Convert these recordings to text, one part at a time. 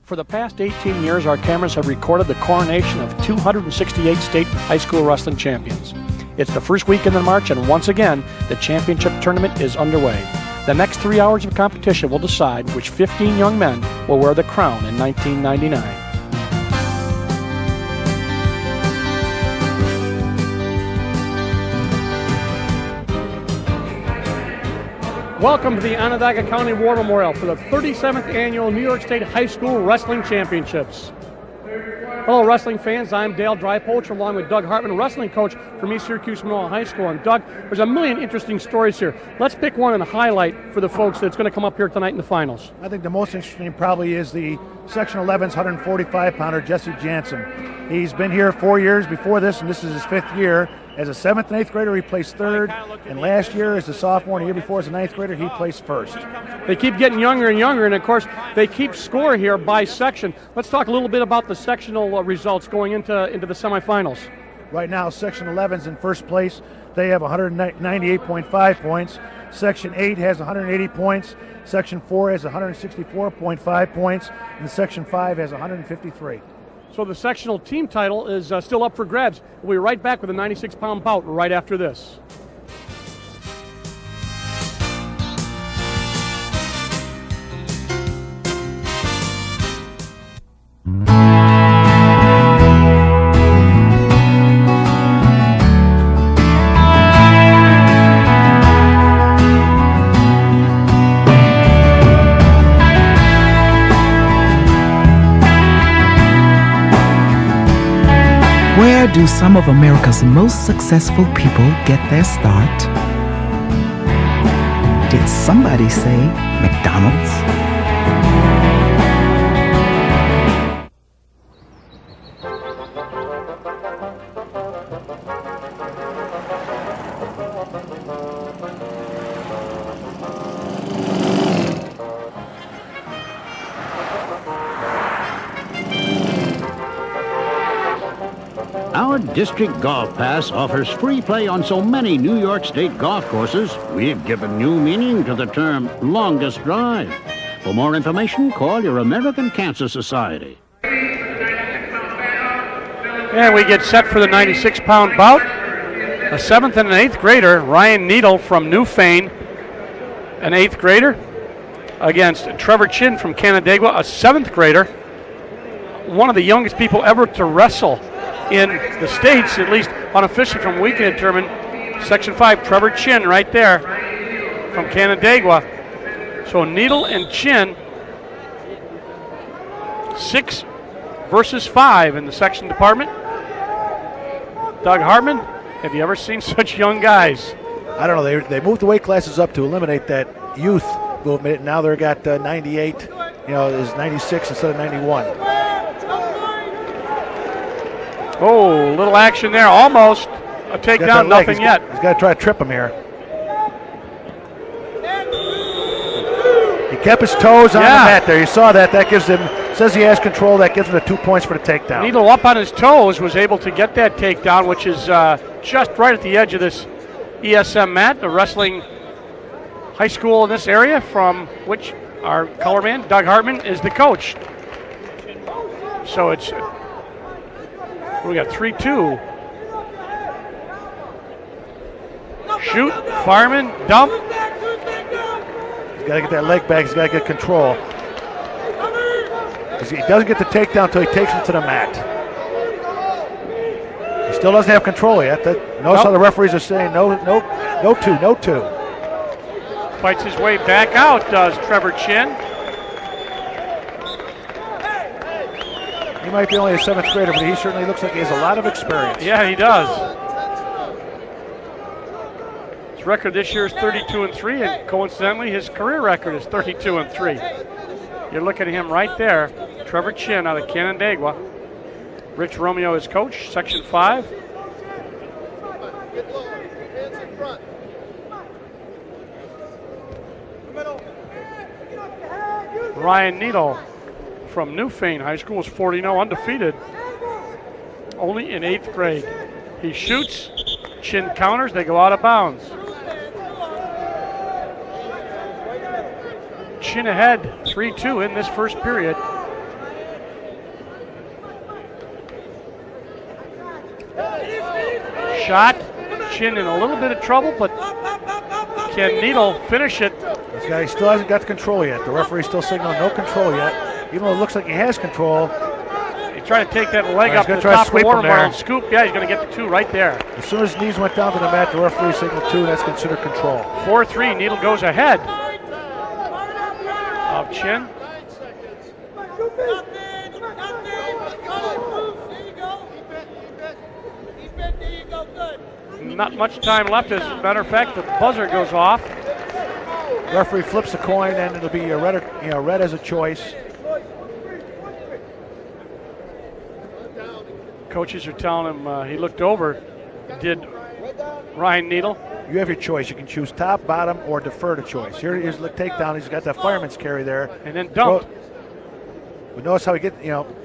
For the past 18 years, our cameras have recorded the coronation of 268 state high school wrestling champions. It's the first weekend in March, and once again, the championship tournament is underway. The next 3 hours of competition will decide which 15 young men will wear the crown in 1999. Welcome to the Onondaga County War Memorial for the 37th Annual New York State High School Wrestling Championships. Hello, wrestling fans. I'm Dale Drypoach, along with Doug Hartman, wrestling coach from East Syracuse Manoa High School. And Doug, there's a million interesting stories here. Let's pick one and highlight for the folks that's going to come up here tonight in the finals. I think the most interesting probably is the Section 11's 145-pounder, Jesse Jansen. He's been here 4 years before this, and this is his 5th year. As a 7th and 8th grader, he placed 3rd, and last year as a sophomore and the year before as a 9th grader, he placed 1st. They keep getting younger and younger, and of course, they keep score here by section. Let's talk a little bit about the sectional results going into the semifinals. Right now, Section 11's in first place. They have 198.5 points. Section 8 has 180 points. Section 4 has 164.5 points, and Section 5 has 153. So the sectional team title is still up for grabs. We'll be right back with a 96-pound bout right after this. Where do some of America's most successful people get their start? Did somebody say McDonald's? Our district golf pass offers free play on so many New York State golf courses, we've given new meaning to the term longest drive. For more information, call your American Cancer Society. And we get set for the 96-pound bout. A 7th and an 8th grader, Ryan Needle from Newfane, an 8th grader, against Trevor Chin from Canandaigua, a 7th grader, one of the youngest people ever to wrestle in the States, at least unofficially from weekend tournament. Section 5, Trevor Chin right there from Canandaigua. So Needle and Chin, 6 versus 5 in the section department. Doug Hartman, have you ever seen such young guys? I don't know. They moved the weight classes up to eliminate that youth movement. Now they've got 98, is 96 instead of 91. Oh, little action there. Almost a takedown, nothing yet. He's got to try to trip him here. He kept his toes on the mat there. You saw that. That gives him, says he has control. That gives him the 2 points for the takedown. Needle up on his toes was able to get that takedown, which is just right at the edge of this ESM mat, the wrestling high school in this area, from which our color man, Doug Hartman, is the coach. So it's... we got 3-2. Shoot, fireman, dump. He's got to get that leg back. He's got to get control. He doesn't get the takedown until he takes him to the mat. He still doesn't have control yet. Notice how the referees are saying no two. Fights his way back out, does Trevor Chin. He might be only a 7th grader, but he certainly looks like he has a lot of experience. Yeah, he does. His record this year is 32-3, and coincidentally, his career record is 32-3. You're looking at him right there, Trevor Chin out of Canandaigua. Rich Romeo is coach, Section 5. Ryan Needle from Newfane High School is 40-0, undefeated, only in 8th grade. He shoots, Chin counters, they go out of bounds. Chin ahead 3-2 in this first period. shot. Chin in a little bit of trouble, but can Needle finish it? This guy still hasn't got the control yet. The referee's still signaling no control yet. Even though it looks like he has control. He's trying to take that leg up to the top of the water barrel and scoop. Yeah, he's going to get the 2 right there. As soon as his knees went down to the mat, the referee signaled 2, and that's considered control. 4-3, Needle goes ahead of Chin. Not much time left. As a matter of fact, the buzzer goes off. Referee flips a coin, and it'll be a red as a choice. Coaches are telling him he looked over. Did Ryan Needle? You have your choice. You can choose top, bottom, or defer to choice. Here's the takedown. He's got that fireman's carry there. And then dump. But notice how he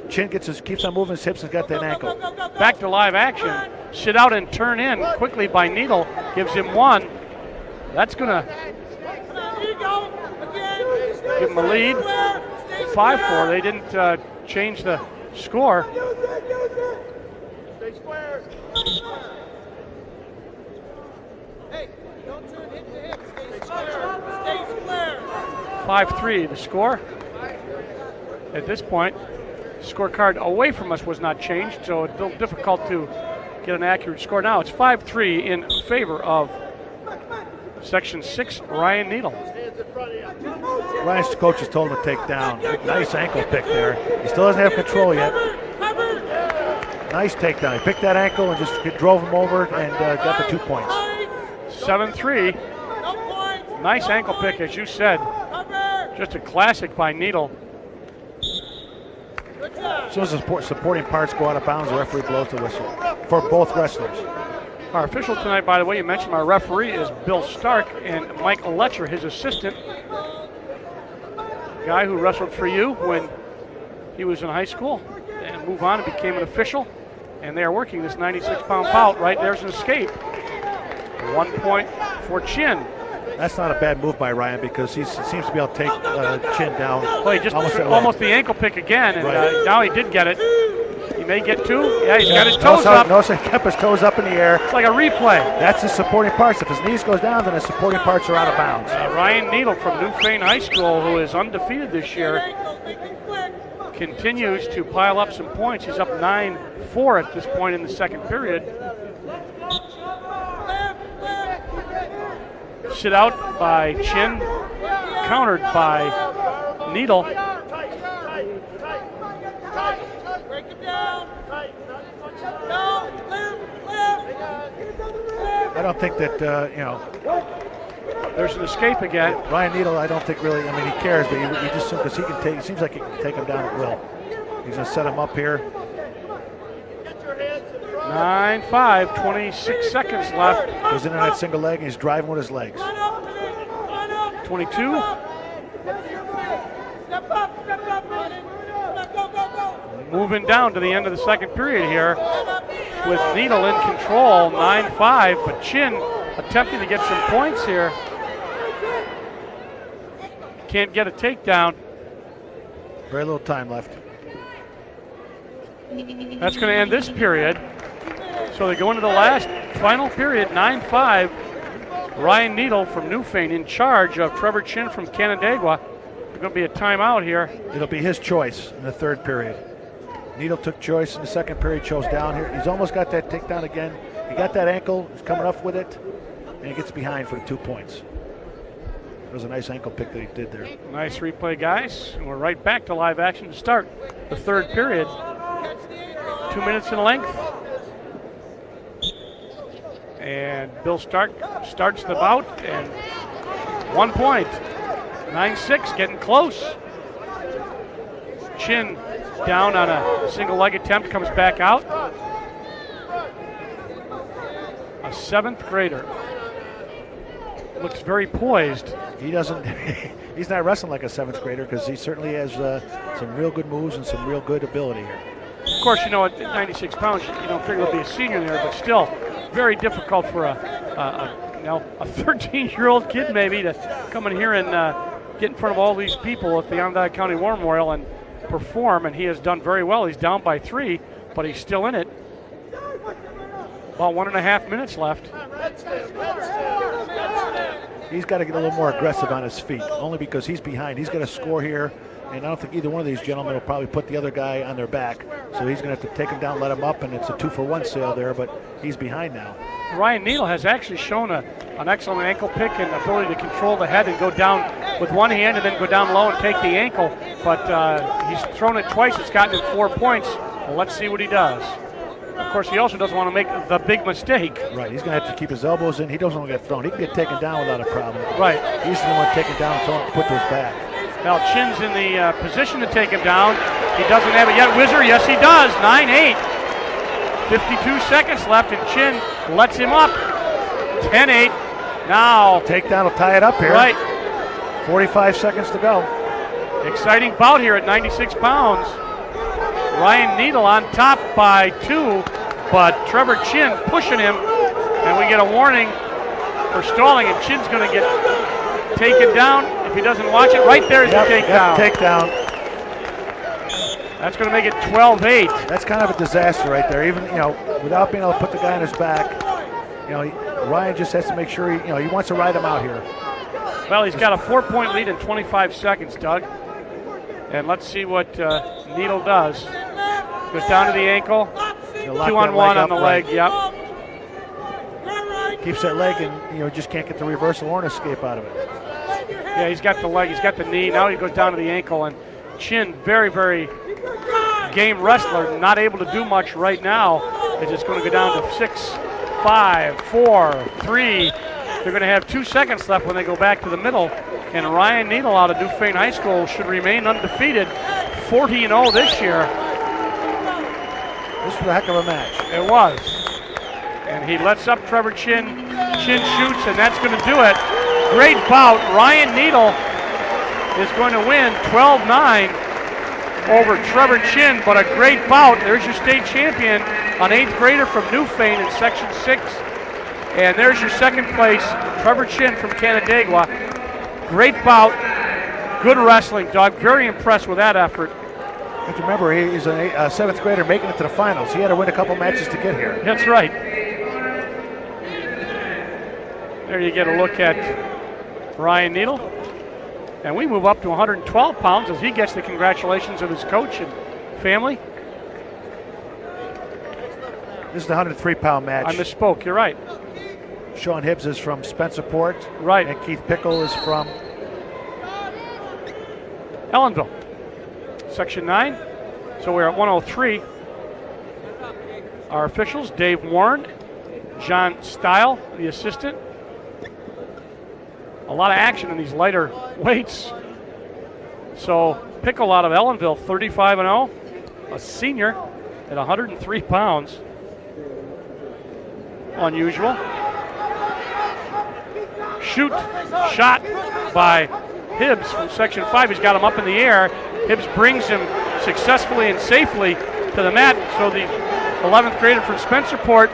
Chin keeps on moving his hips and got that ankle. Back to live action. Sit out and turn in quickly by Needle. Gives him 1. That's going to give him a lead. 5-4. They didn't change the score. Stay square. Hey, don't turn hip to hip. Stay square. Stay square. 5-3 the score. At this point, the scorecard away from us was not changed, so it's a little difficult to get an accurate score. Now it's 5-3 in favor of Section 6, Ryan Needle. Ryan's coach has told him to take down. Nice ankle pick there. He still doesn't have control yet. Nice takedown. He picked that ankle and just drove him over and got the 2 points. 7-3. Nice ankle pick, as you said. Just a classic by Needle. As soon as the supporting parts go out of bounds, the referee blows the whistle for both wrestlers. Our official tonight, by the way, you mentioned our referee is Bill Stark and Mike Letcher, his assistant. Guy who wrestled for you when he was in high school and moved on and became an official. And they are working this 96-pound bout. Right there's an escape. 1 point for Chin. That's not a bad move by Ryan because he seems to be able to take Chin down. Well, he just almost the ankle pick again, and now he did get it. He may get 2. Yeah, he's got his toes up. Notice he kept his toes up in the air. It's like a replay. That's his supporting parts. If his knees goes down, then his supporting parts are out of bounds. Ryan Needle from Newfane High School, who is undefeated this year, continues to pile up some points. He's up 9-4 at this point in the second period. Sit out by Chin, countered by Needle. Break him down. I don't think that, There's an escape again. Ryan Needle, I don't think really, he cares, but he just, because he can take, it seems like he can take him down at will. He's going to set him up here. 9-5, 26 seconds left. Goes in on that single leg and he's driving with his legs. 22. Step up, man. Moving down to the end of the second period here with Needle in control, 9-5, but Chin attempting to get some points here. Can't get a takedown. Very little time left. That's going to end this period. So they go into the final period, 9-5. Ryan Needle from Newfane in charge of Trevor Chin from Canandaigua. There's going to be a timeout here. It'll be his choice in the third period. Needle took choice in the second period, chose down here. He's almost got that takedown again. He got that ankle, he's coming up with it, and he gets behind for the 2 points. It was a nice ankle pick that he did there. Nice replay, guys. And we're right back to live action to start the third period. 2 minutes in length. And Bill Stark starts the bout, and 1 point. 9-6, getting close. Chin down on a single leg attempt, comes back out. A seventh grader. Looks very poised. He doesn't, he's not wrestling like a seventh grader because he certainly has some real good moves and some real good ability here. Of course, at 96 pounds, you don't figure he'll be a senior there, but still very difficult for a 13-year-old kid maybe to come in here and get in front of all these people at the Onondaga County War Memorial and perform, and he has done very well. He's down by 3, but he's still in it. About 1.5 minutes left. He's got to get a little more aggressive on his feet, only because he's behind. He's got to score here, and I don't think either one of these gentlemen will probably put the other guy on their back. So he's going to have to take him down, let him up, and it's a 2-for-1 sale there, but he's behind now. Ryan Needle has actually shown an excellent ankle pick and ability to control the head and go down with one hand and then go down low and take the ankle. But he's thrown it twice. It's gotten him 4 points. Well, let's see what he does. Of course, he also doesn't want to make the big mistake. Right, he's going to have to keep his elbows in. He doesn't want to get thrown. He can get taken down without a problem. Right. He's the one taken down and thrown, put to his back. Now Chin's in the position to take him down. He doesn't have it yet. Whizzer, yes he does. 9-8. 52 seconds left, and Chin lets him up. 10-8. Now. Takedown will tie it up here. Right. 45 seconds to go. Exciting bout here at 96 pounds. Ryan Needle on top by 2, but Trevor Chin pushing him, and we get a warning for stalling, and Chin's going to get taken down if he doesn't watch it. Right there is the takedown. Takedown. That's going to make it 12-8. That's kind of a disaster right there. Even, without being able to put the guy on his back, Ryan just has to make sure he wants to ride him out here. Well, he's got a 4-point lead in 25 seconds, Doug. And let's see what Needle does. Goes down to the ankle. 2-on-1 on the leg. Yep. Keeps that leg and just can't get the reversal or an escape out of it. Yeah, he's got the leg. He's got the knee. Now he goes down to the ankle. And Chin, very, very game wrestler, not able to do much right now. It's just going to go down to 6, 5, 4, 3. They're going to have 2 seconds left when they go back to the middle. And Ryan Needle out of Newfane High School should remain undefeated, 40-0 this year. This was a heck of a match. It was. And he lets up Trevor Chin. Chin shoots, and that's going to do it. Great bout. Ryan Needle is going to win 12-9 over Trevor Chin, but a great bout. There's your state champion, an 8th grader from Newfane in Section 6. And there's your second place, Trevor Chin from Canandaigua. Great bout. Good wrestling, Doug. Very impressed with that effort. You have to remember, he's a 7th grader making it to the finals. He had to win a couple matches to get here. That's right. There you get a look at Ryan Needle. And we move up to 112 pounds as he gets the congratulations of his coach and family. This is the 103-pound match. I misspoke. You're right. Sean Hibbs is from Spencerport. Right. And Keith Pickle is from Ellenville. Section 9. So we're at 103. Our officials, Dave Warren, John Stile, the assistant. A lot of action in these lighter weights. So Pickle out of Ellenville, 35-0. A senior at 103 pounds. Unusual. Shot by Hibbs from Section 5. He's got him up in the air. Hibbs brings him successfully and safely to the mat. So the 11th grader from Spencerport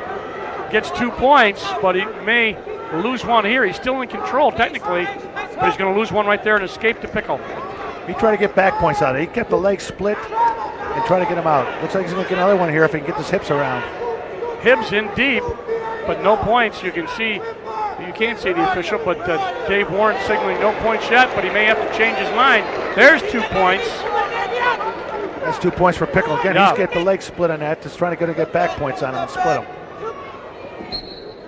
gets 2 points, but he may lose one here. He's still in control technically, but he's going to lose one right there and escape to Pickle. He tried to get back points out of it. He kept the leg split and tried to get him out. Looks like he's going to get another one here if he can get his hips around. Hibbs in deep, but no points. You can see, you can't see the official, but Dave Warren signaling no points yet, but he may have to change his mind. There's 2 points. That's 2 points for Pickle. Again, he's got the leg split on that. Just trying to get back points on him and split him.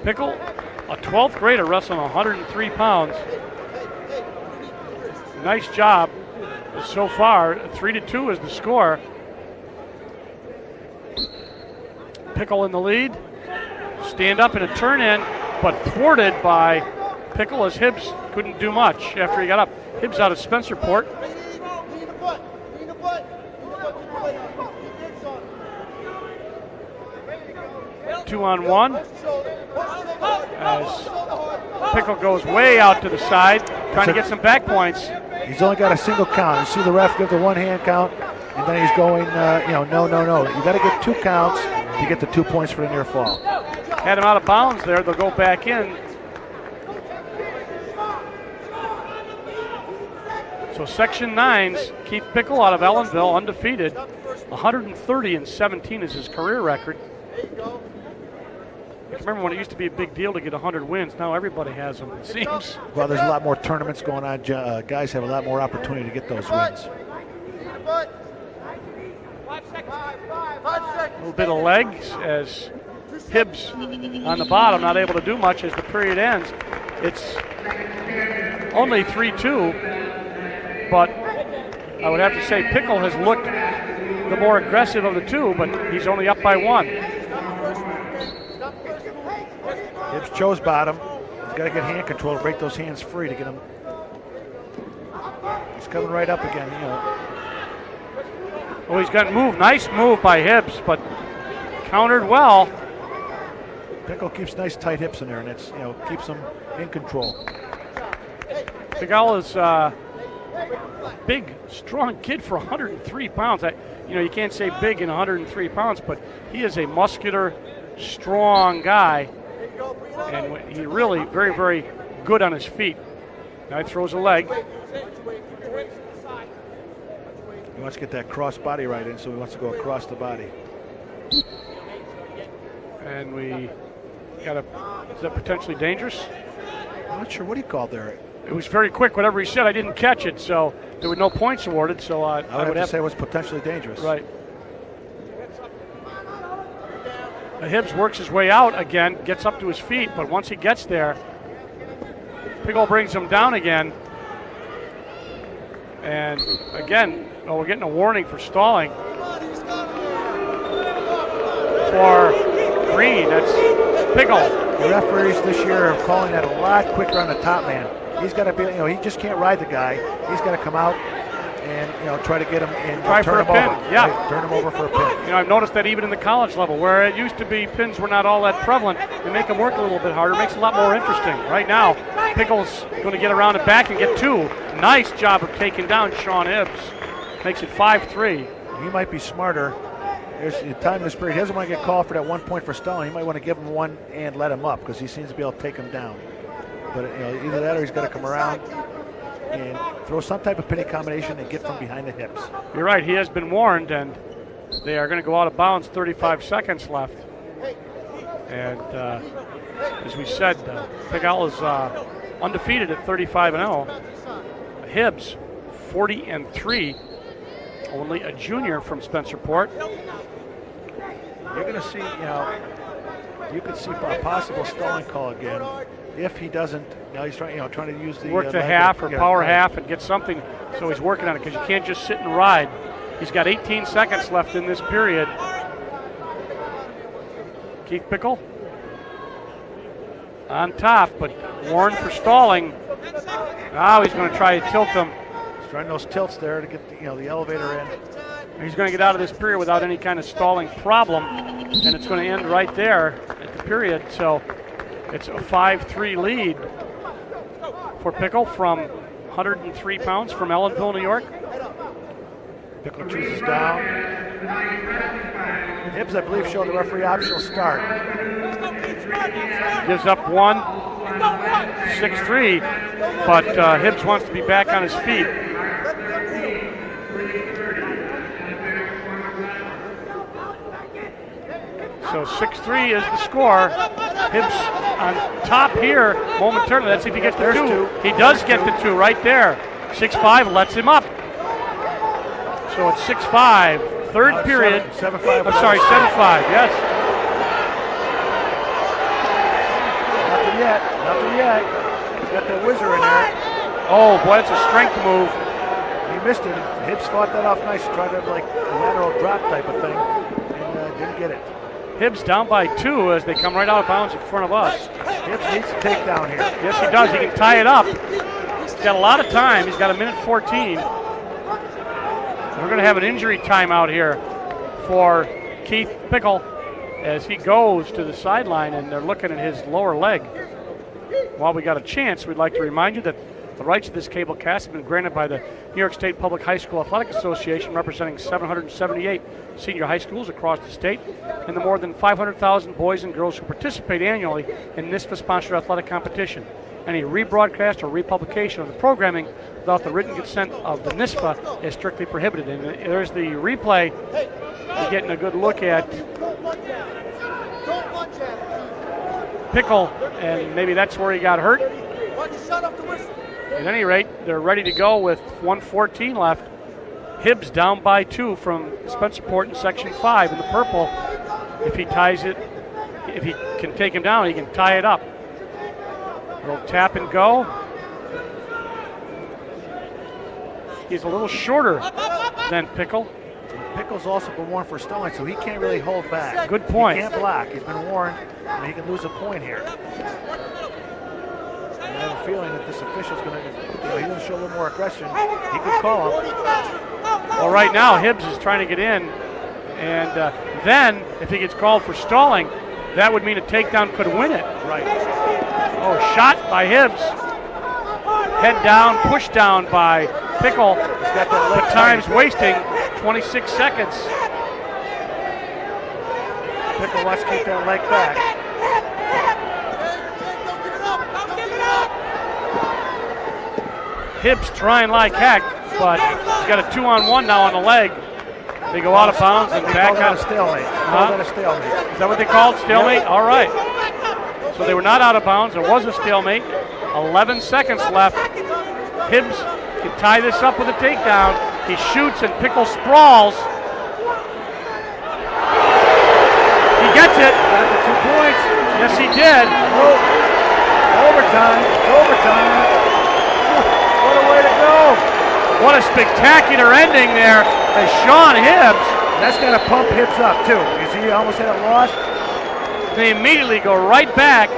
Pickle, a 12th grader wrestling 103 pounds. Nice job so far. 3-2 is the score. Pickle in the lead. Stand up and a turn in, but thwarted by Pickle as Hibbs couldn't do much after he got up. Hibbs out of Spencerport. 2-on-1 as Pickle goes way out to the side, trying to get some back points. He's only got a single count. You see the ref give the 1-hand count, and then he's going, no. You got to get 2 counts to get the 2 points for the near fall. Had him out of bounds there. They'll go back in. So Section 9's Keith Pickle out of Ellenville, undefeated. 130-17 is his career record. Remember when it used to be a big deal to get 100 wins? Now everybody has them, it seems. Well, there's a lot more tournaments going on. Guys have a lot more opportunity to get those wins. 5 seconds. 5 A seconds. little bit of legs as Hibbs on the bottom, not able to do much as the period ends. It's only 3-2, but I would have to say Pickle has looked the more aggressive of the two, but he's only up by 1. Hibbs chose bottom. He's got to get hand control to break those hands free to get him. He's coming right up again, you know. Oh, he's got move. Nice move by Hibbs, but countered well. Pickle keeps nice tight hips in there, and it's, you know, keeps him in control. Pickle is a big, strong kid for 103 pounds. You can't say big in 103 pounds, but he is a muscular, strong guy, and he's really very, very good on his feet. Now he throws a leg. He wants to get that cross body right in, so he wants to go across the body. And we got is that potentially dangerous? I'm not sure what he called there. It was very quick. Whatever he said, I didn't catch it, so there were no points awarded. So I would have to say it was potentially dangerous. Right. Hibbs works his way out again, gets up to his feet, but once he gets there, Pickle brings him down again. And again, we're getting a warning for stalling for Green. That's Pickle. The referees this year are calling that a lot quicker on the top man. He's got to be, he just can't ride the guy. He's got to come out and, try to get him and try turn for a him pin. over. Yeah. Right, turn him over for a pin. I've noticed that even in the college level, where it used to be pins were not all that prevalent, they make them work a little bit harder. Makes it a lot more interesting. Right now, Pickle's going to get around and back and get 2. Nice job of taking down Sean Hibbs. Makes it 5-3. He might be smarter. There's the time in this period. He doesn't want to get called for that 1 point for stalling. He might want to give him 1 and let him up because he seems to be able to take him down. But either that or he's got to come around and throw some type of pinning combination and get from behind the hips. You're right. He has been warned, and they are going to go out of bounds. 35 seconds left. And as we said, Pickle is undefeated at 35-0. Hibbs, 40-3. Only a junior from Spencerport. You're going to see, you could see a possible stalling call again if he doesn't. He's trying to use the work the half or power half and get something. So he's working on it because you can't just sit and ride. He's got 18 seconds left in this period. Keith Pickle on top, but warned for stalling. Now he's going to try to tilt him. He's trying those tilts there to get the elevator in. He's going to get out of this period without any kind of stalling problem, and it's going to end right there at the period. So it's a 5-3 lead for Pickle from 103 pounds from Ellenville, New York. Pickle chooses down. Hibbs, I believe, showed the referee optional start. Gives up 1, 6-3, but Hibbs wants to be back on his feet. So 6-3 is the score. Hibbs on top here momentarily. Let's see if he gets the 2. He does get the 2 right there. 6-5 lets him up. So it's 6-5. Third period. 7-5. I'm sorry, 7-5. Yes. Nothing yet. He's got the whizzer in there. Oh boy, it's a strength move. He missed it. Hibbs fought that off nice. He tried to like a lateral drop type of thing and didn't get it. Hibbs down by 2 as they come right out of bounds in front of us. Hibbs needs to take down here. Yes, he does. He can tie it up. He's got a lot of time. He's got 1:14. We're going to have an injury timeout here for Keith Pickle as he goes to the sideline, and they're looking at his lower leg. While we got a chance, we'd like to remind you that the rights to this cable cast have been granted by the New York State Public High School Athletic Association, representing 778 senior high schools across the state and the more than 500,000 boys and girls who participate annually in NYSPHSAA-sponsored athletic competition. Any rebroadcast or republication of the programming without the written consent of the NYSPHSAA is strictly prohibited. And there's the replay you're getting a good look at. Pickle, and maybe that's where he got hurt. Watch the shot off the whistle. At any rate, they're ready to go with 1:14 left. Hibbs down by 2 from Spencerport in Section 5 in the purple. If he ties it, if he can take him down, he can tie it up. Little tap and go. He's a little shorter than Pickle. Pickle's also been warned for stalling, so he can't really hold back. Good point. He can't block. He's been warned, and he can lose a point here. And I have a feeling that this official's going to, he doesn't show a little more aggression. He could call him. Well, right now, Hibbs is trying to get in, and then if he gets called for stalling, that would mean a takedown could win it. Right. Oh, shot by Hibbs. Head down, push down by Pickle. He's got that But left time's side. wasting, 26 seconds. Pickle wants to keep that leg back. Don't give it up. Don't give it up. Hibbs trying like heck, but he's got a 2-on-1 now on the leg. They go out of bounds and They back call that up. a stalemate. Huh? Call that a stalemate. Is that what they called? Stalemate? All right. So they were not out of bounds. It was a stalemate. 11 seconds left. Hibbs can tie this up with a takedown. He shoots and Pickle sprawls. He gets it. Got the 2 points. Yes, he did. Oh, overtime. Overtime. What a way to go. What a spectacular ending there as Sean Hibbs. That's got to pump Hibbs up, too. You see, he almost had a loss. They immediately go right back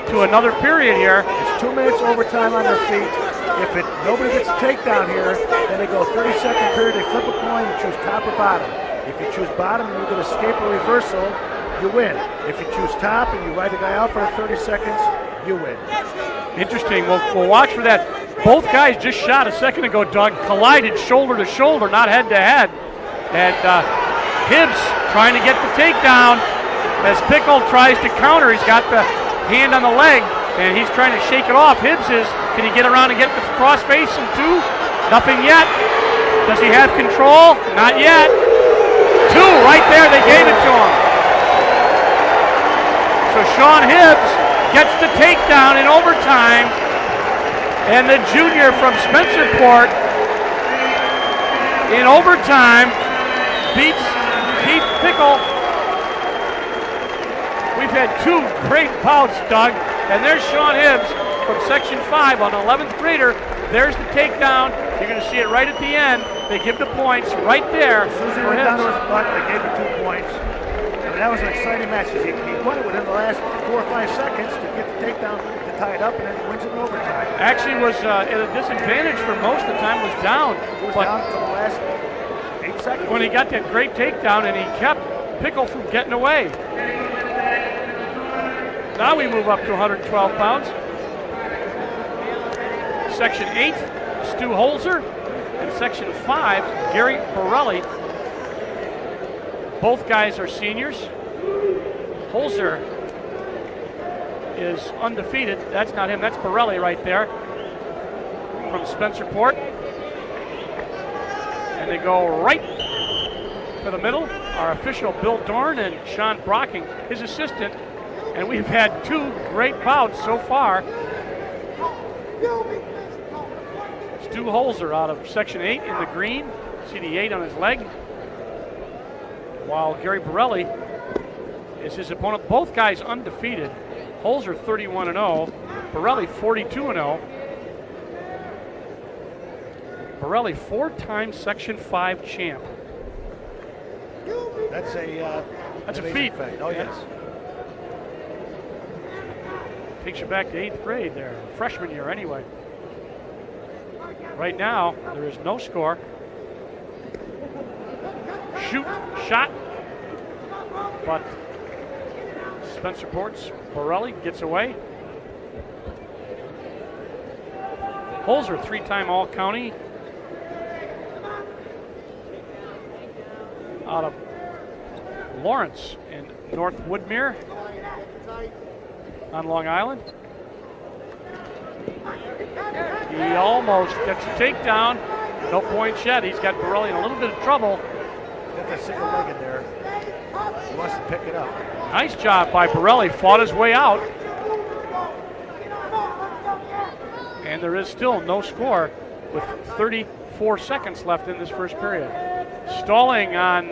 to another period here. It's 2 minutes overtime on their feet. If nobody gets a takedown here, then they go 30-second period. They flip a coin and choose top or bottom. If you choose bottom and you get escape or reversal, you win. If you choose top and you ride the guy out for 30 seconds, you win. Interesting. We'll watch for that. Both guys just shot a second ago, Doug, collided shoulder to shoulder, not head to head. And Hibbs trying to get the takedown as Pickle tries to counter. He's got the hand on the leg, and he's trying to shake it off. Hibbs is, can he get around and get the crossface in 2? Nothing yet. Does he have control? Not yet. 2 right there, they gave it to him. So Sean Hibbs gets the takedown in overtime, and the junior from Spencerport in overtime beats Keith Pickle. We've had 2 great bouts, Doug, and there's Sean Hibbs from Section 5 on 11th grader. There's the takedown. You're going to see it right at the end. They give the points right there As soon as he for went down to Hibbs. his butt, they gave him 2 points. I mean, that was an exciting match. He won it within the last 4 or 5 seconds to get the takedown to tie it up, and then he wins it in overtime. Actually was at a disadvantage for most of the time, was down. He was But down until the last 8 seconds. when he got that great takedown and he kept Pickle from getting away. Now we move up to 112 pounds. Section 8, Stu Holzer. And Section 5, Gary Borelli. Both guys are seniors. Holzer is undefeated. That's not him, that's Borelli right there from Spencerport. And they go right to the middle. Our official, Bill Dorn, and Sean Brocking, his assistant. And we've had 2 great bouts so far. Stu Holzer out of Section 8 in the green. See the 8 on his leg. While Gary Borelli is his opponent. Both guys undefeated. Holzer 31-0. Borelli 42-0. Borelli 4-time Section 5 champ. That's a That's a feat. fact. Oh, yes. Takes you back to 8th grade there. Freshman year anyway. Right now, there is no score. Shoot, shot. But Spencerport's Borelli gets away. Holzer, 3-time All-County. Out of Lawrence in North Woodmere on Long Island. He almost gets a takedown. No points yet. He's got Borelli in a little bit of trouble. Got that single leg in there. He wants to pick it up. Nice job by Borelli. Fought his way out. And there is still no score with 34 seconds left in this first period. Stalling on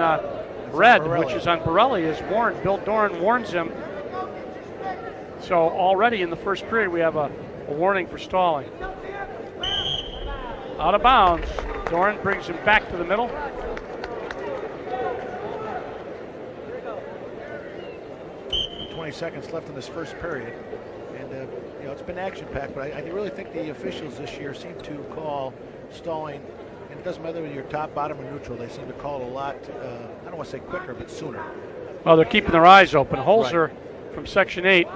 red, Borelli. which is on Borelli, is warned. Bill Doran warns him. So already in the first period, we have a warning for stalling. Out of bounds. Doran brings him back to the middle. Seconds left in this first period, and it's been action-packed, but I really think the officials this year seem to call stalling, and it doesn't matter whether you're top, bottom, or neutral, they seem to call it a lot, I don't want to say quicker, but sooner. Well, they're keeping their eyes open. Holzer from Section 8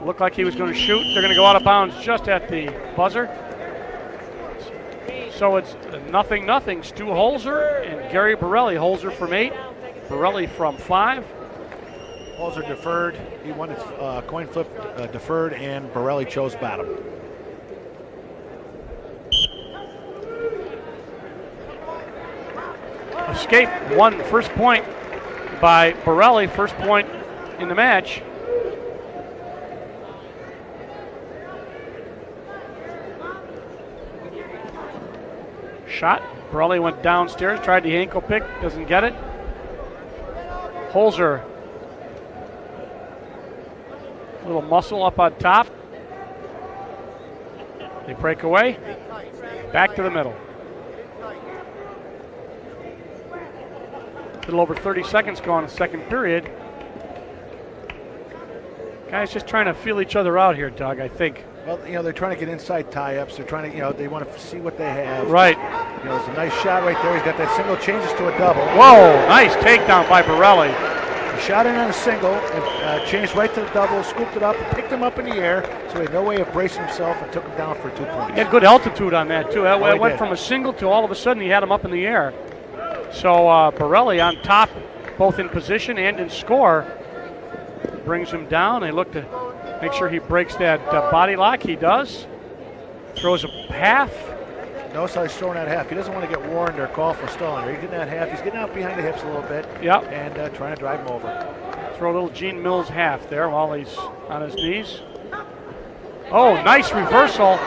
looked like he was going to shoot. They're going to go out of bounds just at the buzzer. So it's 0-0. Stu Holzer and Gary Borelli. Holzer from 8. Borelli from 5. Holzer deferred. He won his coin flip deferred, and Borelli chose bottom. Escape won first point by Borelli. First point in the match. Shot. Borelli went downstairs, tried the ankle pick, doesn't get it. Holzer, a little muscle up on top. They break away. Back to the middle. A little over 30 seconds gone in the second period. Guys just trying to feel each other out here, Doug, I think. Well, they're trying to get inside tie-ups. They're trying to, they want to see what they have. Right. It's a nice shot right there. He's got that single, changes to a double. Whoa, nice takedown by Borelli. He shot in on a single and changed right to the double, scooped it up, and picked him up in the air, so he had no way of bracing himself and took him down for 2 points. He had good altitude on that, too. It he went did. from a single to all of a sudden he had him up in the air. So Borelli on top, both in position and in score, brings him down. They look to make sure he breaks that body lock. He does. Throws a half. Notice how he's throwing that half. He doesn't want to get warned or called for stalling. He's getting that half. He's getting out behind the hips a little bit. Yep. And trying to drive him over. Throw a little Gene Mills half there while he's on his knees. Oh, nice reversal.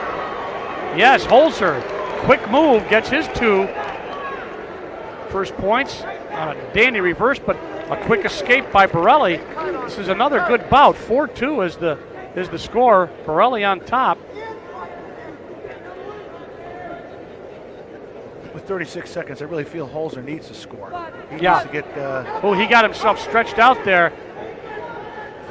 Yes, Holzer. Quick move, gets his 2 first points on a dandy reverse, but a quick escape by Borelli. This is another good bout. 4-2 is the score. Borelli on top. With 36 seconds, I really feel Holzer needs to score. He needs to get. Oh, he got himself stretched out there.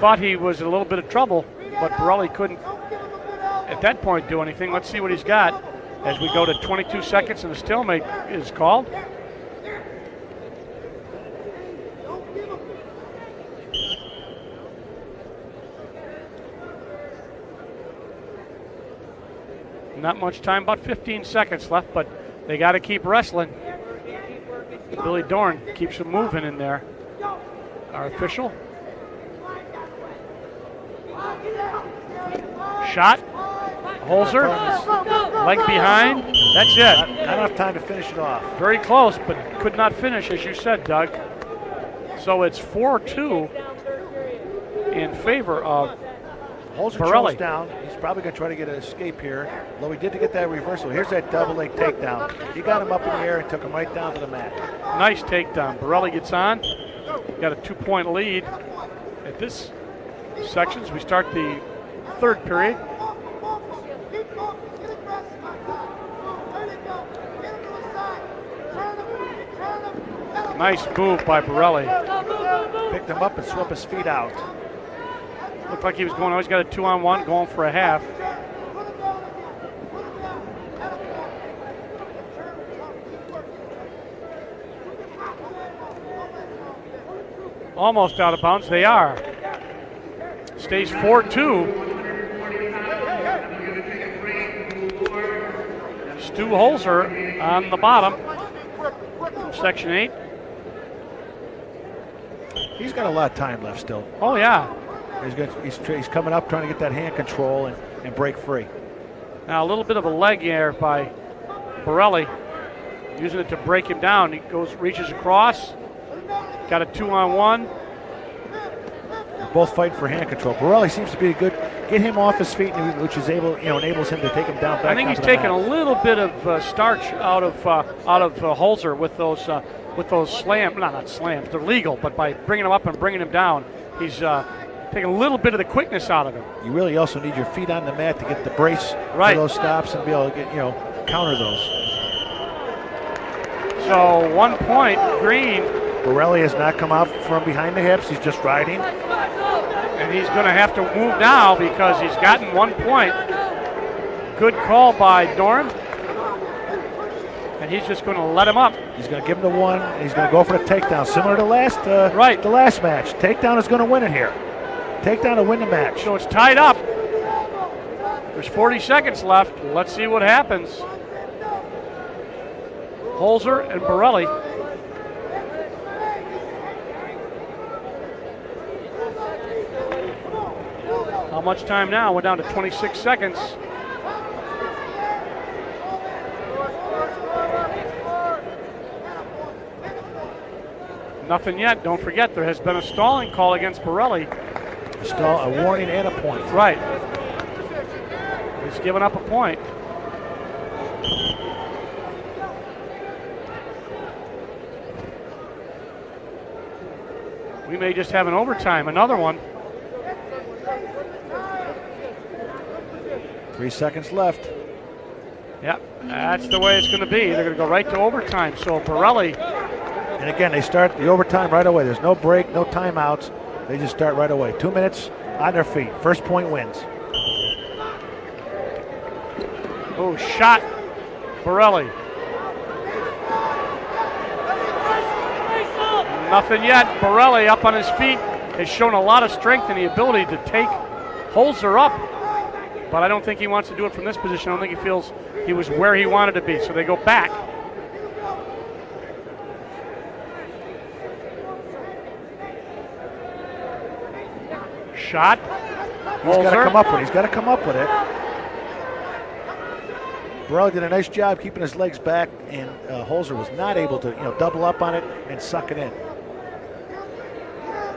Thought he was in a little bit of trouble, but Borelli couldn't at that point do anything. Let's see what he's got as we go to 22 seconds and the stalemate is called. Not much time, about 15 seconds left, but they got to keep wrestling. Billy Dorn keeps them moving in there. Our official. Shot. Holzer. Leg behind. That's it. Not enough time to finish it off. Very close, but could not finish, as you said, Doug. So it's 4-2 in favor of Holzer Borelli. chose down. He's probably going to try to get an escape here. Although he did to get that reversal. Here's that double leg takedown. He got him up in the air and took him right down to the mat. Nice takedown. Borelli gets on. Got a 2-point lead at this section as we start the third period. Nice move by Borelli. Picked him up and swept his feet out. Looked like he was going, always got a 2-on-1, going for a half. Almost out of bounds, they are. Stays 4-2. Stu Holzer on the bottom from Section 8. He's got a lot of time left still. Oh, yeah. He's coming up trying to get that hand control and break free. Now a little bit of a leg air by Borelli, using it to break him down. He reaches across, got a 2-on-1. They're both fighting for hand control. Borelli seems to be a good get him off his feet, which is enables him to take him down back. I think he's taken a little bit of starch out of Holzer with those slams. Not slams. They're legal, but by bringing him up and bringing him down, he's taking a little bit of the quickness out of him. You really also need your feet on the mat to get the brace right. for those stops and be able to get counter those. So 1 point, Green. Borelli has not come out from behind the hips. He's just riding. And he's going to have to move now because he's gotten 1 point. Good call by Dorn. And he's just going to let him up. He's going to give him the one. He's going to go for the takedown, similar to the last match. Takedown is going to win it here. Takedown to win the match. So it's tied up. There's 40 seconds left. Let's see what happens. Holzer and Borelli. How much time now? We're down to 26 seconds. Nothing yet. Don't forget, there has been a stalling call against Borelli. A warning and a point. Right. He's given up a point. We may just have an overtime, another one. 3 seconds left. Yep, that's the way it's going to be. They're going to go right to overtime. So Borelli. And again, they start the overtime right away. There's no break, no timeouts. They just start right away. 2 minutes on their feet. First point wins. Oh, shot. Borelli. Nothing yet. Borelli up on his feet has shown a lot of strength and the ability to take Holzer up. But I don't think he wants to do it from this position. I don't think he feels he was where he wanted to be. So they go back. Shot. He's got to come up with it. He's got to come up with it. Borelli did a nice job keeping his legs back, and Holzer was not able to double up on it and suck it in.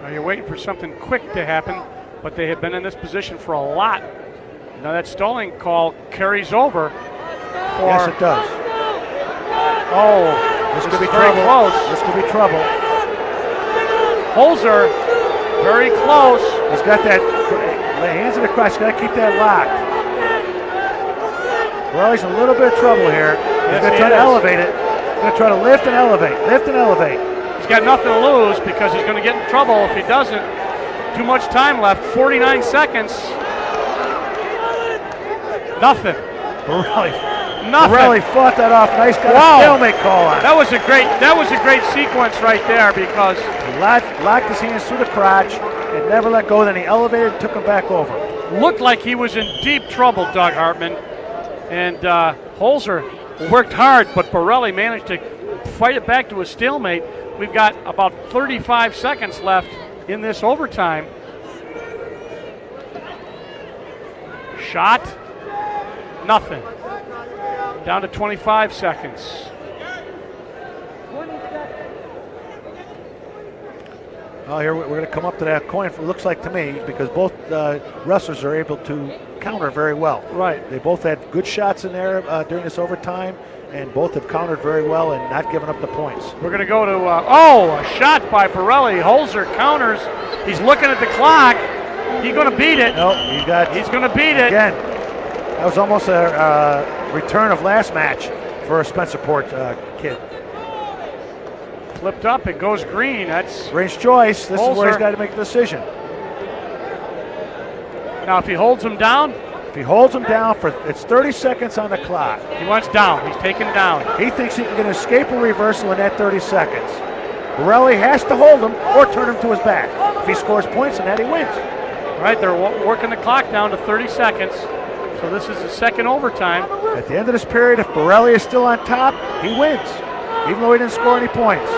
Now you're waiting for something quick to happen, but they have been in this position for a lot. Now that stalling call carries over. Yes, it does. Oh, this could be trouble. Close. This could be trouble. Holzer, very close. He's got that hands in the crotch. He's got to keep that locked. Borelli's in a little bit of trouble here. He's going to try to elevate it. He's going to try to lift and elevate. Lift and elevate. He's got nothing to lose because he's going to get in trouble if he doesn't. Too much time left. 49 seconds. Nothing. Borelli. Nothing. Borelli fought that off. Nice guy. Wow. Stalemate call on. That was a great sequence right there because he locked his hands through the crotch and never let go. Then he elevated and took him back over. Looked like he was in deep trouble, Doug Hartman. And Holzer worked hard, but Borelli managed to fight it back to a stalemate. We've got about 35 seconds left in this overtime. Shot. Nothing. Down to 25 seconds. Oh, here we're going to come up to that coin. It looks like to me because both wrestlers are able to counter very well. Right. They both had good shots in there during this overtime, and both have countered very well and not given up the points. We're going to go to a shot by Borelli. Holzer counters. He's looking at the clock. He's going to beat it. No, he's going to beat it again. That was almost a return of last match for a Spencerport kid. Flipped up, it goes green. That's Green's choice. This Holzer. is where he's got to make the decision. Now if he holds him down. If he holds him down it's 30 seconds on the clock. He wants down. He's taken down. He thinks he can get an escape or reversal in that 30 seconds. Borelli has to hold him or turn him to his back. If he scores points in that, he wins. Right, they're working the clock down to 30 seconds. So this is the second overtime. At the end of this period, if Borelli is still on top, he wins, even though he didn't score any points.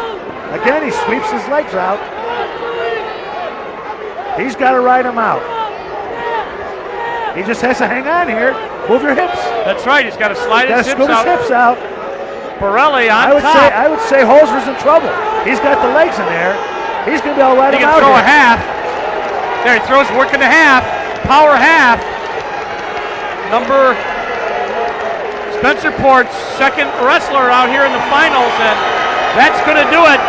Again, he sweeps his legs out. He's got to ride him out. He just has to hang on here. Move your hips. That's right. He's got to slide his hips out. His hips out. Borelli on top. I would say Holzer's in trouble. He's got the legs in there. He's going to be able to ride him out. He can throw a half. There, he throws, working the half. power half. Number Spencerport's second wrestler out here in the finals, and that's going to do it.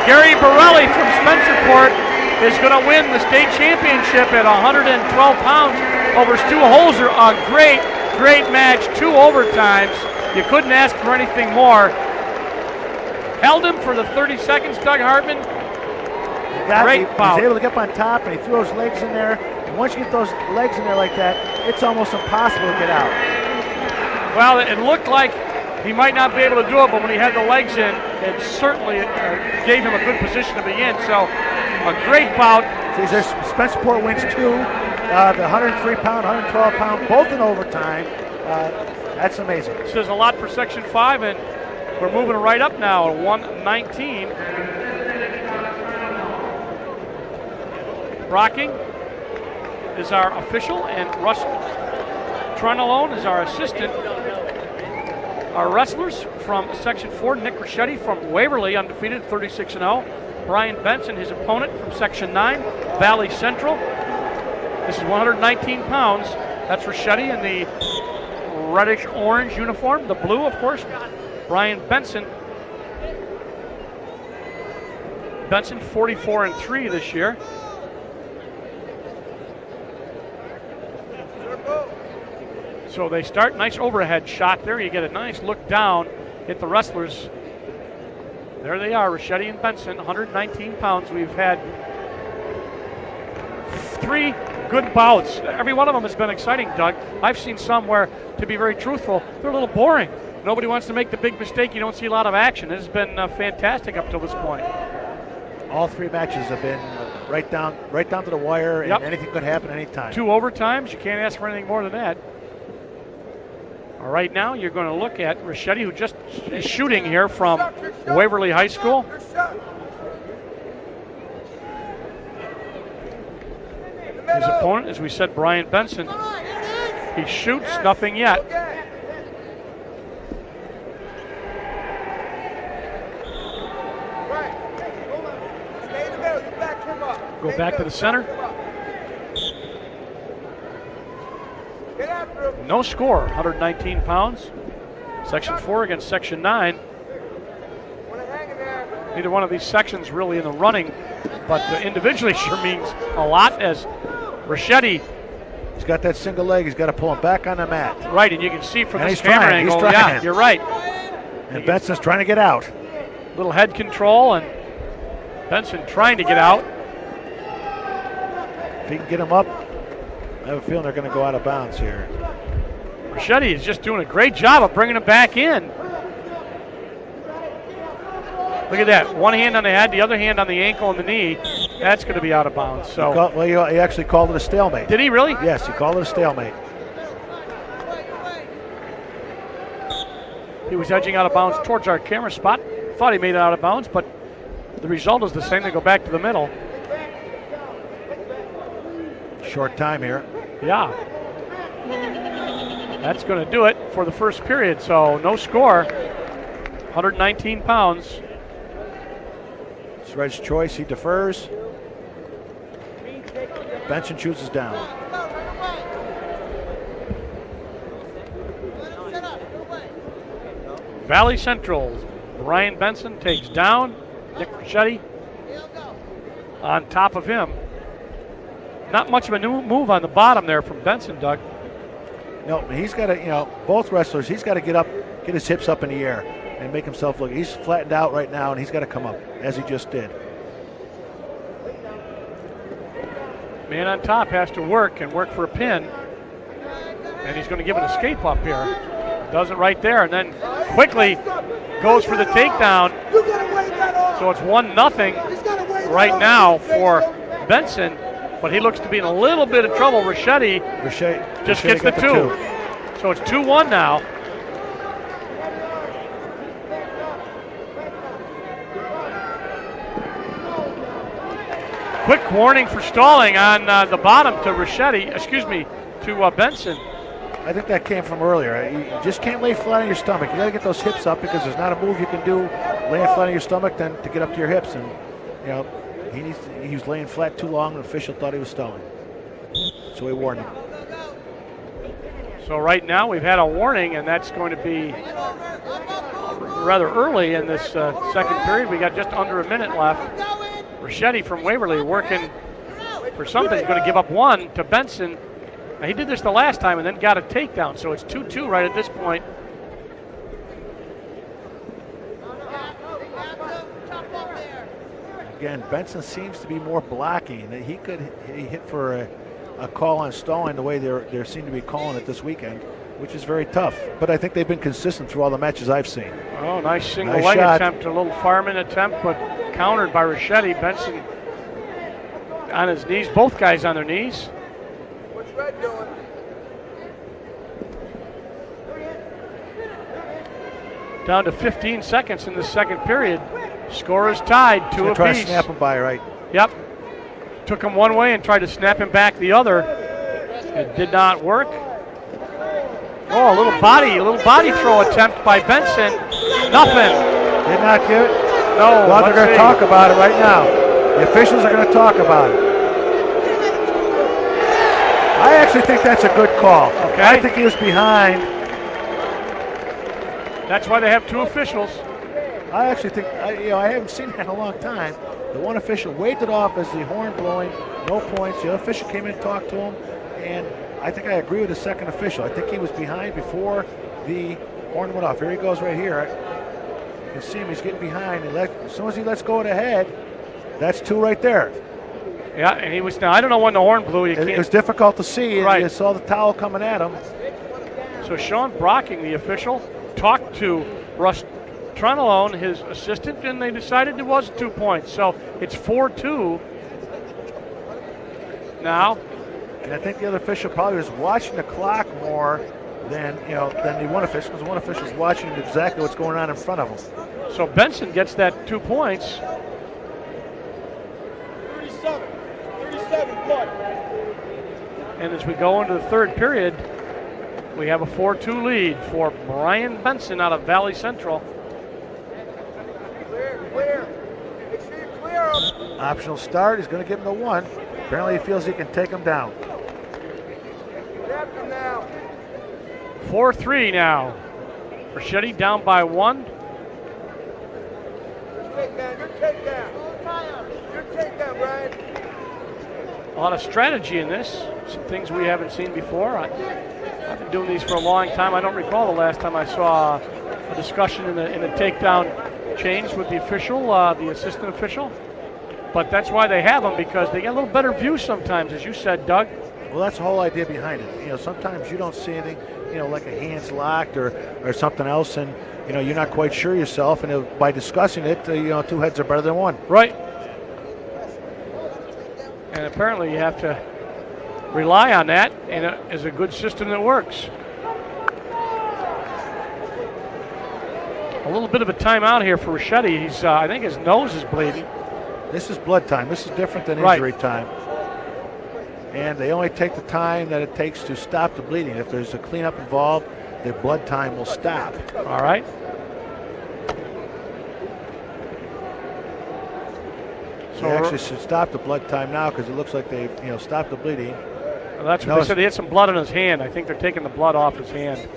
Gary Borelli from Spencerport is going to win the state championship at 112 pounds over Stu Holzer. A great, great match, 2 overtimes. You couldn't ask for anything more. Held him for the 30 seconds, Doug Hartman. Great bout. He's able to get up on top, and he threw those legs in there. And once you get those legs in there like that, it's almost impossible to get out. Well, it looked like he might not be able to do it, but when he had the legs in, it certainly gave him a good position to be in. So, a great bout. Spencerport wins 2, the 103-pound, 112-pound, both in overtime. That's amazing. This is a lot for Section 5, and we're moving right up now at 119. Brocking is our official, and Russ Tronalone is our assistant. Our wrestlers from Section 4, Nick Ricchetti from Waverly, undefeated, 36-0. Brian Benson, his opponent from Section 9, Valley Central. This is 119 pounds. That's Ricchetti in the reddish-orange uniform. The blue, of course, Brian Benson. Benson 44-3 this year. So they start, nice overhead shot there. You get a nice look down, hit the wrestlers. There they are, Ricchetti and Benson, 119 pounds. We've had 3 good bouts. Every one of them has been exciting, Doug. I've seen some where, to be very truthful, they're a little boring. Nobody wants to make the big mistake. You don't see a lot of action. This has been fantastic up till this point. All 3 matches have been right down to the wire, and anything could happen anytime. 2 overtimes. You can't ask for anything more than that. All right, now you're going to look at Ricchetti, who just is shooting here from Waverly High School. His opponent, as we said, Brian Benson. He shoots, nothing yet. Go back to the center. No score, 119 pounds. Section 4 against Section 9. Neither one of these sections really in the running, but individually sure means a lot, as Ricchetti. He's got that single leg. He's got to pull him back on the mat. Right, and you can see from this camera angle, yeah, you're right. And Benson's trying to get out. Little head control, and Benson trying to get out. If he can get him up, I have a feeling they're going to go out of bounds here. Ricchetti is just doing a great job of bringing him back in. Look at that. One hand on the head, the other hand on the ankle and the knee. That's going to be out of bounds. So he actually called it a stalemate. Did he really? Yes, he called it a stalemate. He was edging out of bounds towards our camera spot. Thought he made it out of bounds, but the result is the same. They go back to the middle. Short time here. Yeah. That's going to do it for the first period. So no score. 119 pounds. It's Red's choice. He defers. Benson chooses down. Valley Central. Brian Benson takes down Nick Ricchetti on top of him. Not much of a new move on the bottom there from Benson, Doug. No, he's got to, both wrestlers, he's got to get his hips up in the air and make himself look. He's flattened out right now, and he's got to come up, as he just did. Man on top has to work and work for a pin. And he's going to give an escape up here. Does it right there, and then quickly goes for the takedown. So it's 1-0 right now for Benson. But he looks to be in a little bit of trouble. Ricchetti just gets the 2. So it's 2-1 now. Quick warning for stalling on the bottom to to Benson. I think that came from earlier. You just can't lay flat on your stomach. You got to get those hips up, because there's not a move you can do laying flat on your stomach than to get up to your hips. And he was laying flat too long, and the official thought he was stalling. So he warned him. So right now we've had a warning, and that's going to be rather early in this second period. We got just under a minute left. Ricchetti from Waverly working for something. He's going to give up one to Benson. Now, he did this the last time and then got a takedown, so it's 2-2 right at this point. Again, Benson seems to be more blocking. He hit for a call on stalling the way they seem to be calling it this weekend, which is very tough. But I think they've been consistent through all the matches I've seen. Oh, nice single Nice leg shot. attempt, a little fireman attempt, but countered by Ricchetti. Benson on his knees, both guys on their knees. What's Red doing? Down to 15 seconds in the second period. Score is tied, He's two gonna try to apiece. snap him by, right? Yep. Took him one way and tried to snap him back the other. It did not work. Oh, a little body throw attempt by Benson. Nothing. Did not give it? No. Well, they're let's going to see. talk about it right now. The officials are going to talk about it. I actually think that's a good call. Okay. I think he was behind. That's why they have two officials. I actually think, I haven't seen that in a long time. The one official waved it off as the horn blowing, no points. The other official came in and talked to him, and I think I agree with the second official. I think he was behind before the horn went off. Here he goes right here. You can see him, he's getting behind. As soon as he lets go of the head, that's two right there. Yeah, and he was, now I don't know when the horn blew. You It can't. was difficult to see. Right. You saw the towel coming at him. So Sean Brocking, the official, talked to Russ Tronalone, his assistant, and they decided it was 2 points. So it's 4-2 now. And I think the other official probably was watching the clock more than the one official, because the one official is watching exactly what's going on in front of him. So Benson gets that 2 points. 37 blood. And as we go into the third period, we have a 4-2 lead for Brian Benson out of Valley Central. Clear. Make sure you clear him. Optional start. He's going to give him the one. Apparently he feels he can take him down. Tap him now. 4-3 now. Ricchetti down by one. Your takedown. Your takedown, Brian. A lot of strategy in this. Some things we haven't seen before. I've been doing these for a long time. I don't recall the last time I saw a discussion in a takedown change with the official, the assistant official. But that's why they have them, because they get a little better view sometimes, as you said, Doug. Well, that's the whole idea behind it. Sometimes you don't see anything, like a hand's locked or something else, and, you're not quite sure yourself, and by discussing it, two heads are better than one. Right. And apparently you have to rely on that, and it is a good system that works. A little bit of a timeout here for Ricchetti. He's, I think his nose is bleeding. This is blood time. This is different than Right. injury time. And they only take the time that it takes to stop the bleeding. If there's a cleanup involved, the blood time will stop. All right. They actually should stop the blood time now, because it looks like they've stopped the bleeding. Well, that's what they said. He had some blood on his hand. I think they're taking the blood off his hand.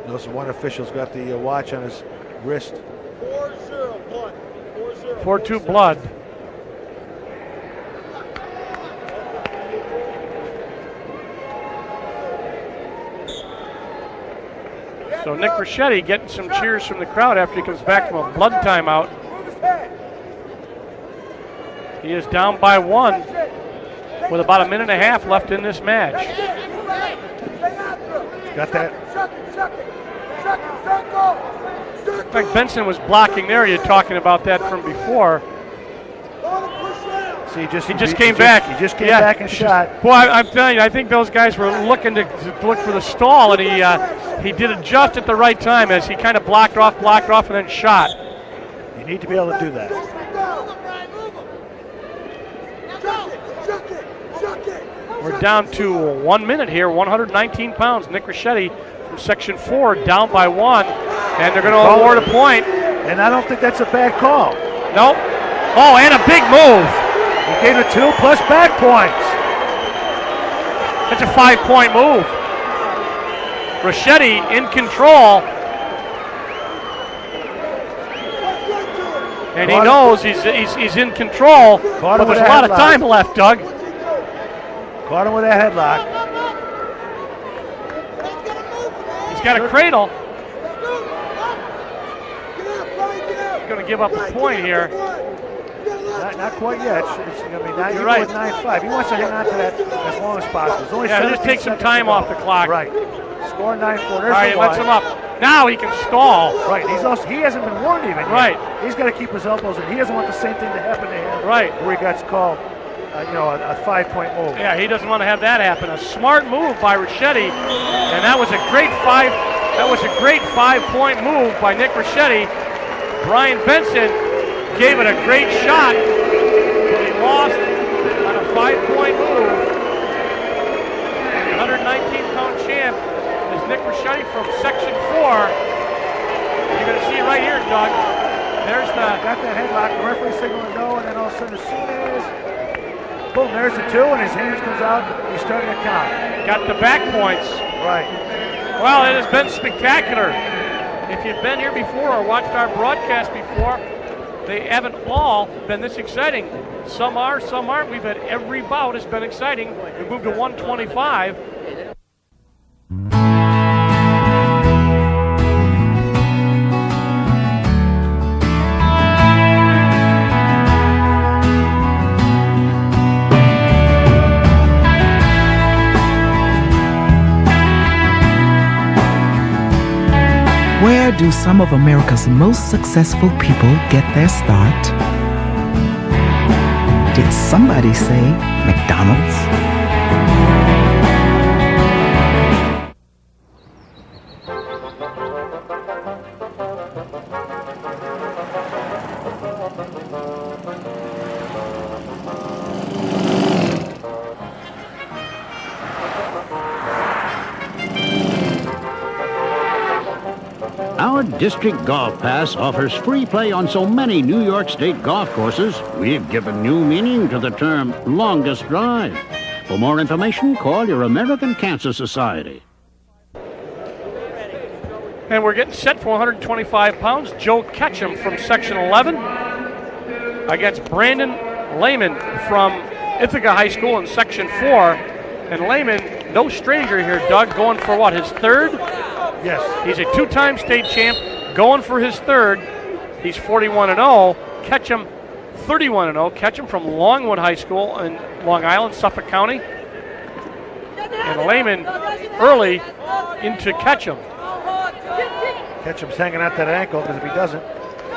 Notice one official's got the watch on his wrist. 4-0 blood. 4-0. 4-2 blood. So Nick Ricchetti getting some cheers from the crowd after he comes back from a blood timeout. Move his head. He is down by one with about a minute and a half left in this match. Got that. Chuck it. Circle. In fact, Benson was blocking there. You're talking about that from before. See, He just came back. He just came back and shot. Boy, I'm telling you, I think those guys were looking to look for the stall, and he did it just at the right time as he kind of blocked off, and then shot. You need to be able to do that. We're down to 1 minute here, 119 pounds. Nick Ricchetti from Section 4 down by one, and they're going to award a point. And I don't think that's a bad call. Nope. Oh, and a big move. He gave it 2 plus back points. It's a 5-point move. Ricchetti in control. And he knows he's in control, but there's a lot of time left, Doug. Caught him with that headlock. He's got a cradle. He's going to give up a point here. Not quite yet. It's going to be 9. You're right. 9-5. He wants to hang on to that as long as possible. Just take some time off the clock. Right. Score 9-4. All right, he lets him up. Now he can stall. Right. He hasn't been warned even yet. Right. He's got to keep his elbows in. He doesn't want the same thing to happen to him. Right. Where he got called, a 5-point move. Yeah, he doesn't want to have that happen. A smart move by Ricchetti, and that was a great 5-point move by Nick Ricchetti. Brian Benson gave it a great shot, but he lost on a 5-point move. The 119-pound champ is Nick Ricchetti from Section 4. You're going to see right here, Doug. There's got that headlock. The referee signaling no, and then all of a sudden, as soon as boom, there's the 2, and his hands comes out. He's starting to count. Got the back points. Right. Well, it has been spectacular. If you've been here before or watched our broadcast before, they haven't all been this exciting. Some are, some aren't. We've had every bout has been exciting. We moved to 125. Where do some of America's most successful people get their start? Did somebody say McDonald's? Our district golf pass offers free play on so many New York State golf courses, we've given new meaning to the term longest drive. For more information, call your American Cancer Society. And we're getting set for 125 pounds. Joe Ketchum from Section 11 against Brandon Lehman from Ithaca High School in Section 4. And Lehman, no stranger here, Doug, going for what, his third? Yes. He's a 2-time state champ, going for his third. He's 41-0. Ketchum, 31-0. Ketchum from Longwood High School in Long Island, Suffolk County. And Lehman early into Ketchum. Ketchum's hanging out that ankle because if he doesn't,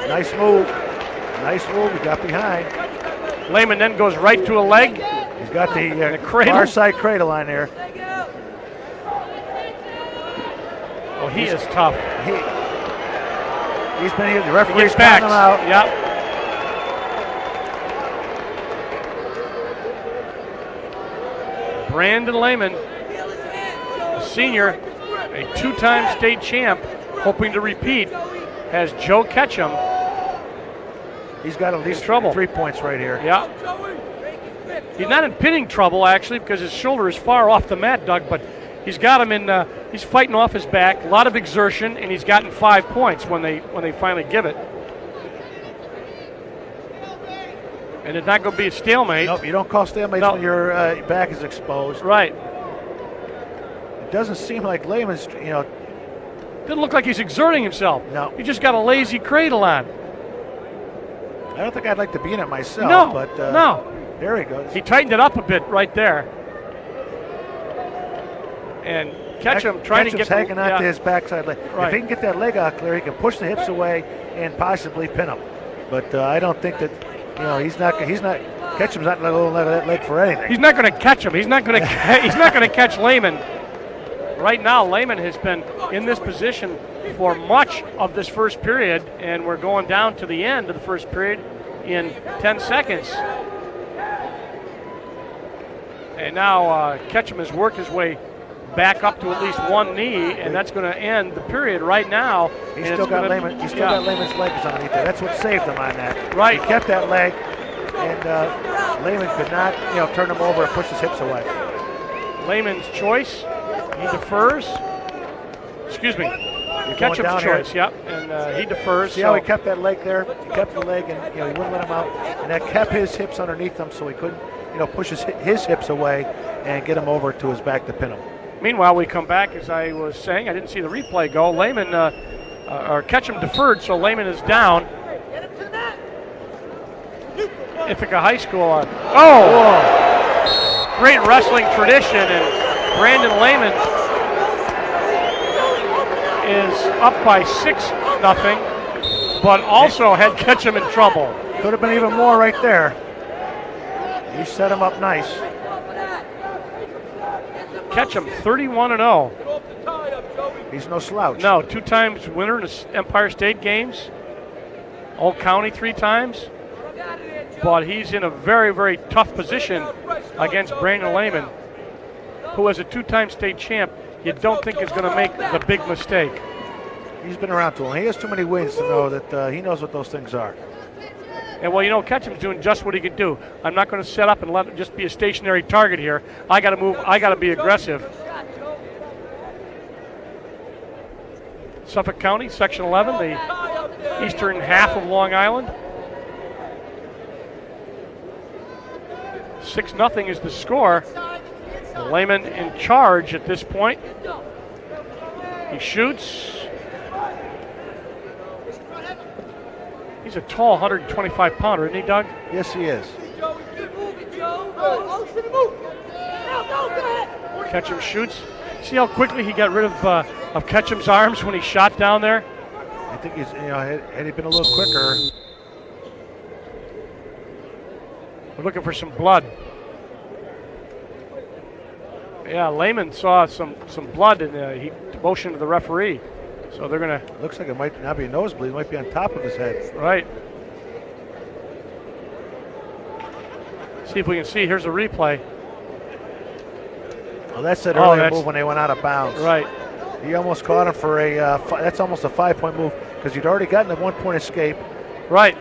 nice move. Nice move. He got behind. Lehman then goes right to a leg. He's got the cradle. far side cradle on there. Oh, he is tough. He's been here. The referee's back. counting him out. Yep. Brandon Lehman, a senior, a 2-time state champ, hoping to repeat, has Joe Ketchum. He's got at least trouble. 3 points right here. Yeah. He's not in pinning trouble, actually, because his shoulder is far off the mat, Doug, but he's got him in, he's fighting off his back, a lot of exertion, and he's gotten 5 points when they finally give it. And it's not going to be a stalemate. Nope, you don't call stalemates when your back is exposed. Right. It doesn't seem like Lehman's, Doesn't look like he's exerting himself. No. He just got a lazy cradle on. I don't think I'd like to be in it myself. No, but no. There he goes. He tightened it up a bit right there. And Ketchum trying to get hanging on to his backside leg. Right. If he can get that leg out clear, he can push the hips away and possibly pin him. But I don't think that Ketchum's not going to let that leg for anything. He's not going to catch him. He's not going to catch Lehman. Right now, Lehman has been in this position for much of this first period, and we're going down to the end of the first period in 10 seconds. And now Ketchum has worked his way back up to at least one knee, and that's going to end the period right now. He's still got Lehman's legs underneath there. That's what saved him on that. Right. He kept that leg, and Lehman could not, turn him over and push his hips away. Lehman's choice. He defers. Excuse me. Ketchum's choice, yep. And he defers. See how he kept that leg there? He kept the leg, and he wouldn't let him out. And that kept his hips underneath him, so he couldn't, push his hips away and get him over to his back to pin him. Meanwhile, we come back, as I was saying, I didn't see the replay go. Lehman, or Ketchum deferred, so Lehman is down. Ithaca High School. Great wrestling tradition, and Brandon Lehman is up by 6-0, but also had Ketchum in trouble. Could have been even more right there. He set him up nice. Ketchum 31-0. He's no slouch. No, 2 times winner in the Empire State Games. All County 3 times. But he's in a very, very tough position against Brandon Lehman, who as a 2-time state champ, you don't think is going to make the big mistake. He's been around too long. He has too many wins to know that he knows what those things are. And well, Ketchum's doing just what he can do. I'm not going to set up and let it just be a stationary target here. I got to move. I got to be aggressive. Suffolk County, Section 11, the eastern half of Long Island. 6-0 is the score. Lehman in charge at this point. He shoots. He's a tall 125-pounder, isn't he, Doug? Yes, he is. Ketchum shoots. See how quickly he got rid of Ketchum's arms when he shot down there? I think he's, had he been a little quicker. We're looking for some blood. Yeah, Lehman saw some blood, and he motioned to the referee. So they're going to... Looks like it might not be a nosebleed. It might be on top of his head. Right. See if we can see. Here's a replay. Well, that's that earlier move when they went out of bounds. Right. He almost caught him for a... that's almost a 5-point move because he'd already gotten a 1-point escape. Right.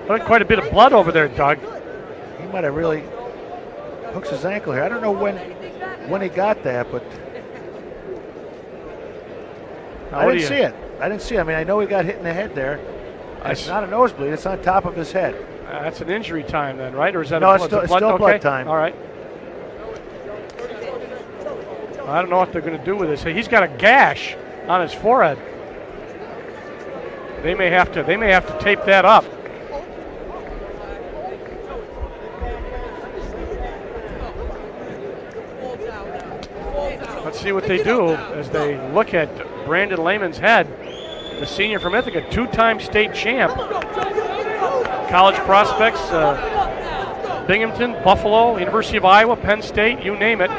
Quite a bit of blood over there, Doug. He might have really hooked his ankle here. I don't know when he got that, but... I didn't see it. I mean, I know he got hit in the head there. It's not a nosebleed. It's on top of his head. That's an injury time then, right? Or is that no? a It's still blood time. All right. I don't know what they're going to do with this. He's got a gash on his forehead. They may have to tape that up. Let's see what they do as they look at Brandon Lehman's head, the senior from Ithaca, 2-time state champ. College prospects, Binghamton, Buffalo, University of Iowa, Penn State, you name it.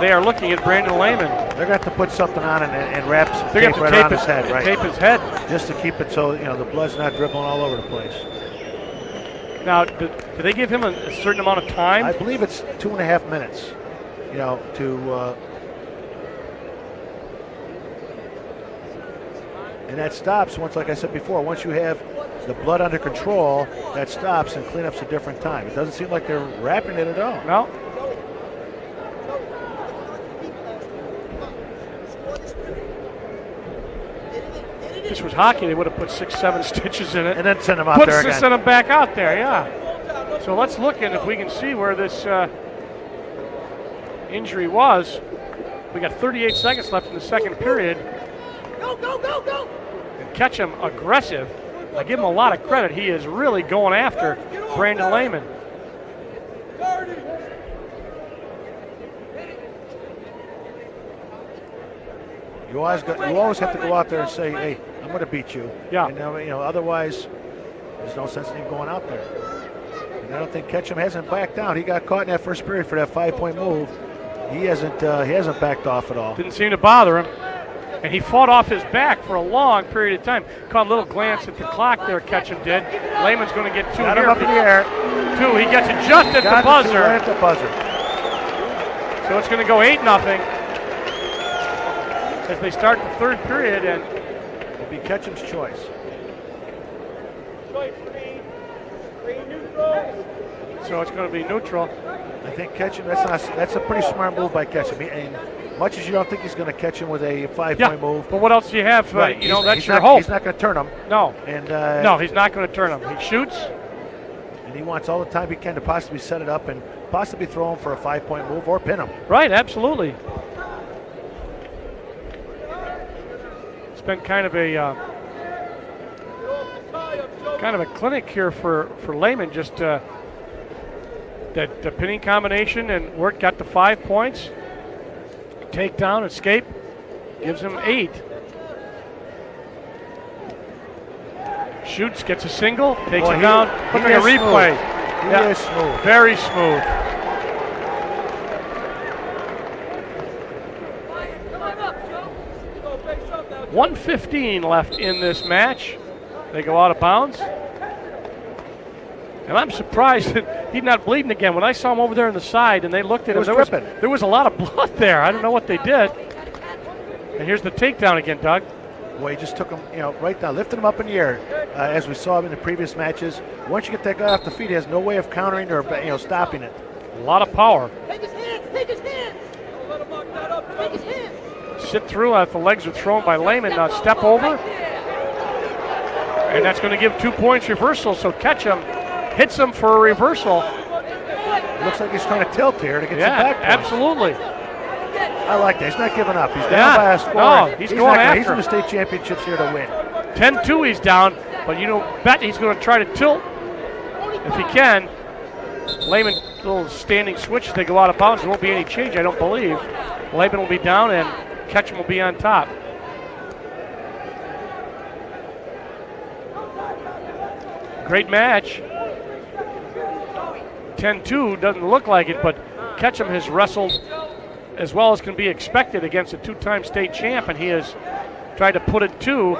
They are looking at Brandon Lehman. They're going to have to put something on and wrap some tape right around his head, right? Tape his head. Just to keep it so, the blood's not dribbling all over the place. Now, do they give him a certain amount of time? I believe it's 2.5 minutes, to... and that stops once, like I said before, once you have the blood under control, that stops and cleanup's a different time. It doesn't seem like they're wrapping it at all. No. If this was hockey, they would have put 6-7 stitches in it. And then send him out there again. Send him back out there, yeah. So let's look and if we can see where this injury was. We got 38 seconds left in the second period. Go! And Ketchum aggressive. I give him a lot of credit. He is really going after Brandon Lehman. You always have to go out there and say, hey, I'm going to beat you. Yeah. And otherwise, there's no sense in him going out there. And I don't think Ketchum hasn't backed down. He got caught in that first period for that 5-point move. He hasn't backed off at all. Didn't seem to bother him. And he fought off his back for a long period of time. Caught a little glance at the clock there, Ketchum did. Lehman's going to get 2 got here. Him up in the air. 2. He gets it just at the buzzer. Right at the buzzer. So it's going to go 8-0 as they start the third period. And it'll be Ketchum's choice. So it's going to be neutral. I think Ketchum, that's a pretty smart move by Ketchum. And much as you don't think he's going to catch him with a 5-point move. But what else do you have? Right. That's your hope. He's not going to turn him. No. And no, he's not going to turn him. He shoots. And he wants all the time he can to possibly set it up and possibly throw him for a 5-point move or pin him. Right, absolutely. It's been kind of a clinic here for Lehman. Just that the pinning combination and work got to 5 points. Takedown, escape, gives him 8. Shoots, gets a single, takes him down. Looks like a replay. He is smooth. Very smooth. $1:15 left in this match. They go out of bounds. And I'm surprised that he's not bleeding again. When I saw him over there on the side and they looked at him, there was a lot of blood there. I don't know what they did. And here's the takedown again, Doug. Well, he just took him, right down, lifted him up in the air, as we saw him in the previous matches. Once you get that guy off the feet, he has no way of countering or stopping it. A lot of power. Take his hands! Take his hands! Don't let him lock that up. Take his hands! Sit through if the legs are thrown by Lehman. Now step over. And that's going to give 2 points reversal. So Ketchum hits him for a reversal. Looks like he's trying to tilt here to get some back points. Absolutely. I like that. He's not giving up. He's down by a score. No, he's going after He's in the state championships here to win. 10-2 he's down, but bet he's going to try to tilt if he can. Lehman, little standing switch. They go out of bounds. There won't be any change, I don't believe. Lehman will be down and Ketchum will be on top. Great match. 10-2 doesn't look like it, but Ketchum has wrestled as well as can be expected against a 2-time state champ, and he has tried to put it to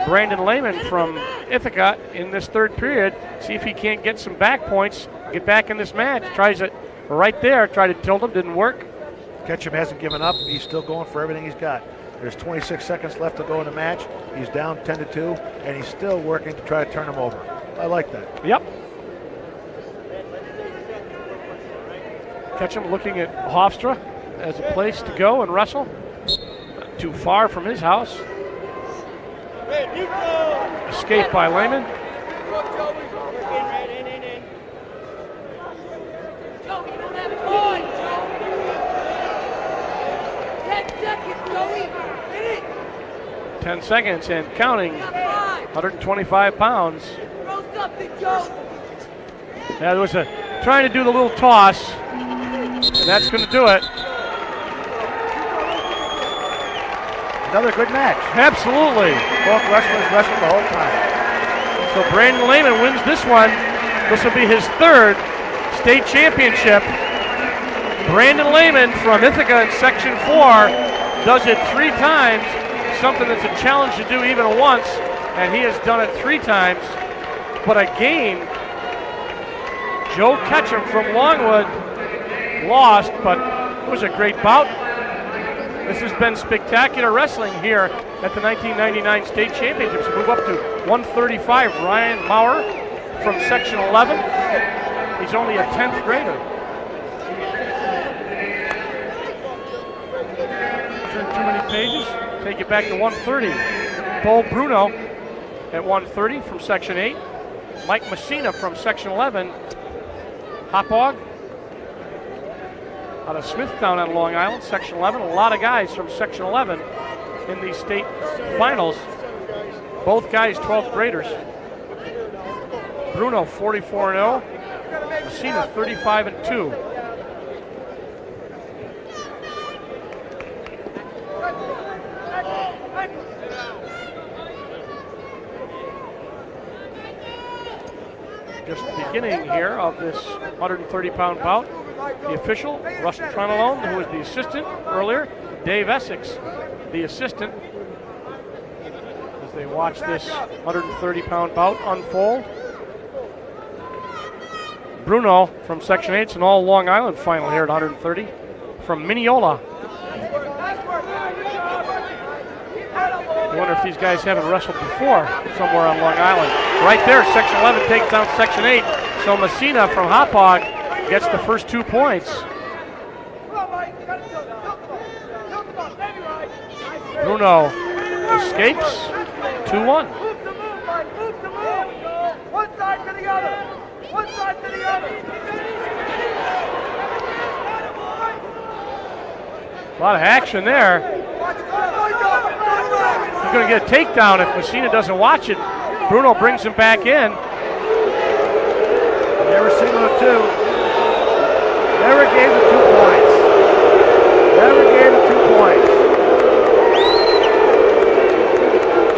Brandon Lehman from Ithaca in this third period. See if he can't get some back points, get back in this match. Tries it right there, tried to tilt him, didn't work. Ketchum hasn't given up. He's still going for everything he's got. There's 26 seconds left to go in the match. He's down 10-2, and he's still working to try to turn him over. I like that. Yep. Ketchum looking at Hofstra as a place to go and wrestle. Not too far from his house. Escape by Lehman. Joey, you don't have time, Joey. 10 seconds, Joey. Hit it. 10 seconds and counting. 125 pounds. Throw something, Joe. Yeah, there was trying to do the little toss, and that's going to do it. Another good match. Absolutely. Both wrestlers wrestled the whole time. So Brandon Lehman wins this one. This will be his third state championship. Brandon Lehman from Ithaca in Section 4 does it 3 times, something that's a challenge to do even once, and he has done it 3 times. But again, Joe Ketchum from Longwood lost, but it was a great bout. This has been spectacular wrestling here at the 1999 state championships. Move up to 135. Ryan Maurer from Section 11. He's only a 10th grader. Turn too many pages. Take it back to 130. Paul Bruno at 130 from Section 8. Mike Messina from Section 11. Hopog out of Smithtown on Long Island, Section 11. A lot of guys from Section 11 in these state finals. Both guys 12th graders. Bruno 44-0. Messina 35-2. Just the beginning here of this 130-pound bout. The official, Russ Tronalone, who was the assistant earlier, Dave Essex, the assistant, as they watch this 130-pound bout unfold. Bruno from Section 8, it's an all Long Island final here at 130 from Mineola. wonder if these guys haven't wrestled before somewhere on Long Island. Right there, Section 11 takes down Section 8. So Messina from Hauppauge gets the first 2 points. Bruno escapes. 2-1. One side to the other. One side to the other. A lot of action there. He's going to get a takedown if Messina doesn't watch it. Bruno brings him back in. Never signaled 2. Never gave the 2 points. Never gave the 2 points.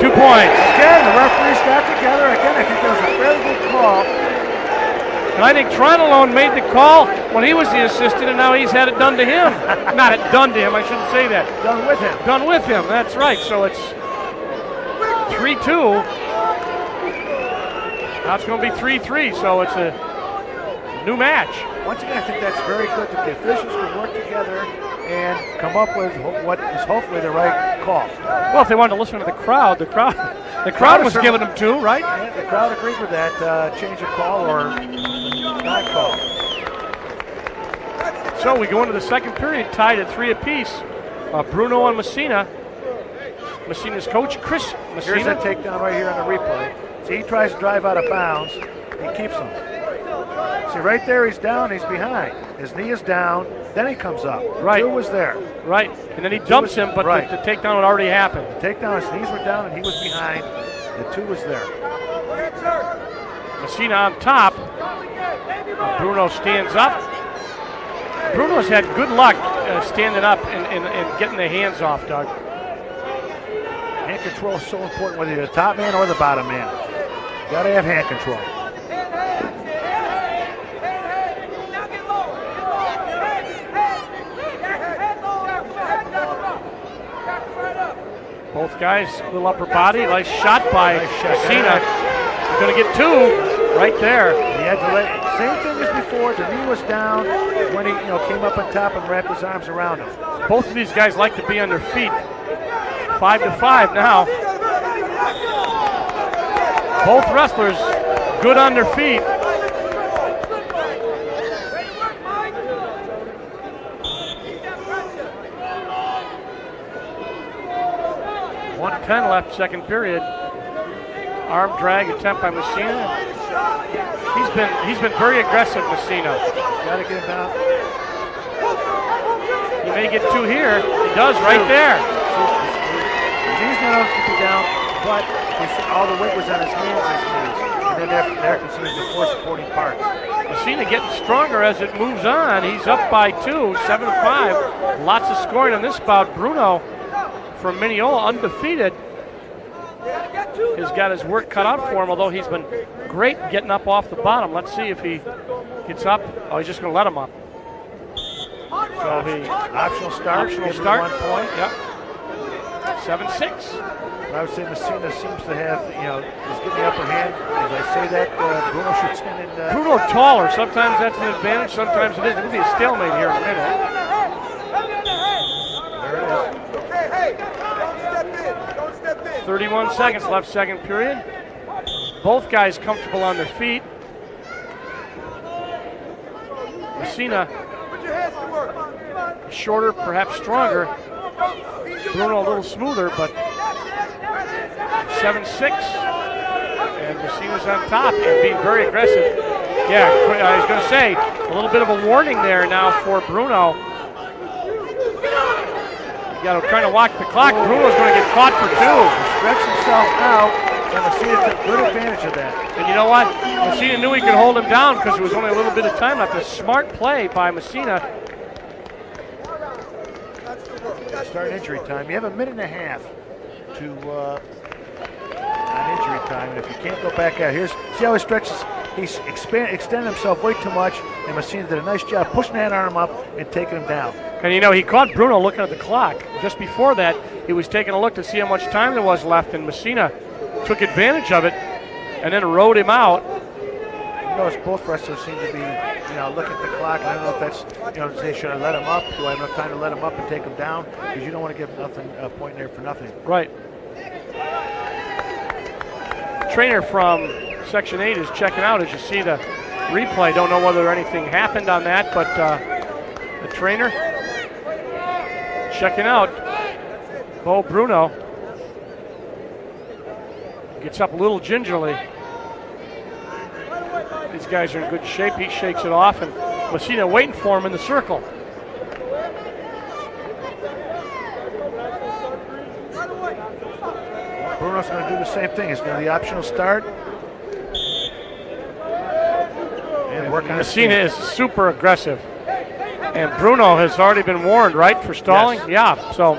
2 points. Again, the referees got together. Again, I think that was a fairly good call. And I think Tronalone made the call when he was the assistant, and now he's had it done to him. Not it done to him, I shouldn't say that. Done with him. Done with him, that's right. So it's 3-2. Now it's going to be 3-3, so it's a new match. Once again, I think that's very good that the officials can work together and come up with what is hopefully the right call. Well, if they wanted to listen to the crowd was giving them 2, right? Yeah, the crowd agreed with that change of call or not call. So we go into the second period tied at 3 apiece. Bruno and Messina. Messina's coach, Chris Messina. Here's that takedown right here on the replay. See, he tries to drive out of bounds. He keeps him. See, right there, he's down, he's behind. His knee is down, then he comes up. Right. 2 was there. Right, and then he dumps him, but right. the takedown had already happened. The takedown, his knees were down, and he was behind. The 2 was there. Messina on top. Bruno stands up. Bruno's had good luck standing up and getting the hands off, Doug. Hand control is so important, whether you're the top man or the bottom man. You gotta have hand control. Both guys, little upper body, nice shot by Messina. He's going to get 2 right there. He had to same thing as before. The knee was down when he came up on top and wrapped his arms around him. Both of these guys like to be on their feet. 5-5 now. Both wrestlers good on their feet. .10 left, second period. Arm drag attempt by Messina. He's been very aggressive, Messina. Got to get him down. He may get 2 here. He does right there. He's not able to keep it down, but all the weight was on his hands and his knees. And then there considers the 4 supporting parts. Messina getting stronger as it moves on. He's up by 2, 7-5. Lots of scoring on this bout. Bruno from Mineola, undefeated, has got his work cut out for him, although he's been great getting up off the bottom. Let's see if he gets up. Oh, he's just going to let him up. So he Optional start. 1 point. Yep. 7-6. I would say Messina seems to have, is getting the upper hand. As I say that, Bruno should stand in. Bruno taller. Sometimes that's an advantage. Sometimes it isn't. It'll be a stalemate here in a minute. There it is. 31 seconds left, second period. Both guys comfortable on their feet. Messina shorter, perhaps stronger. Bruno a little smoother, but 7-6. And Messina's on top and being very aggressive. Yeah, I was going to say, a little bit of a warning there now for Bruno. You got to try to watch the clock. Bruno's going to get caught for 2. Stretch himself out, and Messina took good advantage of that. And you know what? Messina knew he could hold him down because there was only a little bit of time left. A smart play by Messina. Start injury time. You have a minute and a half to on injury time, and if you can't go back out, see how he stretches. He's extended himself way too much, and Messina did a nice job pushing that arm up and taking him down. And he caught Bruno looking at the clock. Just before that, he was taking a look to see how much time there was left, and Messina took advantage of it and then rode him out. You notice both wrestlers seem to be, looking at the clock. I don't know if that's, say, should I let him up? Do I have enough time to let him up and take him down? Because you don't want to give nothing a point there for nothing. Right. Trainer from Section 8 is checking out. As you see the replay, don't know whether anything happened on that, but the trainer checking out. Bo Bruno gets up a little gingerly. These guys are in good shape. He shakes it off, and Messina waiting for him in the circle. Bruno's going to do the same thing. He's going to do the optional start. And work on Messina is super aggressive. And Bruno has already been warned, right, for stalling? Yes. Yeah, so.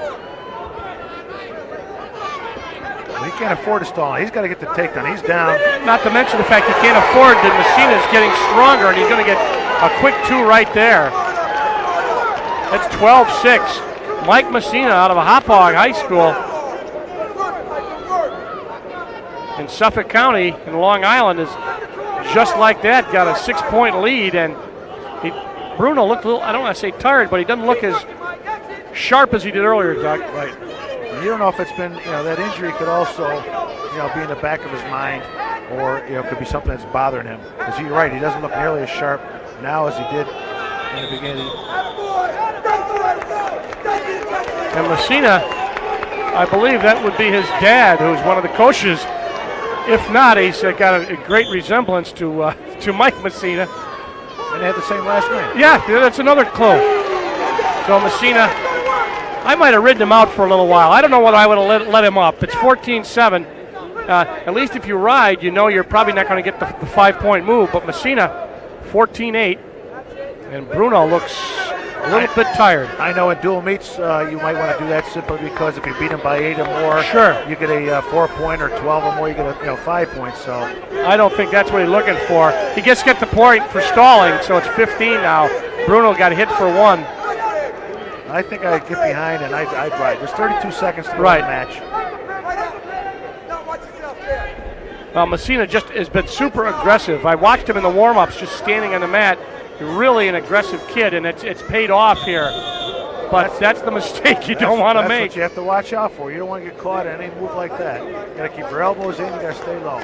He can't afford to stall. He's got to get the takedown. He's down. Not to mention the fact he can't afford that Messina is getting stronger, and he's going to get a quick 2 right there. That's 12-6. Mike Messina out of Hauppauge High School in Suffolk County in Long Island is just like that, got a 6-point lead, and Bruno looked a little, I don't want to say tired, but he doesn't look as sharp as he did earlier, Doug. Right. You don't know if it's been, that injury could also, be in the back of his mind, or, it could be something that's bothering him. Because you're right, he doesn't look nearly as sharp now as he did in the beginning. And Messina, I believe that would be his dad, who's one of the coaches. If not, he's got a great resemblance to Mike Messina. And they have the same last name. Yeah, that's another clue. So Messina, I might have ridden him out for a little while. I don't know whether I would have let him up. It's 14-7. At least if you ride, you're probably not going to get the 5-point move. But Messina, 14-8. And Bruno looks a little bit tired. I know in dual meets, you might want to do that simply because if you beat him by 8 or more, sure, you get a 4-point, or 12 or more, you get a 5 points. So I don't think that's what he's looking for. He gets the point for stalling, so it's 15 now. Bruno got hit for 1. I think I'd get behind and I'd ride. There's 32 seconds to the match. Well, Messina just has been super aggressive. I watched him in the warm-ups just standing on the mat. Really an aggressive kid, and it's paid off here. But that's the mistake you don't want to make. That's what you have to watch out for. You don't want to get caught in any move like that. You got to keep your elbows in. You got to stay low.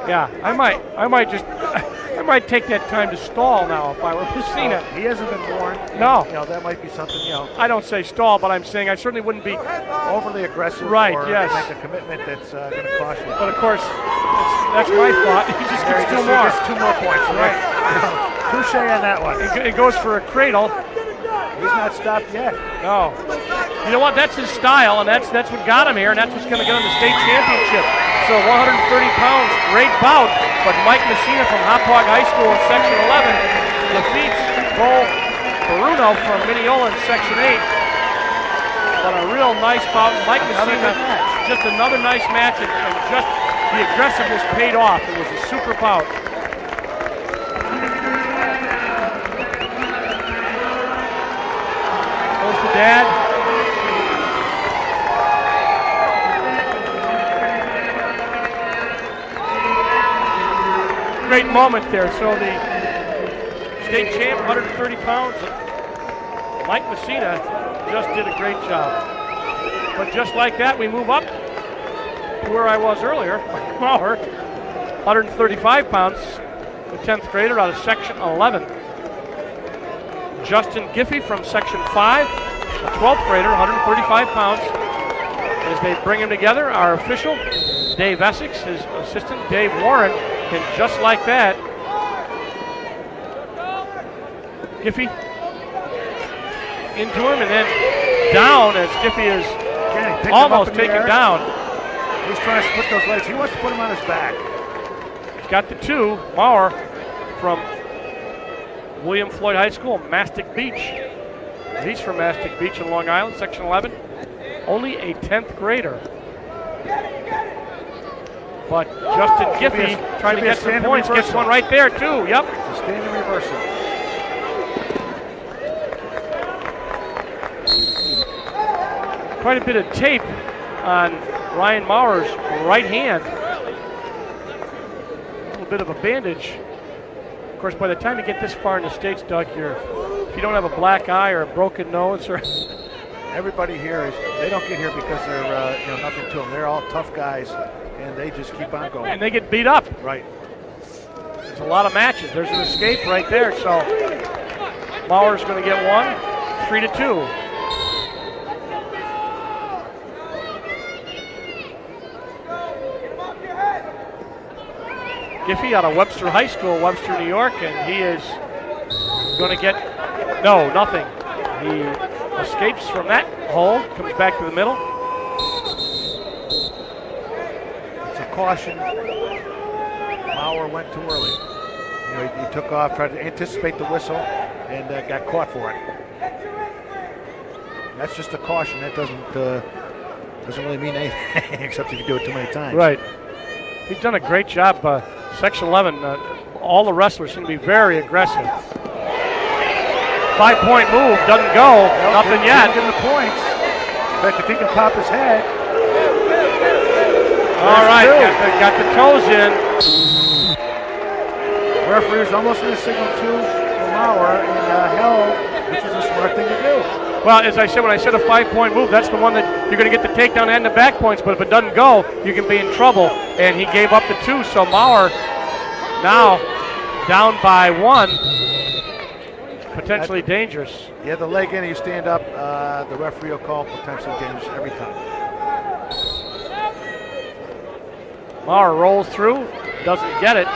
Yeah, I might take that time to stall now if I were Messina. He hasn't been warned. No. That might be something, I don't say stall, but I'm saying I certainly wouldn't be overly aggressive, right, or yes, make a commitment that's going to cost you. But of course, that's my thought. He just gets 2 more. Gets 2 more points, right? Touche on that one. It goes for a cradle. He's not stopped yet. No. You know what? That's his style, and that's what got him here, and that's what's going to get him the state championship. So 130 pounds, great bout, but Mike Messina from Hauppauge High School in Section 11 defeats Bo Bruno from Mineola in Section 8. But a real nice bout. Mike Messina, just another nice match, and just the aggressiveness paid off. It was a super bout. Goes to Dad. Great moment there. So the state champ, 130 pounds, Mike Messina, just did a great job. But just like that, we move up to where I was earlier, Mike Maurer, 135 pounds, the 10th grader out of Section 11. Justin Giffey from Section 5, a 12th grader, 135 pounds. As they bring him together, our official, Dave Essex, his assistant, Dave Warren, and just like that, Giffey into him and then down as Giffey is almost taken down. He's trying to split those legs. He wants to put him on his back. He's got the 2, Maurer from William Floyd High School, Mastic Beach. He's from Mastic Beach in Long Island, Section 11. Only a 10th grader. But Justin Giffey trying to get some points, gets one right there too. Yep. It's a standing reversal. Quite a bit of tape on Ryan Maurer's right hand. A little bit of a bandage. Of course, by the time you get this far in the States, Doug, if you don't have a black eye or a broken nose or everybody here they don't get here because they're nothing to them. They're all tough guys, and they just keep on going. And they get beat up. Right. There's a lot of matches. There's an escape right there. So Maurer's going to get one, 3-2. Giffey out of Webster High School, Webster, New York, and he is going to get nothing. He escapes from that hole, comes back to the middle. It's a caution. Maurer went too early. He took off, tried to anticipate the whistle, and got caught for it. That's just a caution. That doesn't really mean anything except if you do it too many times. Right. He's done a great job. Section 11, all the wrestlers seem to be very aggressive. 5-point move, doesn't go, nothing yet. Getting the points. In fact, if he can pop his head. All right, got the toes in. Referee's almost going to signal to Maurer and held, which is a smart thing to do. Well, as I said, when I said a 5-point move, that's the one that you're going to get the takedown and the back points, but if it doesn't go, you can be in trouble. And he gave up the 2, so Maurer now down by 1, potentially dangerous. You have the leg in, you stand up, the referee will call potentially dangerous every time. Maurer rolls through, doesn't get it.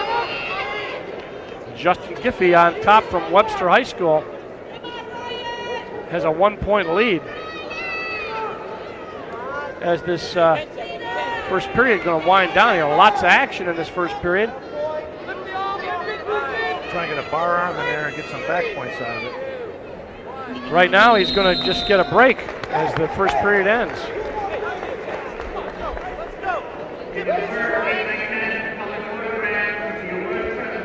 Justin Giffey on top from Webster High School has a 1-point lead as this first period is going to wind down. Lots of action in this first period. Trying to get a bar arm in there and get some back points out of it. Right now he's going to just get a break as the first period ends.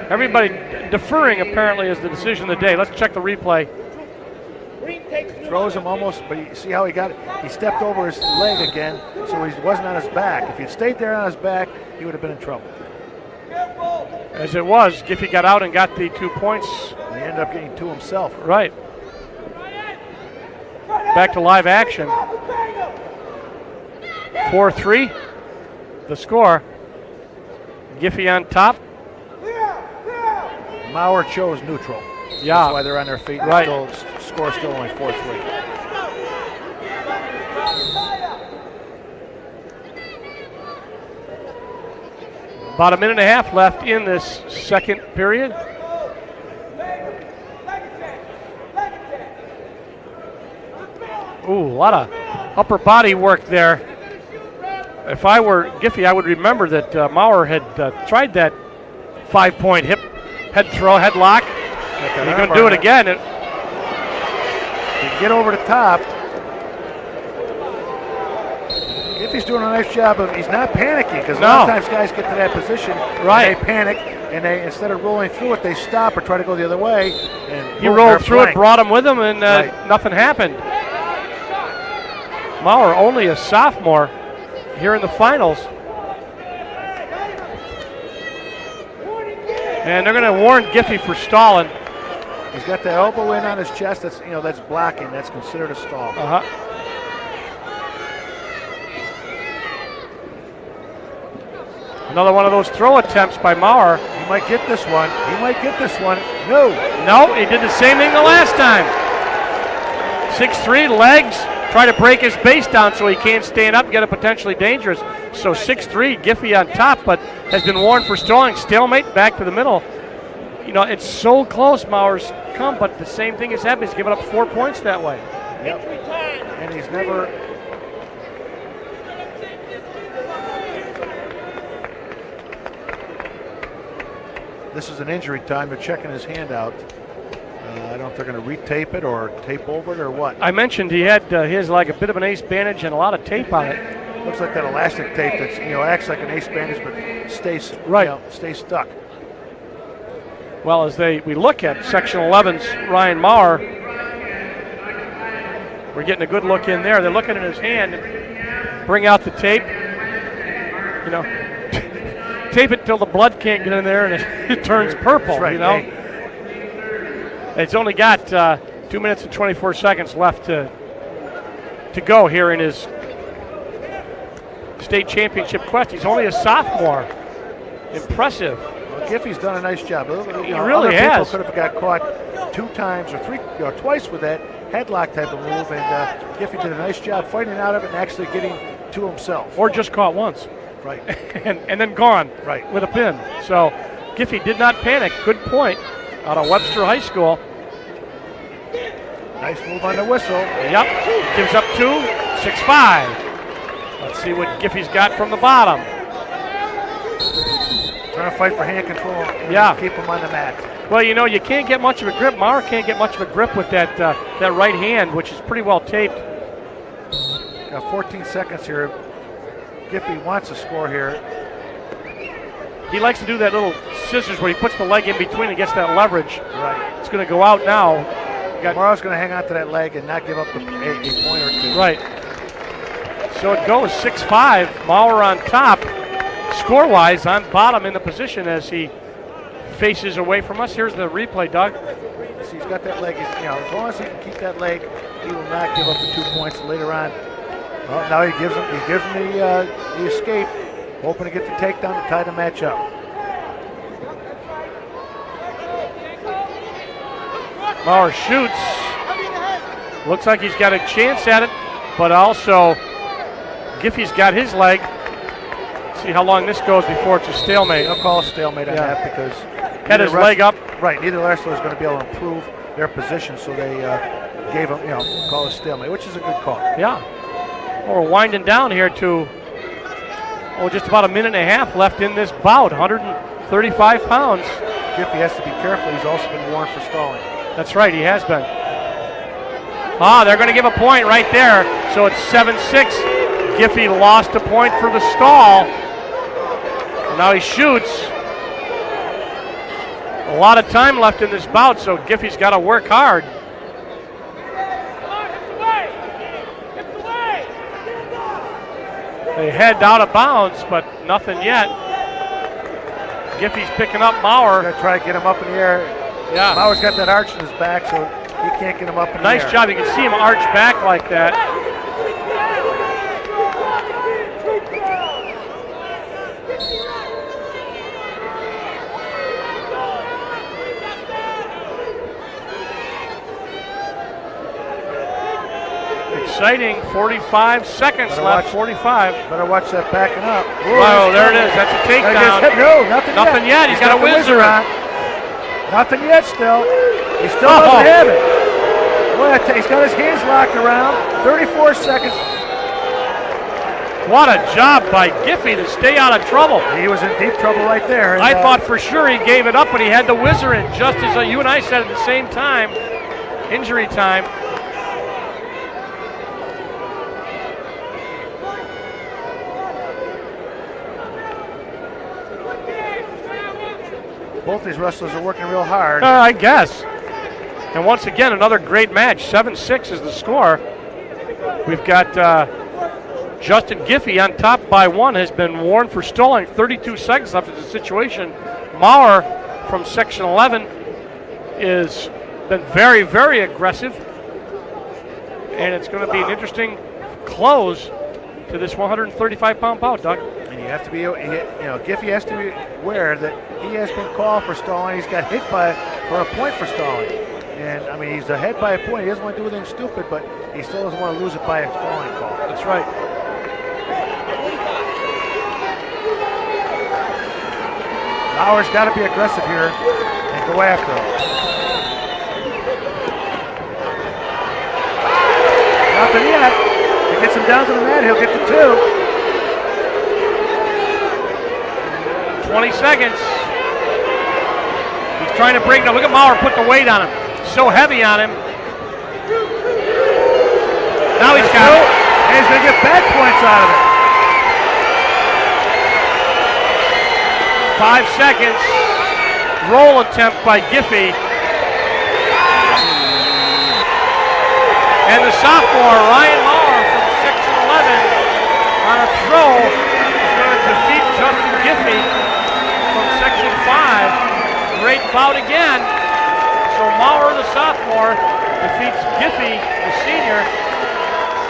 Everybody deferring apparently is the decision of the day. Let's check the replay. Throws him almost, but you see how he got it? He stepped over his leg again, so he wasn't on his back. If he'd stayed there on his back, he would have been in trouble. As it was, Giffey got out and got the 2 points. And he ended up getting 2 himself. Right. Back to live action. 4-3, the score. Giffey on top. Maurer chose neutral. Yeah. That's why they're on their feet. Right. Score still only 4-3. About a minute and a half left in this second period. Ooh, a lot of upper body work there. If I were Giffey, I would remember that Maurer had tried that 5-point hip head throw, headlock. He's going to do it again. Get over the top. Giffey's doing a nice job of, he's not panicking, because a lot of times guys get to that position, right, and they panic, and they, instead of rolling through it, they stop or try to go the other way. And he rolled through it, brought him with him, and nothing happened. Maurer, only a sophomore here in the finals. And they're going to warn Giffey for stalling. He's got the elbow in on his chest. That's that's blocking. That's considered a stall. Another one of those throw attempts by Maurer. He might get this one. No, he did the same thing the last time. 6'3", legs. Try to break his base down so he can't stand up and get it potentially dangerous. So 6'3", Giffey on top, but has been warned for stalling. Stalemate, back to the middle. It's so close, Maurer's come, but the same thing has happened. He's given up 4 points that way. Yep. And he's never... This is an injury time. They're checking his hand out. I don't know if they're going to retape it or tape over it or what. I mentioned he has like a bit of an ace bandage and a lot of tape on it. Looks like that elastic tape that's acts like an ace bandage but stays stays stuck. Well, as we look at Section 11's Ryan Maurer, we're getting a good look in there. They're looking at his hand. Bring out the tape. Tape it till the blood can't get in there and it turns purple. Right, It's only got 2 minutes and 24 seconds left to to go here in his state championship quest. He's only a sophomore. Impressive. Well, Giffey's done a nice job. He really has. People could have got caught 2 times or twice with that headlock type of move, and Giffey did a nice job fighting out of it and actually getting to himself. Or just caught once. Right. and then gone with a pin. So Giffey did not panic. Good point out of Webster High School. Nice move on the whistle. Yep. Gives up 2, 6-5. Let's see what Giffey's got from the bottom. Trying to fight for hand control and Yeah. keep him on the mat. Well, you know, you can't get much of a grip. Maurer can't get much of a grip with that right hand, which is pretty well taped. Got 14 seconds here. Giffey wants to score here. He likes to do that little scissors where he puts the leg in between and gets that leverage. Right. It's going to go out now. Morrow's going to hang on to that leg and not give up a point or two. Right. So it goes 6-5. Maurer on top, score-wise, on bottom in the position as he faces away from us. Here's the replay, Doug. See, he's got that leg. As long as he can keep that leg, he will not give up the 2 points later on. Well, now he gives him the escape, hoping to get the takedown to tie the match up. Maurer shoots. Looks like he's got a chance at it, but also Giffey's got his leg. See how long this goes before it's a stalemate. They'll call a stalemate on that because had his leg up. Right, neither wrestler is going to be able to improve their position, so they gave him, call a stalemate, which is a good call. Yeah. Well, we're winding down here to just about a minute and a half left in this bout. 135 pounds. Giffey has to be careful. He's also been warned for stalling. That's right, he has been. They're going to give a point right there. So it's 7-6. Giffey lost a point for the stall. Now he shoots. A lot of time left in this bout, so Giffey's got to work hard. They head out of bounds, but nothing yet. Giffey's picking up Maurer. Going to try to get him up in the air. Yeah. Mauer's got that arch in his back, so he can't get him up in the air. Nice job. You can see him arch back like that. Exciting. 45 seconds left. 45. Better watch that backing up. Whoa, there it is. That's a takedown. No, nothing yet. He's got a whizzer on. Nothing yet still. He still doesn't have it. Boy, he's got his hands locked around. 34 seconds. What a job by Giffey to stay out of trouble. He was in deep trouble right there. I thought for sure he gave it up, but he had the whizzer in just as you and I said at the same time. Injury time. Both these wrestlers are working real hard. I guess. And once again, another great match. 7-6 is the score. We've got Justin Giffey on top by 1, has been warned for stalling. 32 seconds left in the situation. Maurer from Section 11 is been very, very aggressive. And it's going to be an interesting close to this 135-pound bout, Doug. And you have to be, Giffey has to be aware that he has been called for stalling. He's got hit for a point for stalling. And, I mean, he's ahead by a point. He doesn't want to do anything stupid, but he still doesn't want to lose it by a stalling call. That's right. Mauer's got to be aggressive here and go after him. Nothing yet. If he gets him down to the mat, he'll get the 2. 20 seconds. He's trying to break. Now look at Maurer put the weight on him. So heavy on him. Now he's got it. And he's going to get back points out of it. 5 seconds. Roll attempt by Giffey. And the sophomore, Ryan Maurer from Section 11 on a throw is going to defeat Justin Giffey from Section 5. Great bout again. So Maurer, the sophomore, defeats Giffey, the senior.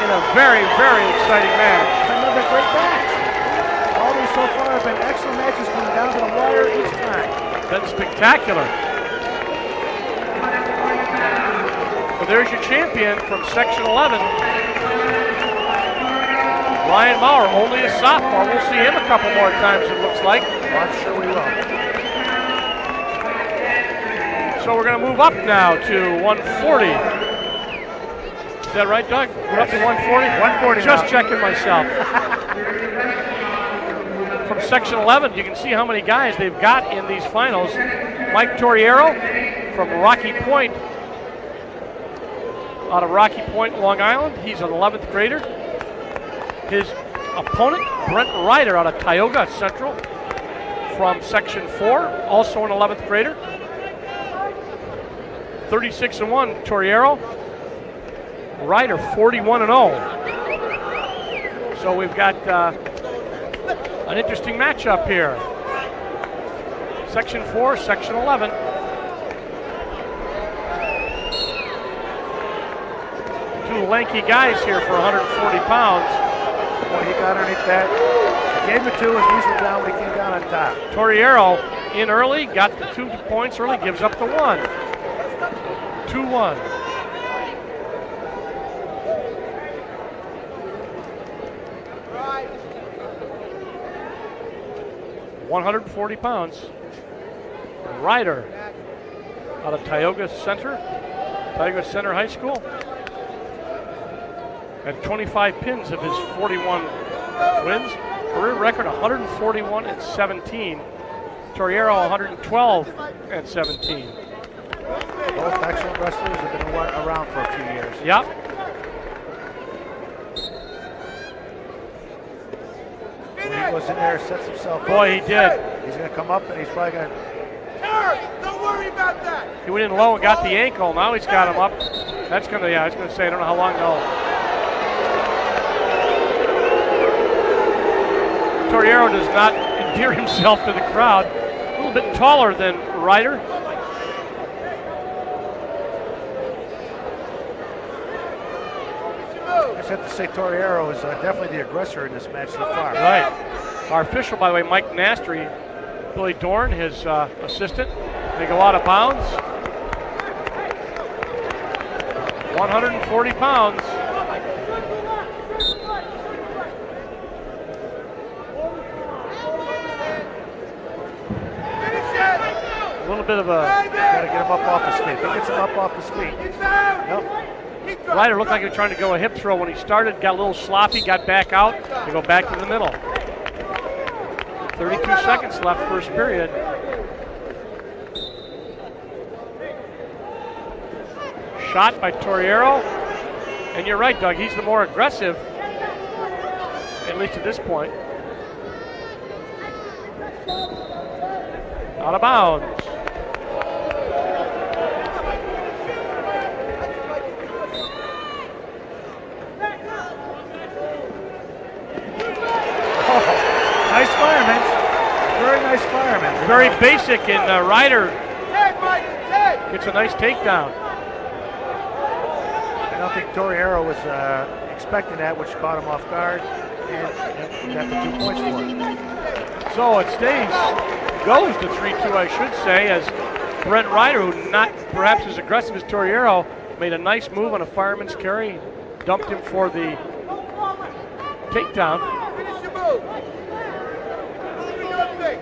in a very, very exciting match. Another great match. All these so far have been excellent matches coming down to the wire each time. Been spectacular. Well, there's your champion from Section 11. Ryan Maurer, only a sophomore. We'll see him a couple more times, it looks like. I'm sure we will. So we're going to move up now to 140. Is that right, Doug? We're up to 140? 140 Just now. checking myself. From Section 11, you can see how many guys they've got in these finals. Mike Torriero from Rocky Point, out of Rocky Point, Long Island. He's an 11th grader. His opponent, Brent Ryder, out of Tioga Central from Section 4, also an 11th grader. 36-1, Torriero. Ryder, 41-0. So we've got an interesting matchup here. Section 4, Section 11. Two lanky guys here for 140 pounds. Boy, he got underneath that. He gave it to his knees were down when he came down on top. Torriero in early, got the 2 points early, gives up the 1. 2-1. Right. 140 pounds. Ryder out of Tioga Center High School. Had 25 pins of his 41 wins. Career record 141-17. Torriero 112-17. Both excellent wrestlers have been around for a few years. Yep. When he goes in there, sets himself up. Boy, he did. He's going to come up and he's probably going to. Don't worry about that. He went in low and got the ankle. Now he's got him up. That's going to, I was going to say, I don't know how long ago. Torriero does not endear himself to the crowd. A little bit taller than Ryder. I just have to say Torriero is definitely the aggressor in this match so far. Right. Our official, by the way, Mike Nastry, Billy Dorn, his assistant. They go out of bounds. 140 pounds. A little bit of a... Got to get him up off his feet. He gets him up off his feet. Yep. Ryder looked like he was trying to go a hip throw when he started, got a little sloppy, got back out, to go back to the middle. 32 seconds left first period. Shot by Torriero. And you're right, Doug, he's the more aggressive, at least at this point. Out of bounds. Nice fireman. Very nice fireman. Very basic, and Ryder Tag, Mike, tag. gets a nice takedown. I don't think Torriero was expecting that, which caught him off guard. And he got the 2 points for him. So it goes to 3-2, I should say, as Brent Ryder, who not perhaps as aggressive as Torriero, made a nice move on a fireman's carry, dumped him for the takedown. Finish your move. Do your thing.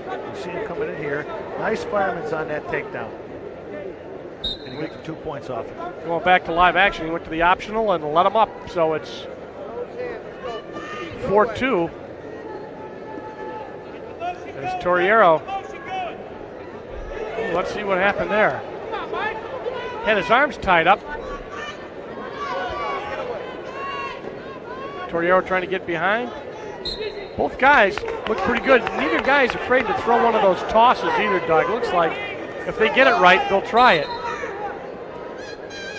You see him coming in here. Nice fireman's on that takedown. And he got the 2 points off it. Going back to live action, he went to the optional and let him up, so it's 4-2. There's Torriero. Ooh, let's see what happened there. Had his arms tied up. Torriero trying to get behind. Both guys look pretty good. Neither guy is afraid to throw one of those tosses either, Doug. Looks like if they get it right, they'll try it.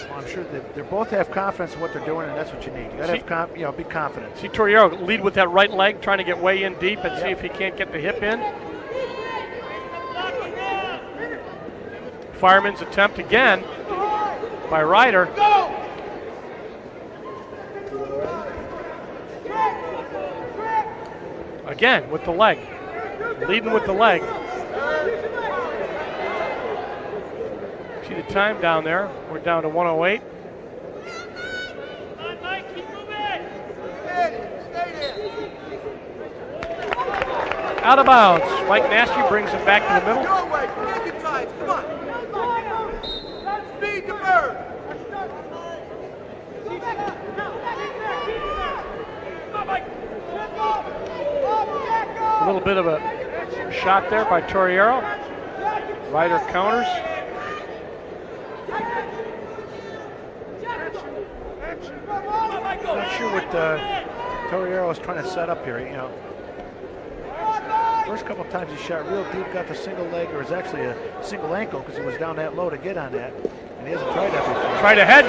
Well, I'm sure they both have confidence in what they're doing, and that's what you need. You got to be confident. See Torriero lead with that right leg, trying to get way in deep and see if he can't get the hip in. Fireman's attempt again by Ryder. again with the leg. Leading with the leg. See the time down there. We're down to 108. Out of bounds. Mike Nasty brings it back to the middle. Your way. Take your time. Come on. Speed the bird. A little bit of a shot there by Torriero. Ryder counters. I'm not sure what Torriero is trying to set up here. You know, first couple of times he shot real deep, got the single leg, or it was actually a single ankle because he was down that low to get on that, and he hasn't tried that before. Tried to head,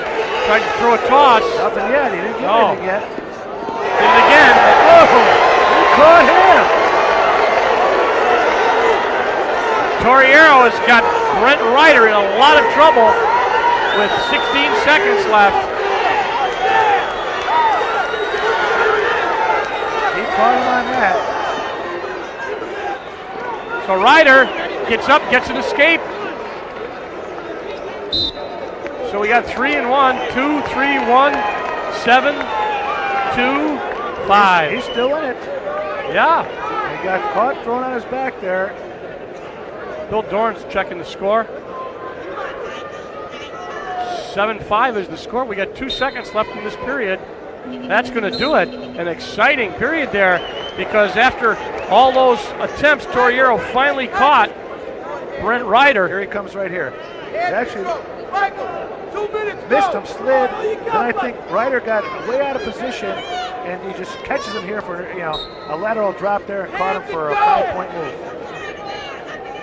tried to throw a toss. Nothing yet. He didn't get No. anything yet. Did it again. Oh, he caught him. Torriero has got Brent Ryder in a lot of trouble with 16 seconds left. He caught him on that. So Ryder gets up, gets an escape. So we got 3 and 1, 2, 3, 1, 7, 2, 5. He's still in it. Yeah. He got caught thrown on his back there. Bill Dorn's checking the score. 7-5 is the score. We got 2 seconds left in this period. That's going to do it. An exciting period there because after all those attempts, Torriero finally caught Brent Ryder. Here he comes right here. He actually Michael, 2 minutes. missed go. him, slid. Oh, you Then got I it. think Ryder got way out of position, and he just catches him here for a lateral drop there and caught him for a 5-point move.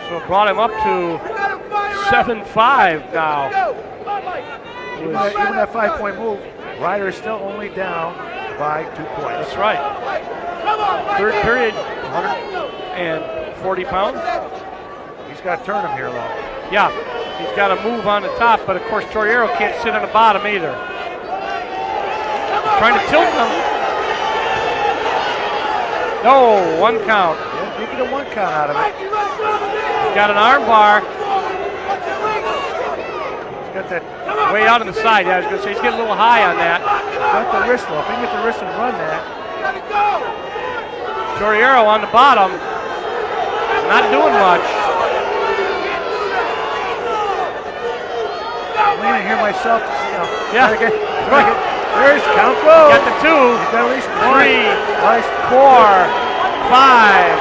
So it brought him up to You gotta fire out. 7-5 now. Go. Come on, Mike. Even that 5-point move, Ryder is still only down by 2 points. That's right. Mike. Come on, Mike. Third period, 140 pounds. He's got to turn him here, though. Yeah, he's got to move on the top, but of course Torriero can't sit on the bottom either. Trying to tilt him. No, 1 count. Yeah, you get a 1 count out of it. Mikey, let's go with it. He's got an arm bar He's got that, way out on the side. Yeah, I was going to say he's getting a little high on that. got the wrist low. If he can get the wrist and run that, Let it go. Torriero on the bottom, not doing much. I'm leaning here myself to see, Yeah. There's count goes. Got the 2, He's got at least 3, Nice. 4, 5.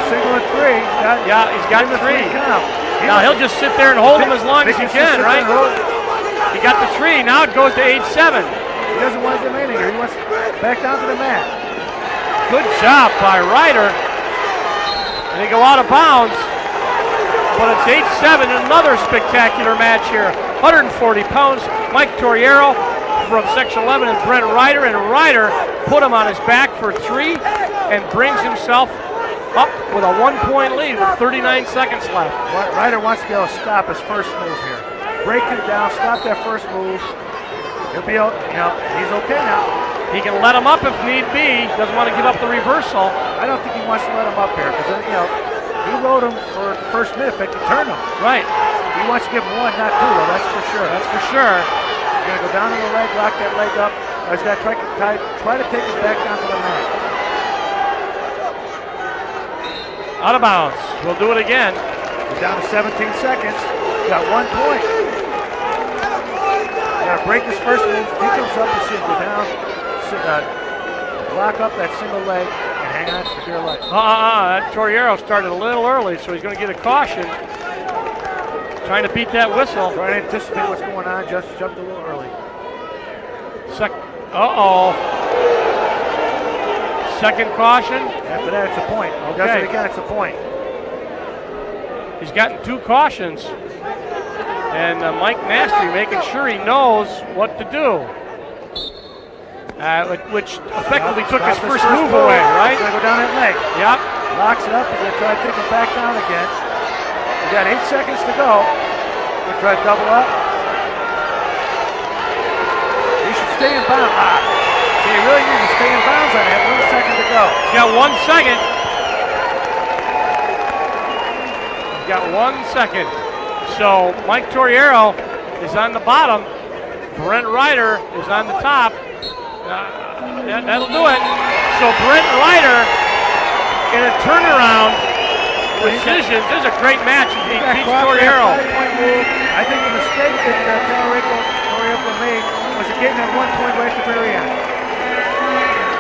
Single and 3. He's got, Yeah, he's got give him a 3. count. Now he'll just sit there and hold him as long as he He can can, right? He got the 3. Now it goes to 8-7. He doesn't want to get anything here. He wants back down to the mat. Good job by Ryder. And they go out of bounds. But it's 8-7, another spectacular match here. 140 pounds, Mike Torriero from Section 11 and Brent Ryder. And Ryder put him on his back for 3 and brings himself up with a 1-point lead with 39 seconds left. Ryder wants to be able to stop his first move here. Break him down, stop that first move. He'll be, he's okay now. He can let him up if need be. Doesn't want to give up the reversal. I don't think he wants to let him up here because, he rode him for the first minute, but he turned him. Right. He wants to give him 1, not 2, though, that's for sure. That's for sure. He's going to go down on the leg, lock that leg up. He's got to try to take it back down to the mat. Out of bounds. We'll do it again. He's down to 17 seconds. Got 1 point. Got to break his first move. If he comes up, you see him go down, lock up that single leg, and hang on for dear life. That Torriero started a little early, so he's going to get a caution. Trying to beat that whistle. Trying to anticipate what's going on, just jumped a little early. Second caution. After that, it's a point. He does Okay. it again, it's a point. He's gotten 2 cautions. And Mike Nasty making sure he knows what to do. Which effectively took his first move away, right? He's going to go down that leg. Yep. Locks it up. He's going to try to take it back down again. We got 8 seconds to go. We're going to try to double up. He should stay in bounds. So you really need to stay in bounds go. He's got 1 second. He's got 1 second. So Mike Torriero is on the bottom. Brent Ryder is on the top. That'll do it. So Brent Ryder in a turnaround decision. This is a great match. He beats Torriero. I think the mistake that Torriero made was getting that 1 point right at the very end.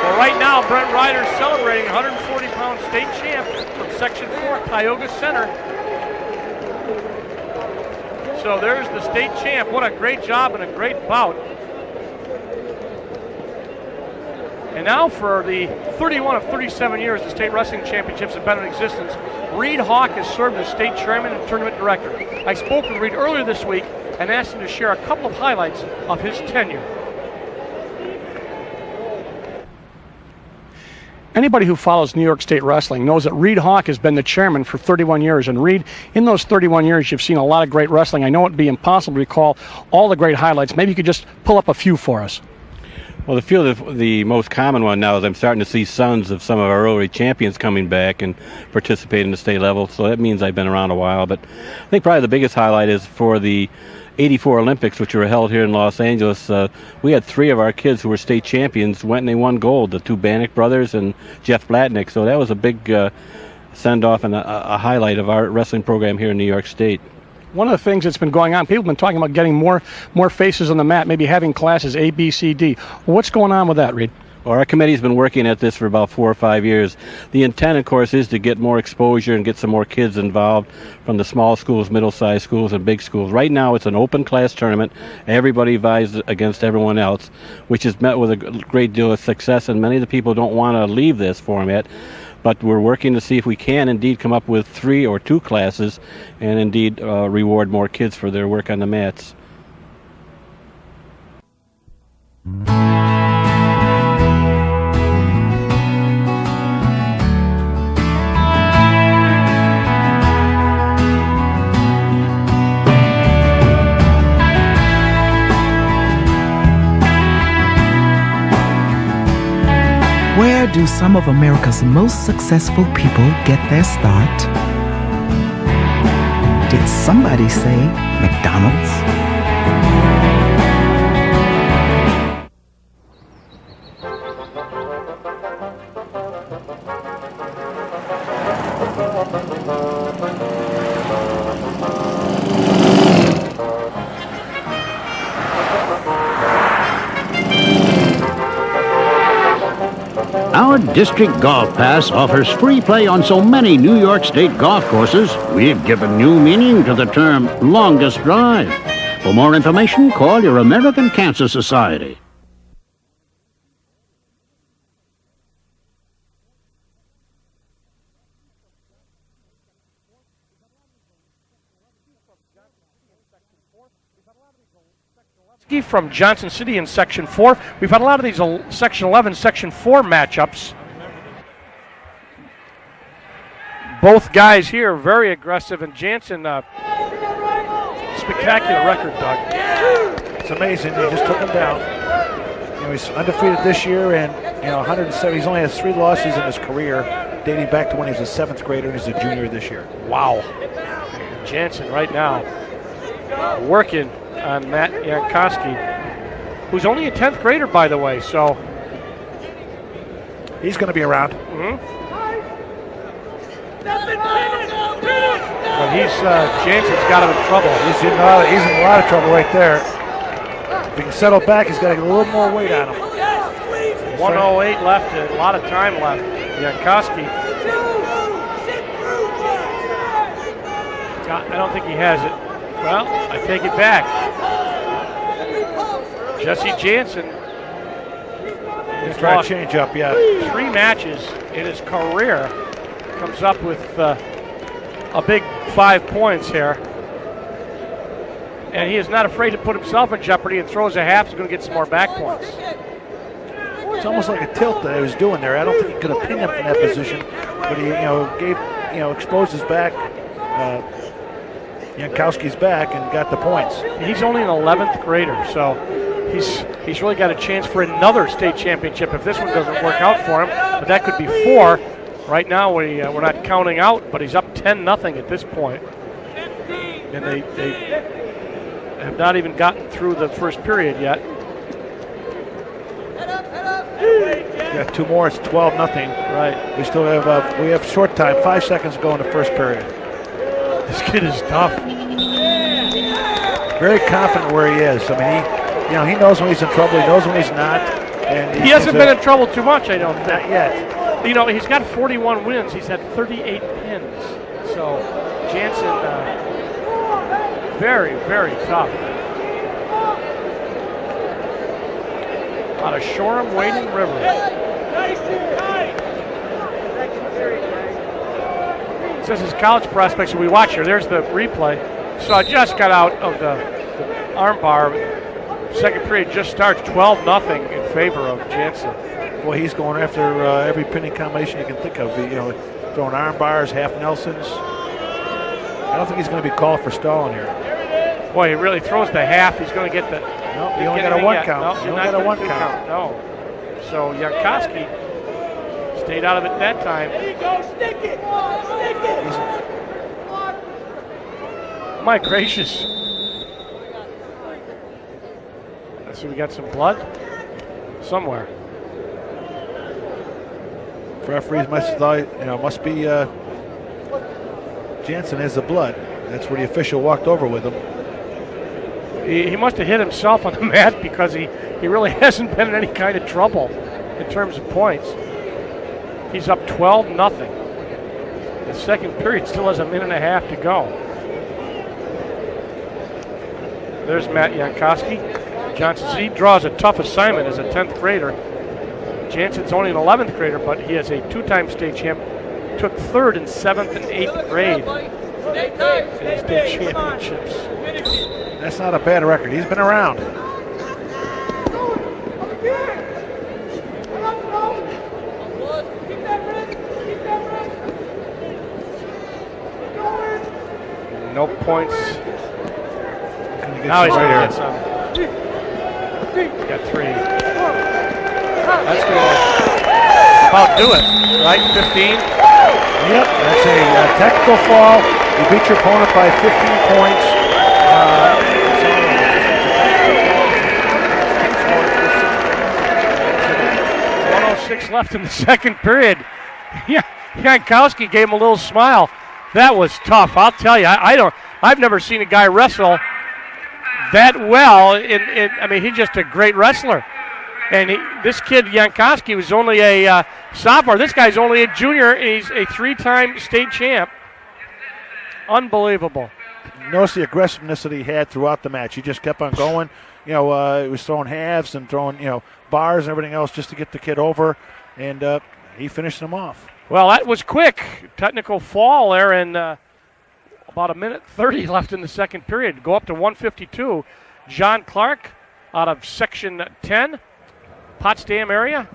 Well, right now, Brent Ryder celebrating 140-pound state champ from Section 4, Tioga Center. So there's the state champ. What a great job and a great bout. And now for the 31 of 37 years the state wrestling championships have been in existence, Reed Hawk has served as state chairman and tournament director. I spoke with Reed earlier this week and asked him to share a couple of highlights of his tenure. Anybody who follows New York State wrestling knows that Reed Hawk has been the chairman for 31 years. And Reed, in those 31 years, you've seen a lot of great wrestling. I know it'd be impossible to recall all the great highlights. Maybe you could just pull up a few for us. Well, the field of the most common one now is I'm starting to see sons of some of our early champions coming back and participating in the state level. So that means I've been around a while. But I think probably the biggest highlight is for the 84 Olympics, which were held here in Los Angeles. We had 3 of our kids who were state champions went and they won gold, the 2 Bannock brothers and Jeff Blatnick. So that was a big send-off and a highlight of our wrestling program here in New York State. One of the things that's been going on, people have been talking about getting more faces on the mat, maybe having classes A, B, C, D. What's going on with that, Reed? Well, our committee's been working at this for about 4 or 5 years. The intent, of course, is to get more exposure and get some more kids involved from the small schools, middle-sized schools, and big schools. Right now, it's an open class tournament. Everybody vies against everyone else, which is met with a great deal of success, and many of the people don't want to leave this format. But we're working to see if we can indeed come up with 3 or 2 classes and indeed reward more kids for their work on the mats. Where do some of America's most successful people get their start? Did somebody say McDonald's? Our district golf pass offers free play on so many New York State golf courses, we've given new meaning to the term longest drive. For more information, call your American Cancer Society. From Johnson City in Section 4. We've had a lot of these Section 11, Section 4 matchups. Both guys here very aggressive, and Jansen, spectacular record, Doug. It's amazing. They just took him down. He's undefeated this year, and 107. He's only has 3 losses in his career, dating back to when he was a 7th grader and he's a junior this year. Wow. Jansen right now working on Matt Jankowski, who's only a 10th grader, by the way, so he's going to be around. But Jansen's got him in trouble. He's in a lot of trouble right there. If he can settle back, he's got to get a little more weight on him. 108 left, a lot of time left. Jankowski. I don't think he has it. Well, I take it back. Jesse Jansen He's trying to change up, yeah. 3 matches in his career. Comes up with a big 5 points here. And he is not afraid to put himself in jeopardy and throws a half. He's going to get some more back points. It's almost like a tilt that he was doing there. I don't think he could have pinned him from that position, but he, exposed his back. Jankowski's back and got the points. He's only an 11th grader, so he's really got a chance for another state championship if this one doesn't work out for him. But that could be 4. Right now, we're not counting out, but he's up 10-0 at this point. And they have not even gotten through the first period yet. Got 2 more. It's 12-0. Right. We still have short time. 5 seconds to go in the first period. This kid is tough. Very confident where he is. I mean, he knows when he's in trouble. He knows when he's not. And He hasn't been in trouble too much, I don't think. Not yet. He's got 41 wins. He's had 38 pins. So Jansen, very, very tough. Out of Shoreham, Wading River. It says his college prospects that we watch here. There's the replay. So I just got out of the arm bar. Second period just starts 12-0 in favor of Jansen. Boy, he's going after every pinning combination you can think of. Throwing arm bars, half Nelsons. I don't think he's going to be called for stalling here. Boy, he really throws the half. He's going to get the. No, he only got a 1 count. No, he only got a 1 count. No. So Jankowski stayed out of it that time. There you go, stick it! Stick it! My gracious. Let's see, we got some blood somewhere. Referees must be Jansen has the blood. That's where the official walked over with him. He must have hit himself on the mat because he really hasn't been in any kind of trouble in terms of points. He's up 12-0. The second period still has a minute and a half to go. There's Matt Jankowski. Johnson, he draws a tough assignment as a 10th grader. Jansen's only an 11th grader, but he has a 2-time state champ. Took 3rd in 7th and 8th grade in state championships. That's not a bad record. He's been around. No points. Now he's right going to here. get some. He's got 3. That's going to about do it, right? 15? Yep, that's a technical fall. You beat your opponent by 15 points. 1:06 left in the second period. Jankowski gave him a little smile. That was tough. I'll tell you. I've never seen a guy wrestle that well. I mean, he's just a great wrestler. And this kid Jankowski was only a sophomore. This guy's only a junior. And he's a 3-time state champ. Unbelievable. Notice the aggressiveness that he had throughout the match. He just kept on going. He was throwing halves and throwing bars and everything else just to get the kid over, and he finished him off. Well, that was quick. Technical fall there, and about a minute 30 left in the second period. Go up to 152. John Clark out of Section 10, Potsdam area.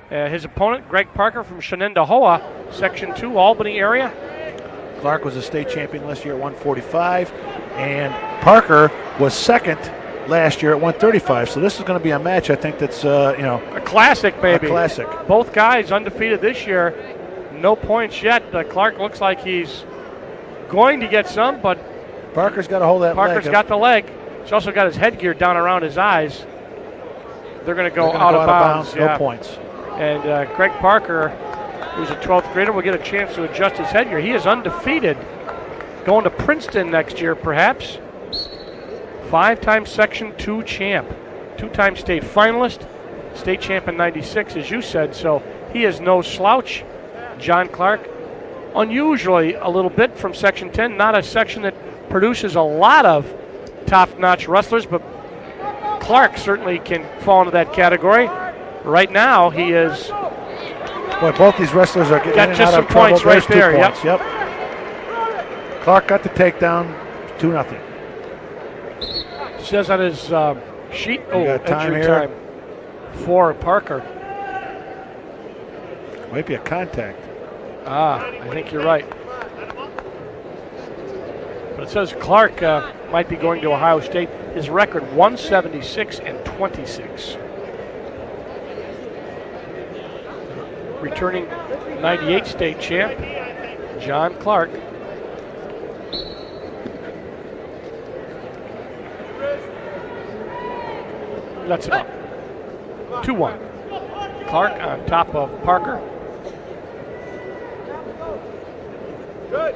His opponent, Greg Parker from Shenendehowa, Section 2, Albany area. Clark was a state champion last year at 145, and Parker was second last year at 135. So this is going to be a match, I think, that's, a classic, baby. A classic. Both guys undefeated this year. No points yet. Clark looks like he's going to get some, but Parker's got to hold that Parker's leg. got the leg. He's also got his headgear down around his eyes. They're going to go out of bounds. No points. And Greg Parker, who's a 12th grader, will get a chance to adjust his headgear. He is undefeated. Going to Princeton next year, perhaps. 5-time Section 2 champ. 2-time state finalist. State champ in 96, as you said. So he is no slouch. John Clark, unusually a little bit from Section 10. Not a section that produces a lot of top-notch wrestlers, but Clark certainly can fall into that category. Right now, he is. Boy, both these wrestlers are getting got in and just out some of trouble. points right There's 2 there. points. Yep. Clark got the takedown, 2-0. Says on his sheet, got time injury here. time for Parker. Might be a contact. I think you're right. But it says Clark might be going to Ohio State. His record 176-26. Returning 98 state champ, John Clark. That's it up. 2-1. Clark on top of Parker. Good.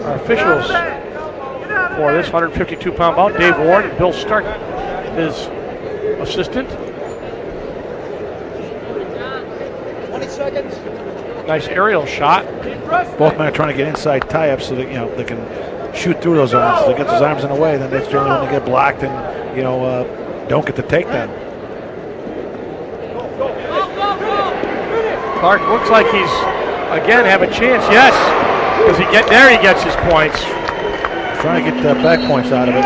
Our officials for this 152-pound bout, Dave Warren and Bill Stark, his assistant. 20 seconds. Nice aerial shot. Both men are trying to get inside tie-ups so that they can shoot through those arms. If they get those arms in the way, then that's generally when they get blocked and don't get the takedown. Clark looks like he's again have a chance. Yes, does he get there? He gets his points. Trying to get back points out of it.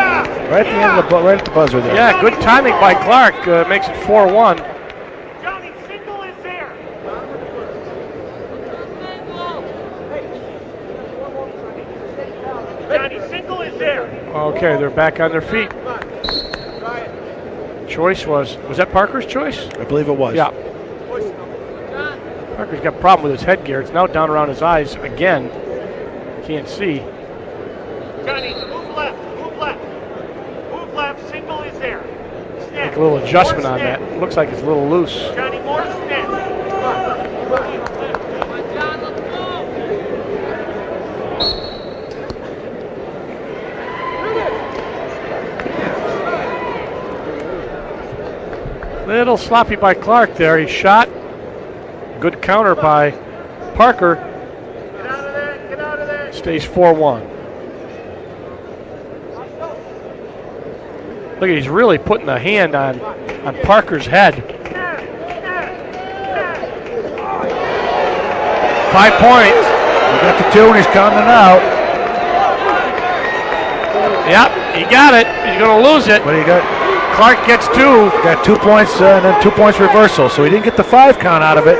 Right at the end of right at the buzzer there. Yeah, good timing by Clark. Makes it 4-1. Johnny, single is there. Johnny, single is there. Okay, they're back on their feet. Choice was that Parker's choice? I believe it was. Yeah. Parker's got a problem with his headgear. It's now down around his eyes again. Can't see. Johnny, move left, move left. Move left, single is there. Snap. Make a little adjustment More on snap. that. Looks like it's a little loose. Johnny, more snap. Little sloppy by Clark there. He shot. Good counter by Parker. Get out of there, get out of there. Stays 4-1. Look, he's really putting a hand on Parker's head. 5 points. He got the 2 and he's counting out. Yep, he got it. He's going to lose it. But he got Clark gets 2. got 2 points and then 2 points reversal. So he didn't get the 5 count out of it.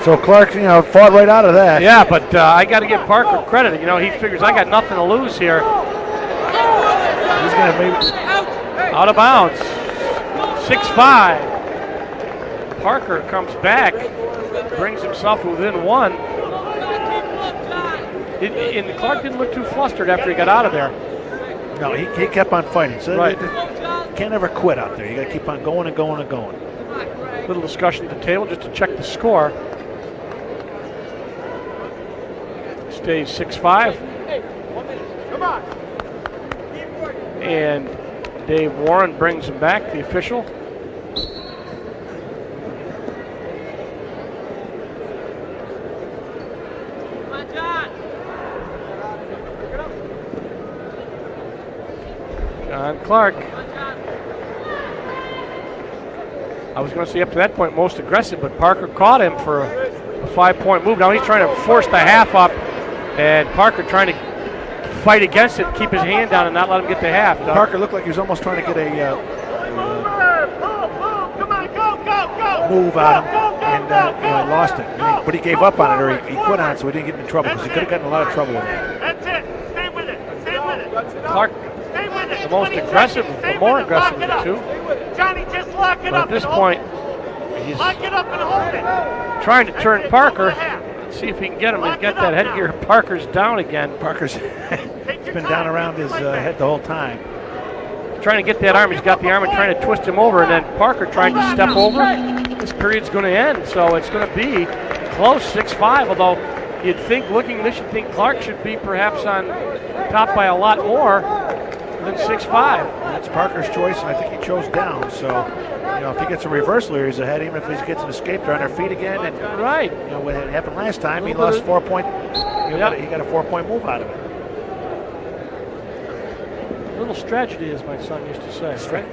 So Clark, fought right out of that. Yeah, but I got to give Parker credit. He figures I got nothing to lose here. He's going to maybe. Out of bounds. 6-5. Parker comes back, brings himself to within 1. And Clark didn't look too flustered after he got out of there. No, he kept on fighting. So Right. you can't ever quit out there. You got to keep on going and going and going. Little discussion at the table just to check the score. Stays 6-5. Come on. And Dave Warren brings him back, the official. John Clark. I was going to say up to that point most aggressive, but Parker caught him for a 5-point move. Now he's trying to force the half up, and Parker trying to fight against it, keep his hand down and not let him get the half. Parker looked like he was almost trying to get a Come on, go, go, go. move on him, and he lost it. But he gave up on it, or he quit on it, so he didn't get into trouble, because he could have gotten in a lot of trouble with it. That's it. Stay with it. Stay with it. Clark, Stay with it. the most 20 aggressive, seconds. the Stay more with it. aggressive Lock of it the up. two. Johnny, just lock it But up. at this and hold point, it. he's Lock it up and hold it. trying to turn That's it. Parker. Go for the half. Let's see if he can get him. He's Lock got it that up headgear. now. Parker's down again. Parker's Take your been time. down around his head the whole time. Trying to get that arm. He's got the arm and trying to twist him over, and then Parker trying to step over. This period's going to end, so it's going to be close, 6-5, although you'd think, looking at this, you'd think Clark should be perhaps on top by a lot more than 6-5. That's Parker's choice, and I think he chose down. So, if he gets a reversal here, he's ahead. Even if he gets an escape, they're on their feet again. And Right. what had happened last time, he lost 4 point. He got a 4-point move out of it. Little strategy, as my son used to say, right?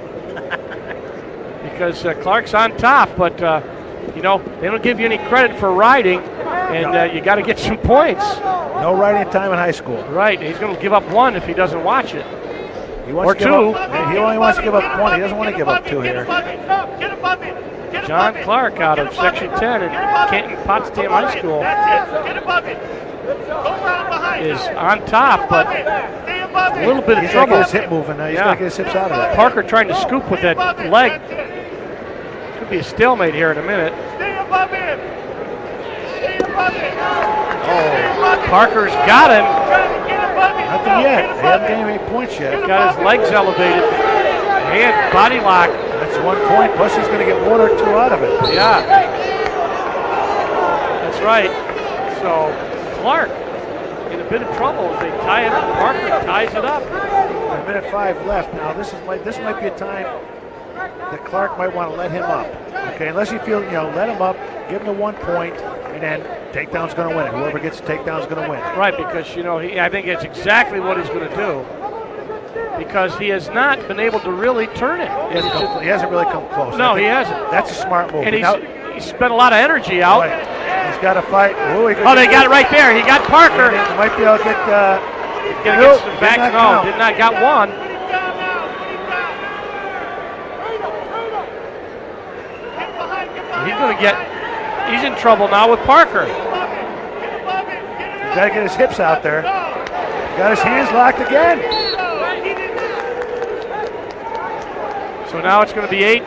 Because Clark's on top, but they don't give you any credit for riding, and you got to get some points. No riding time in high school. Right, he's going to give up 1 if he doesn't watch it. He wants Or to give two. Up, he only wants to give up 20. He doesn't want to give up 2 here. Get above it. John Clark out of Section 10 in Canton Potsdam High School That's it. Get above it. Go around behind. is on top, but Stay above a it. little bit of He's got to trouble. get his hip moving now. He's Yeah. got to get his hips out of that. Parker trying to scoop with that leg. Could be a stalemate here in a minute. Stay above him. Stay above him. Oh, Parker's got him. Get above it. Nothing yet. They haven't gained any points yet. Got his legs elevated. Hand body lock. That's 1 point. Plus, he's going to get 1 or 2 out of it. Yeah. That's right. So Clark in a bit of trouble as they tie it up. Parker ties it up. A minute 5 left. Now, this might be a time that Clark might want to let him up. Okay, unless you feel, let him up, give him the 1 point, and then takedown's going to win it. Whoever gets the takedown's going to win. Right, because, I think it's exactly what he's going to do. Because he has not been able to really turn it. He hasn't really come close. No, he hasn't. That's a smart move. And he's spent a lot of energy out. Right. He's got to fight. Oh, they got it right there. He got Parker. He might be able to get. Gonna get some back. No, did not got one. He's in trouble now with Parker. He's got to get his hips out there. Got his hands locked again. So now it's going to be 8.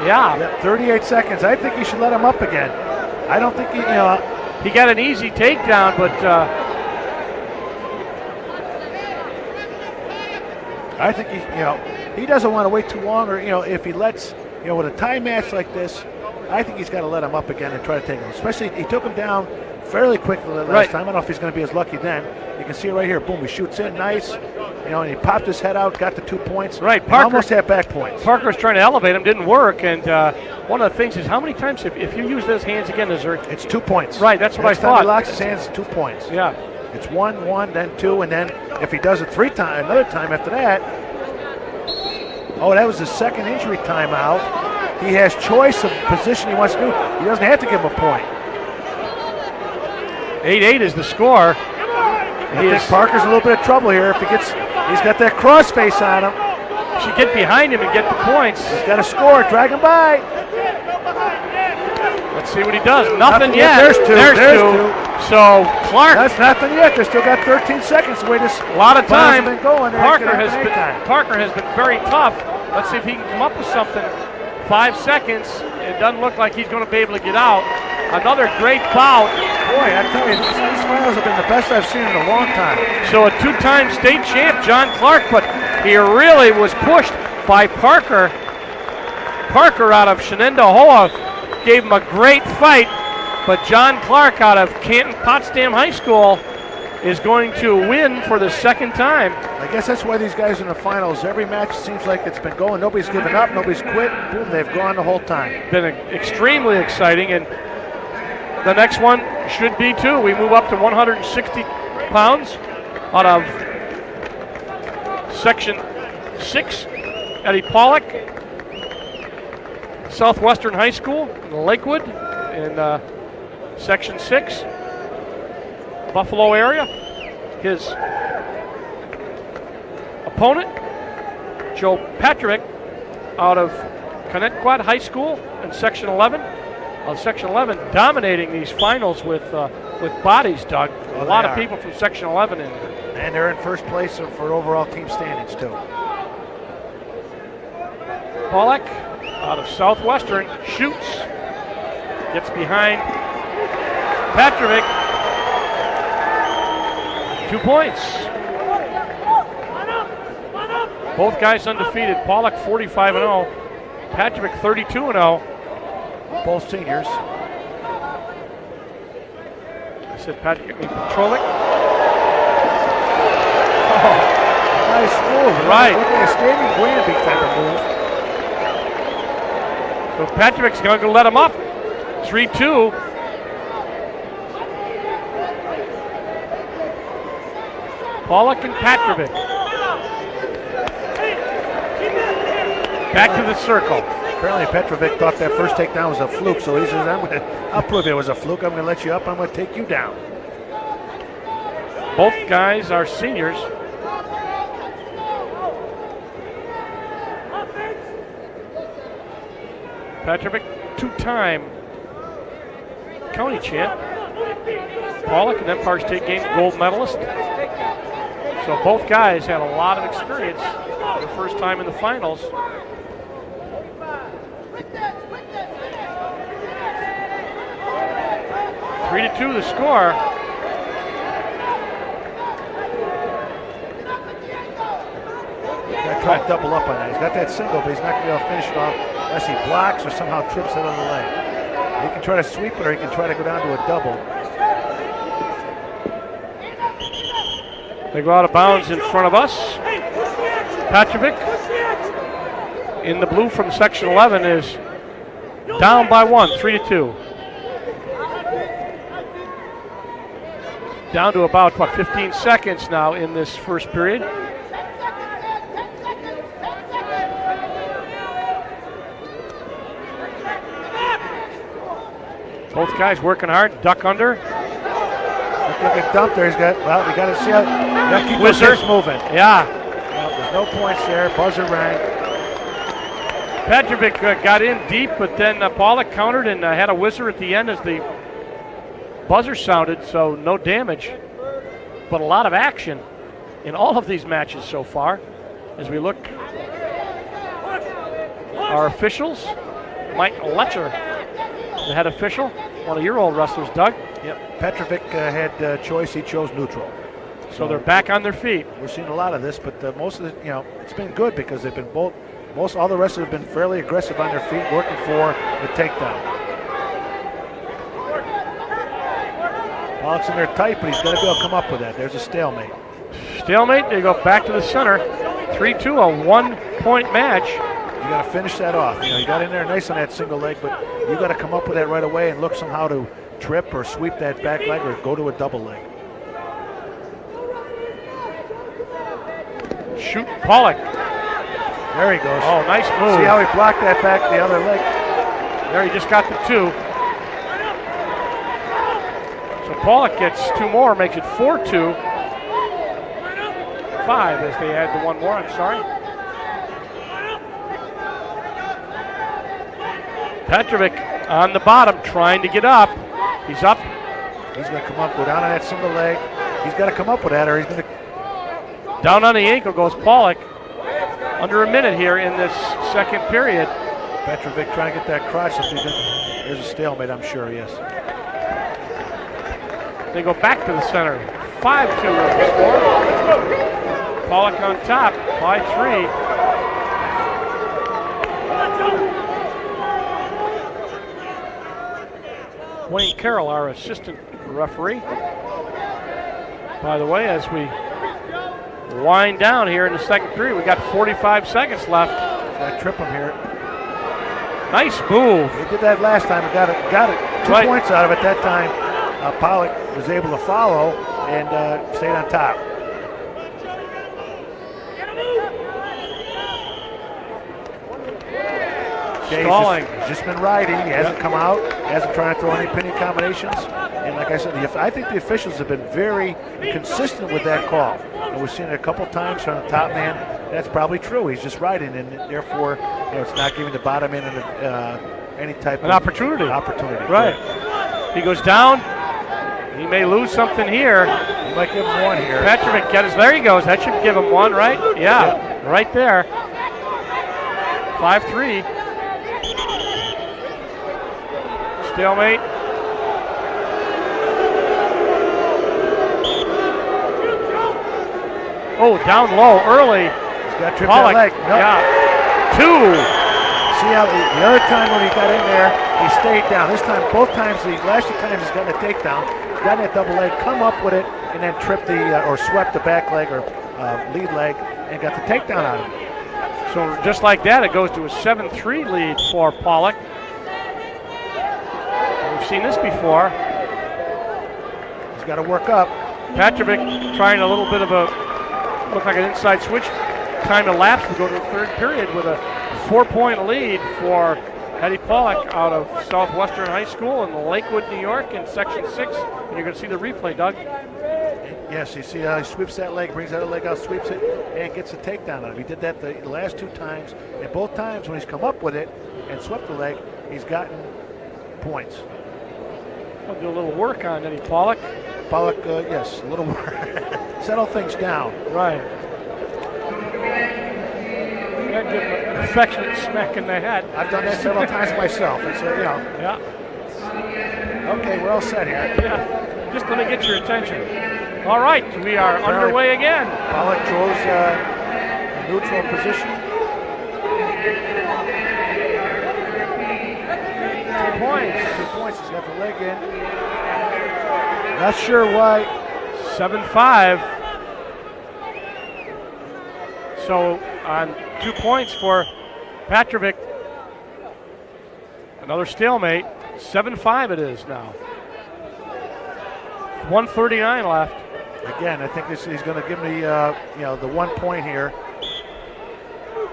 Yeah. 38 seconds. I think he should let him up again. I don't think he got an easy takedown, but I think he doesn't want to wait too long, or if he lets with a tie match like this, I think he's got to let him up again and try to take him. Especially he took him down fairly quickly the last time. I don't know if he's going to be as lucky then. You can see it right here. Boom, he shoots in nice. And he popped his head out, got the 2 points. Right, Parker almost had back points. Parker was trying to elevate him, didn't work. And one of the things is how many times if you use those hands again, it's 2 points. Right, that's what I Next time thought. he locks his hands, 2 points. Yeah. It's 1, then 2, and then if he does it 3 times, another time after that. Oh, that was his second injury timeout. He has choice of position he wants to do. He doesn't have to give him a point. 8-8 is the score. I think Parker's in a little bit of trouble here. If he's got that cross face on him. Should get behind him and get the points. He's got to score. Drag him by. Let's see what he does. Nothing yet. There's two. So Clark. That's nothing yet. They still got 13 seconds. The way this a lot of time. Been going. Parker has been very tough. Let's see if he can come up with something. 5 seconds. It doesn't look like he's going to be able to get out. Another great bout. Boy, I tell you, these finals have been the best I've seen in a long time. So a 2-time state champ, John Clark, but he really was pushed by Parker. Parker out of Shenandoah gave him a great fight, but John Clark out of Canton Potsdam High School is going to win for the second time. I guess that's why these guys in the finals, every match seems like it's been going. Nobody's given up, nobody's quit. Boom, they've gone the whole time. Been extremely exciting, and the next one should be too. We move up to 160 pounds out of Section 6. Eddie Pollock, Southwestern High School in Lakewood in Section 6, Buffalo area. His opponent, Joe Patrick, out of Connecticut High School in Section 11. Section 11 dominating these finals with bodies, Doug. A lot of people from Section 11 in here. And they're in first place for overall team standings, too. Pollock out of Southwestern shoots, gets behind Patrick. 2 points. Both guys undefeated. Pollock 45-0. Patrick 32-0. Both seniors. I said Patrick Petrolik. Oh, nice move. Right. Look at a standing Granby type of move. So Patrick's going to let him up. 3-2. Pollock and Patrick. Back to the circle. Apparently Petrovic thought that first takedown was a fluke, so he says, I'll prove it was a fluke. I'm going to let you up. I'm going to take you down. Both guys are seniors. Petrovic, two-time county champ. Pollock, and then Park State Games gold medalist. So both guys had a lot of experience for the first time in the finals. 3-2 the score. Got to try to double up on that. He's got that single, but he's not going to be able to finish it off unless he blocks or somehow trips it on the leg. He can try to sweep it, or he can try to go down to a double. They go out of bounds in front of us. Petrovic in the blue from section 11 is down by 1, 3-2. Down to about, 15 seconds now in this first period. Both guys working hard, duck under. Look at dump there. He's got, well, we got to see how, you got to keep those hips moving. Yeah. Well, there's no points there. Buzzer rang. Petrovic got in deep, but then Pollock countered and had a whizzer at the end as the buzzer sounded, so no damage. But a lot of action in all of these matches so far. As we look, our officials, Mike Letcher, the head official, one of your old wrestlers, Doug. Yep, Petrovic had choice. He chose neutral. So they're back on their feet. We're seeing a lot of this, but most of the, it's been good because they've been all the wrestlers have been fairly aggressive on their feet, working for the takedown. Pollock's in there tight, but he's got to be able to come up with that. There's a stalemate. Stalemate, they go back to the center. 3-2, a 1-point match. You got to finish that off. You got in there nice on that single leg, but you got to come up with that right away and look somehow to trip or sweep that back leg or go to a double leg. Shoot, Pollock. There he goes. Oh, nice move. See how he blocked that back the other leg? There, he just got the 2. So Pollock gets 2 more, makes it 4-2. 5 as they add the 1 more, I'm sorry. Petrovic on the bottom, trying to get up. He's up. He's going to come up, go down on that single leg. He's got to come up with that, or he's going to... Down on the ankle goes Pollock. Under a minute here in this second period. Petrovic trying to get that crotch. There's a stalemate, I'm sure, yes. They go back to the center. 5-2 is the score. Pollock on top by 3. Wayne Carroll, our assistant referee. By the way, as we wind down here in the second period, we got 45 seconds left. Got to trip him here. Nice move. He did that last time. Got it. 2 points out of it that time. Pollock was able to follow and stayed on top. Stalling. He's just been riding. He hasn't come out. He hasn't tried to throw any pinning combinations. And like I said, I think the officials have been very consistent with that call. And we've seen it a couple times from the top man. That's probably true. He's just riding, and therefore, it's not giving the bottom man any type of opportunity. Right. He goes down. He may lose something here. He might give him 1 here. Petrovic there he goes. That should give him 1, right? Yeah. Right there. 5-3. Stalemate. Oh, down low early. He's got to trip Pollock. that leg. Nope. Yeah. 2. See how the other time when he got in there, he stayed down. This time, both times, the last 2 times he's gotten a takedown, got that double leg, come up with it, and then tripped or swept the back leg or lead leg and got the takedown out of it. So just like that, it goes to a 7-3 lead for Pollock. We've seen this before. He's got to work up. Petrovic trying a little bit of look like an inside switch. Time to lapse. We go to the third period with a 4-point lead for Eddie Pollock out of Southwestern High School in Lakewood, New York in Section 6. And you're going to see the replay, Doug. Yes, you see how he sweeps that leg, brings that other leg out, sweeps it, and gets a takedown on him. He did that the last 2 times, and both times when he's come up with it and swept the leg, he's gotten points. I'll do a little work on Eddie Pollock. Pollock, yes, a little more. Settle things down. Right. I'd give him an affectionate smack in the head. I've done that several times myself. It's, Yeah. Okay, we're all set here. Yeah. Just let me get your attention. All right, we are underway again. Pollock draws a neutral position. 2 points. 2 points. He's got the leg in. Not sure why. 7-5. So on 2 points for Petrovic. Another stalemate. 7-5 it is now. 1:39 left. Again, I think he's going to give me the 1 point here.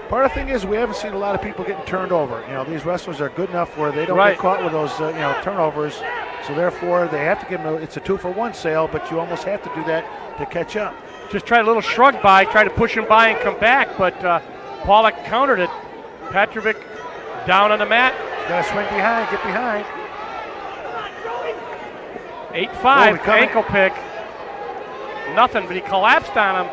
Part of the thing is we haven't seen a lot of people getting turned over. These wrestlers are good enough where they don't get caught with those turnovers. So therefore, they have to give them. It's a 2-for-1 sale, but you almost have to do that to catch up. Just tried a little shrug by, tried to push him by and come back, but Pollock countered it. Petrovic down on the mat. Got to swing behind, get behind. 8-5, ankle pick. Nothing, but he collapsed on him.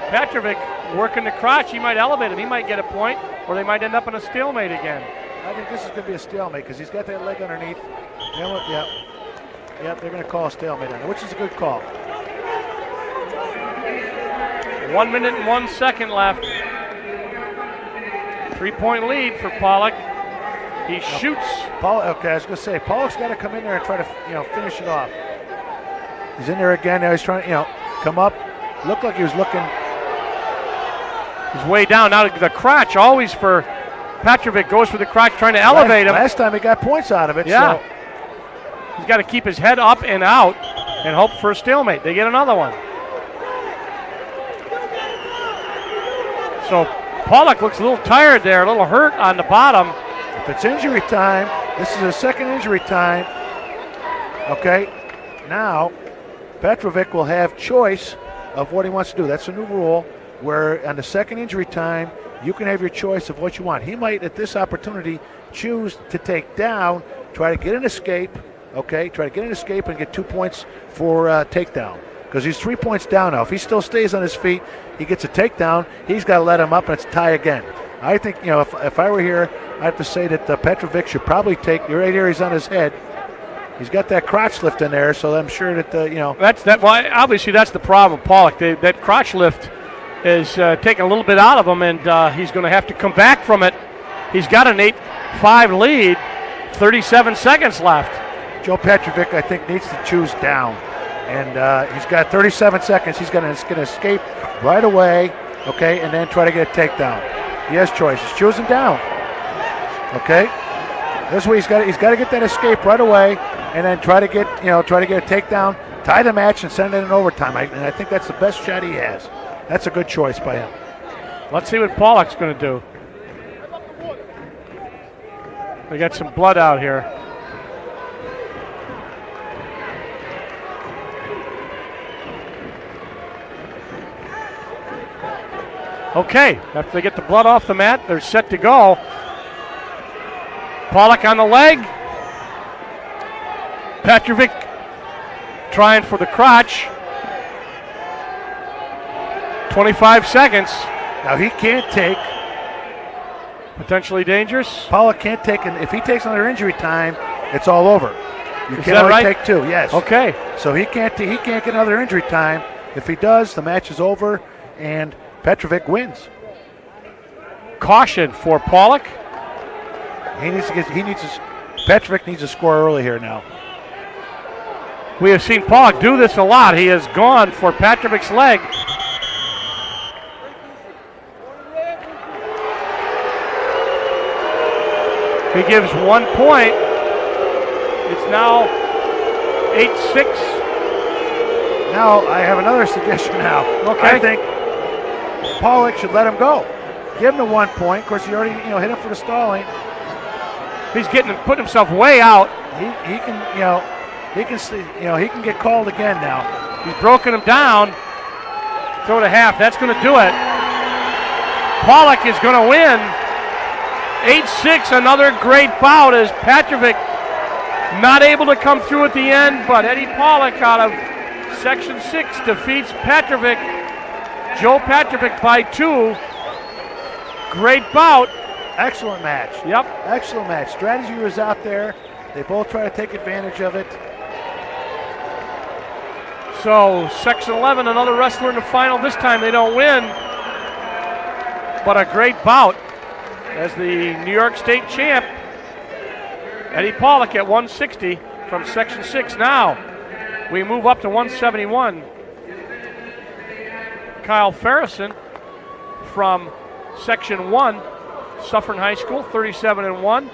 Petrovic working the crotch. He might elevate him. He might get a point, or they might end up in a stalemate again. I think this is going to be a stalemate because he's got that leg underneath. Yep, they're going to call a stalemate on it, which is a good call. 1 minute and 1 second left. 3-point lead for Pollock. He shoots. Okay, I was going to say, Pollock's got to come in there and try to finish it off. He's in there again. Now he's trying to come up. Looked like he was looking. He's way down. Now the crotch, always for Petrovic, goes for the crotch, trying to elevate him. Last time he got points out of it. Yeah. So. He's got to keep his head up and out and hope for a stalemate. They get another one. So Pollock looks a little tired there, a little hurt on the bottom. If it's injury time, this is his second injury time. Okay, now Petrovic will have choice of what he wants to do. That's a new rule where on the second injury time, you can have your choice of what you want. He might, at this opportunity, choose to take down, try to get an escape, and get 2 points for takedown. Because he's 3 points down now. If he still stays on his feet, he gets a takedown. He's got to let him up, and it's a tie again. I think, if I were here, I have to say that Petrovic should probably take. Right here, he's on his head. He's got that crotch lift in there, so I'm sure that That's that. Well, obviously that's the problem, Pollock. That crotch lift is taking a little bit out of him, and he's going to have to come back from it. He's got an 8-5 lead. 37 seconds left. Joe Petrovic, I think, needs to choose down, and he's got 37 seconds. He's going to escape right away, and then try to get a takedown. He has choices. Choosing down. Okay. This way he's got to get that escape right away, and then try to get a takedown, tie the match, and send it in overtime. And I think that's the best shot he has. That's a good choice by him. Let's see what Pollock's going to do. We got some blood out here. Okay, after they get the blood off the mat, they're set to go. Pollock on the leg. Petrovic trying for the crotch. 25 seconds. Now he can't take. Potentially dangerous. Pollock can't take, and if he takes another injury time, it's all over. You Is can that only right? take 2. Yes. Okay. So he can't get another injury time. If he does, the match is over, and Petrovic wins. Caution for Pollock. Petrovic needs to score early here now. We have seen Pollock do this a lot. He has gone for Petrovic's leg. He gives 1 point. It's now 8-6. Now I have another suggestion now. Okay. I think Pollock should let him go. Give him the 1 point. Of course, he already hit him for the stalling. He's putting himself way out. He can get called again now. He's broken him down. Throw to half. That's going to do it. Pollock is going to win. 8-6, another great bout as Patrovic not able to come through at the end, but Eddie Pollock out of Section 6 defeats Patrovic. Joe Patrovic by 2. Great bout. Excellent match. Yep. Excellent match. Strategy was out there. They both try to take advantage of it. So Section 11, another wrestler in the final. This time they don't win, but a great bout as the New York State champ, Eddie Pollock at 160 from Section 6. Now we move up to 171. Kyle Farrison from Section 1, Suffern High School, 37-1.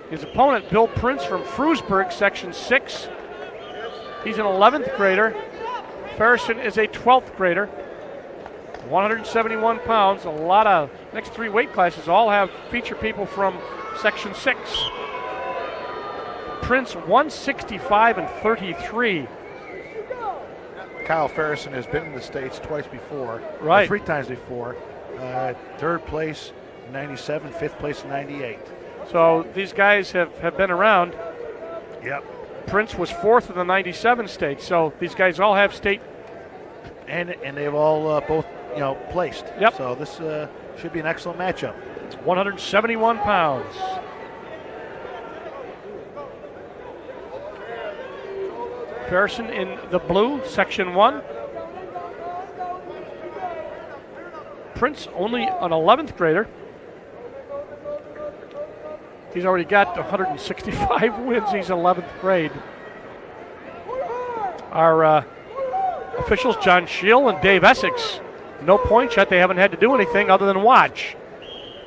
His opponent, Bill Prince from Frewsburg, Section 6. He's an 11th grader. Farrison is a 12th grader. 171 pounds. A lot of next 3 weight classes all have feature people from Section 6. Prince 165-33. Kyle Farrison has been in the States twice before. Right. 3 times before. 3rd place in 97, 5th place in 98. So these guys have been around. Yep. Prince was 4th in the 97 state. So these guys all have state. And they've all both placed. Yep. So this should be an excellent matchup. 171 pounds. Farrison in the blue, Section 1. Prince only an 11th grader. He's already got 165 wins. He's 11th grade. Our officials, John Scheel and Dave Essex, no point shot. They haven't had to do anything other than watch.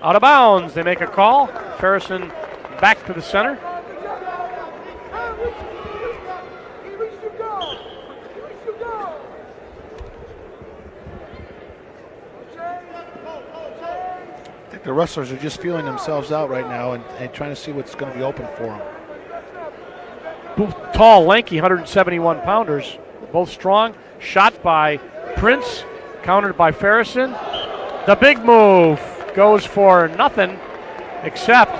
Out of bounds. They make a call. Farrison back to the center. I think the wrestlers are just feeling themselves out right now and trying to see what's going to be open for them. Both tall, lanky, 171 pounders. Both strong. Shot by Prince, countered by Farrison. The big move goes for nothing except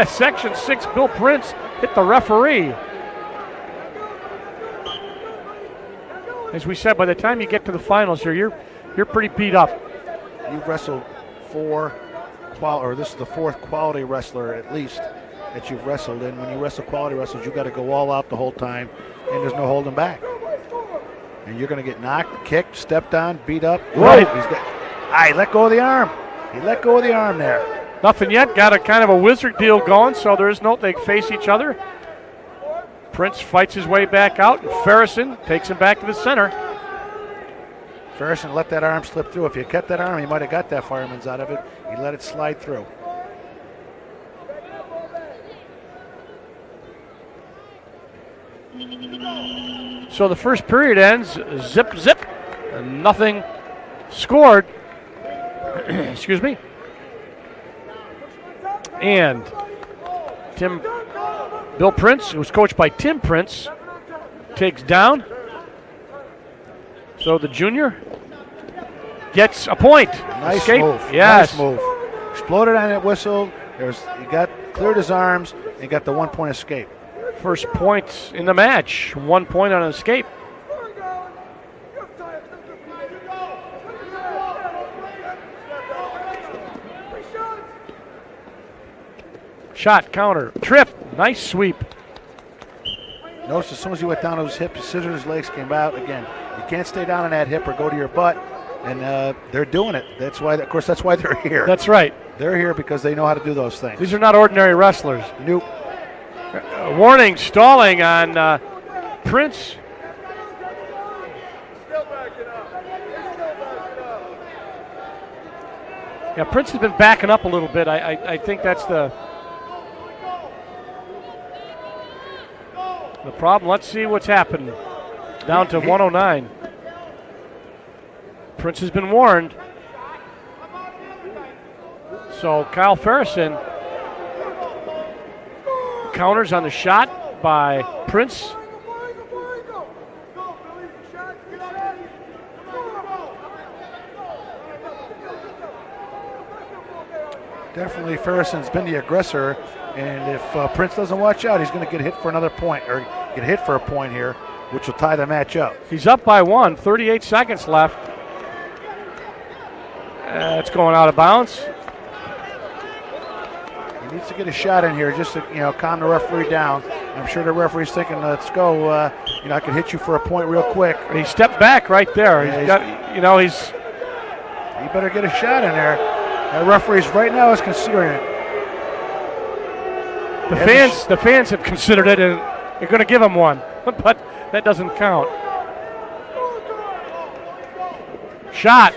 Section 6, Bill Prince hit the referee. As we said, by the time you get to the finals here, you're pretty beat up. You've wrestled 4 this is the 4th quality wrestler at least that you've wrestled. And when you wrestle quality wrestlers, you've got to go all out the whole time, and there's no holding back. And you're going to get knocked, kicked, stepped on, beat up. Right. He let go of the arm. He let go of the arm there. Nothing yet. Got a kind of a wizard deal going, so there is no, they face each other. Prince fights his way back out, and Farrison takes him back to the center. Farrison let that arm slip through. If you cut that arm, he might have got that fireman's out of it. He let it slide through. So the first period ends, zip, zip, and nothing scored. Excuse me. And Bill Prince, who was coached by Tim Prince, takes down. So the junior gets a point. Nice Escape. move. Yes. Nice move. Exploded on that whistle. He cleared his arms and got the 1-point escape. First point in the match. 1 point on an escape. Shot, counter, trip. Nice sweep. Notice as soon as he went down to his hip, his scissors, his legs came out. Again, you can't stay down on that hip or go to your butt. And they're doing it. That's why, of course, that's why they're here. That's right. They're here because they know how to do those things. These are not ordinary wrestlers. Nope. Warning, stalling on Prince. Yeah, Prince has been backing up a little bit. I think that's the problem. Let's see what's happened. Down to 109. Prince has been warned. So Kyle Farrison counters on the shot by Prince. Definitely Ferrison's been the aggressor, and if Prince doesn't watch out, he's going to get hit for another point, or get hit for a point here, which will tie the match up. He's up by 1, 38 seconds left. It's going out of bounds. He needs to get a shot in here just to, calm the referee down. I'm sure the referee's thinking, let's go, I can hit you for a point real quick. He stepped back right there. Yeah, he better get a shot in there. The referee's right now is considering it. The fans have considered it, and they're going to give him one, but that doesn't count. Shot.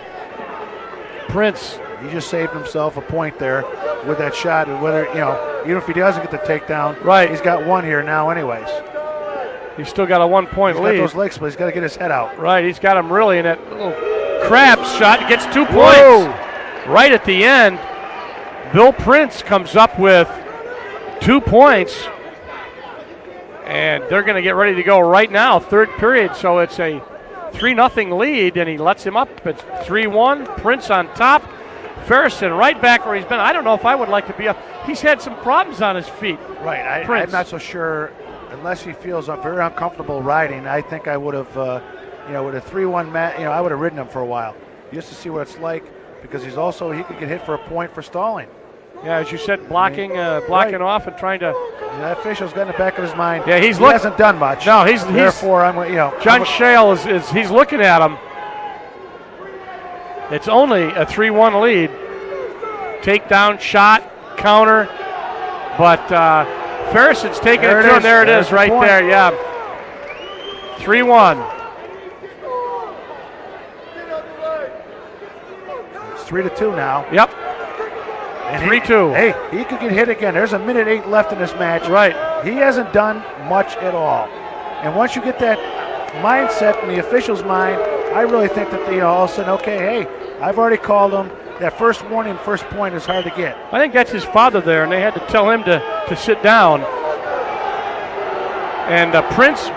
Prince. He just saved himself a point there with that shot. And whether, even if he doesn't get the takedown, right, he's got one here now anyways. He's still got a 1-point lead. He's got those legs, but he's got to get his head out. Right, he's got him really in that little crab shot. Gets 2 points. Whoa. Right at the end, Bill Prince comes up with 2 points. And they're going to get ready to go right now, third period. So it's a 3-0 lead, and he lets him up. It's 3-1. Prince on top. Ferrison right back where he's been. I don't know if I would like to be up. He's had some problems on his feet. Right. I'm not so sure. Unless he feels very uncomfortable riding, I think I would have, with a 3-1 match, I would have ridden him for a while just to see what it's like, because he could get hit for a point for stalling. Yeah, as you said, blocking right off and trying to. Yeah, that official's got in the back of his mind. Yeah, he hasn't done much. No, he's. Therefore, John Shale is he's looking at him. It's only a 3-1 lead. Takedown, shot, counter, but Ferrison's taking it to him. There it is, right there. Yeah, 3-1. It's 3-2 now. Yep. And 3-2. Hey, he could get hit again. There's 1:08 left in this match. Right. He hasn't done much at all. And once you get that mindset in the official's mind, I really think that they all of a sudden, okay, hey, I've already called him. That first warning, first point is hard to get. I think that's his father there, and they had to tell him to sit down. And Prince.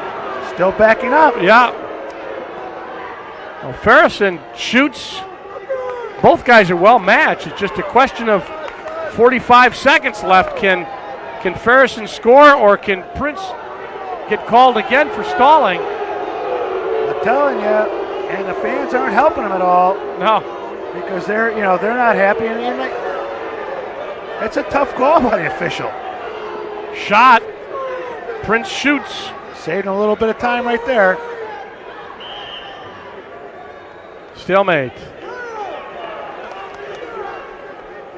Still backing up. Yeah. Well, Ferrison shoots. Both guys are well matched. It's just a question of 45 seconds left. Can Ferrison score, or can Prince get called again for stalling? I'm telling you, and the fans aren't helping him at all. No, because they're not happy, and it's a tough call by the official. Shot. Prince shoots. Saving a little bit of time right there. Stalemate.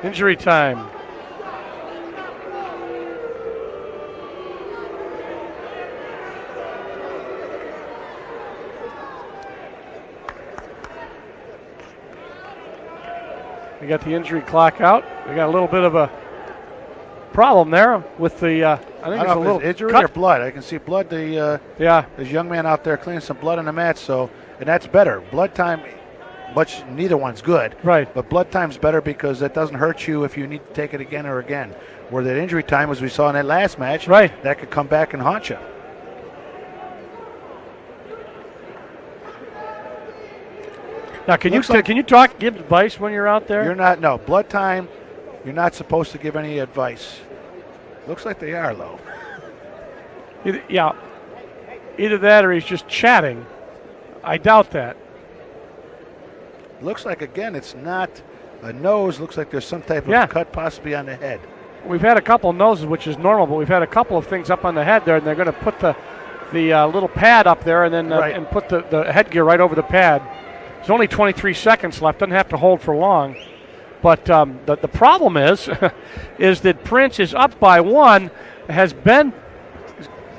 Injury time. We got the injury clock out. We got a little bit of a problem there with the. I think it's a little injury cut. Or blood. I can see blood. This young man out there cleaning some blood on the mat. So, and that's better. Blood time. Neither one's good. Right. But blood time's better because that doesn't hurt you if you need to take it again or again. Where that injury time, as we saw in that last match, right, that could come back and haunt you. Now, can you give advice when you're out there? You're not. No, blood time. You're not supposed to give any advice. Looks like they are, though. Either that or he's just chatting. I doubt that. Looks like, again, it's not a nose. Looks like there's some type of cut possibly on the head. We've had a couple of noses, which is normal, but we've had a couple of things up on the head there, and they're going to put the little pad up there and then and put the headgear right over the pad. There's only 23 seconds left. Doesn't have to hold for long. But the problem is that Prince is up by 1, has been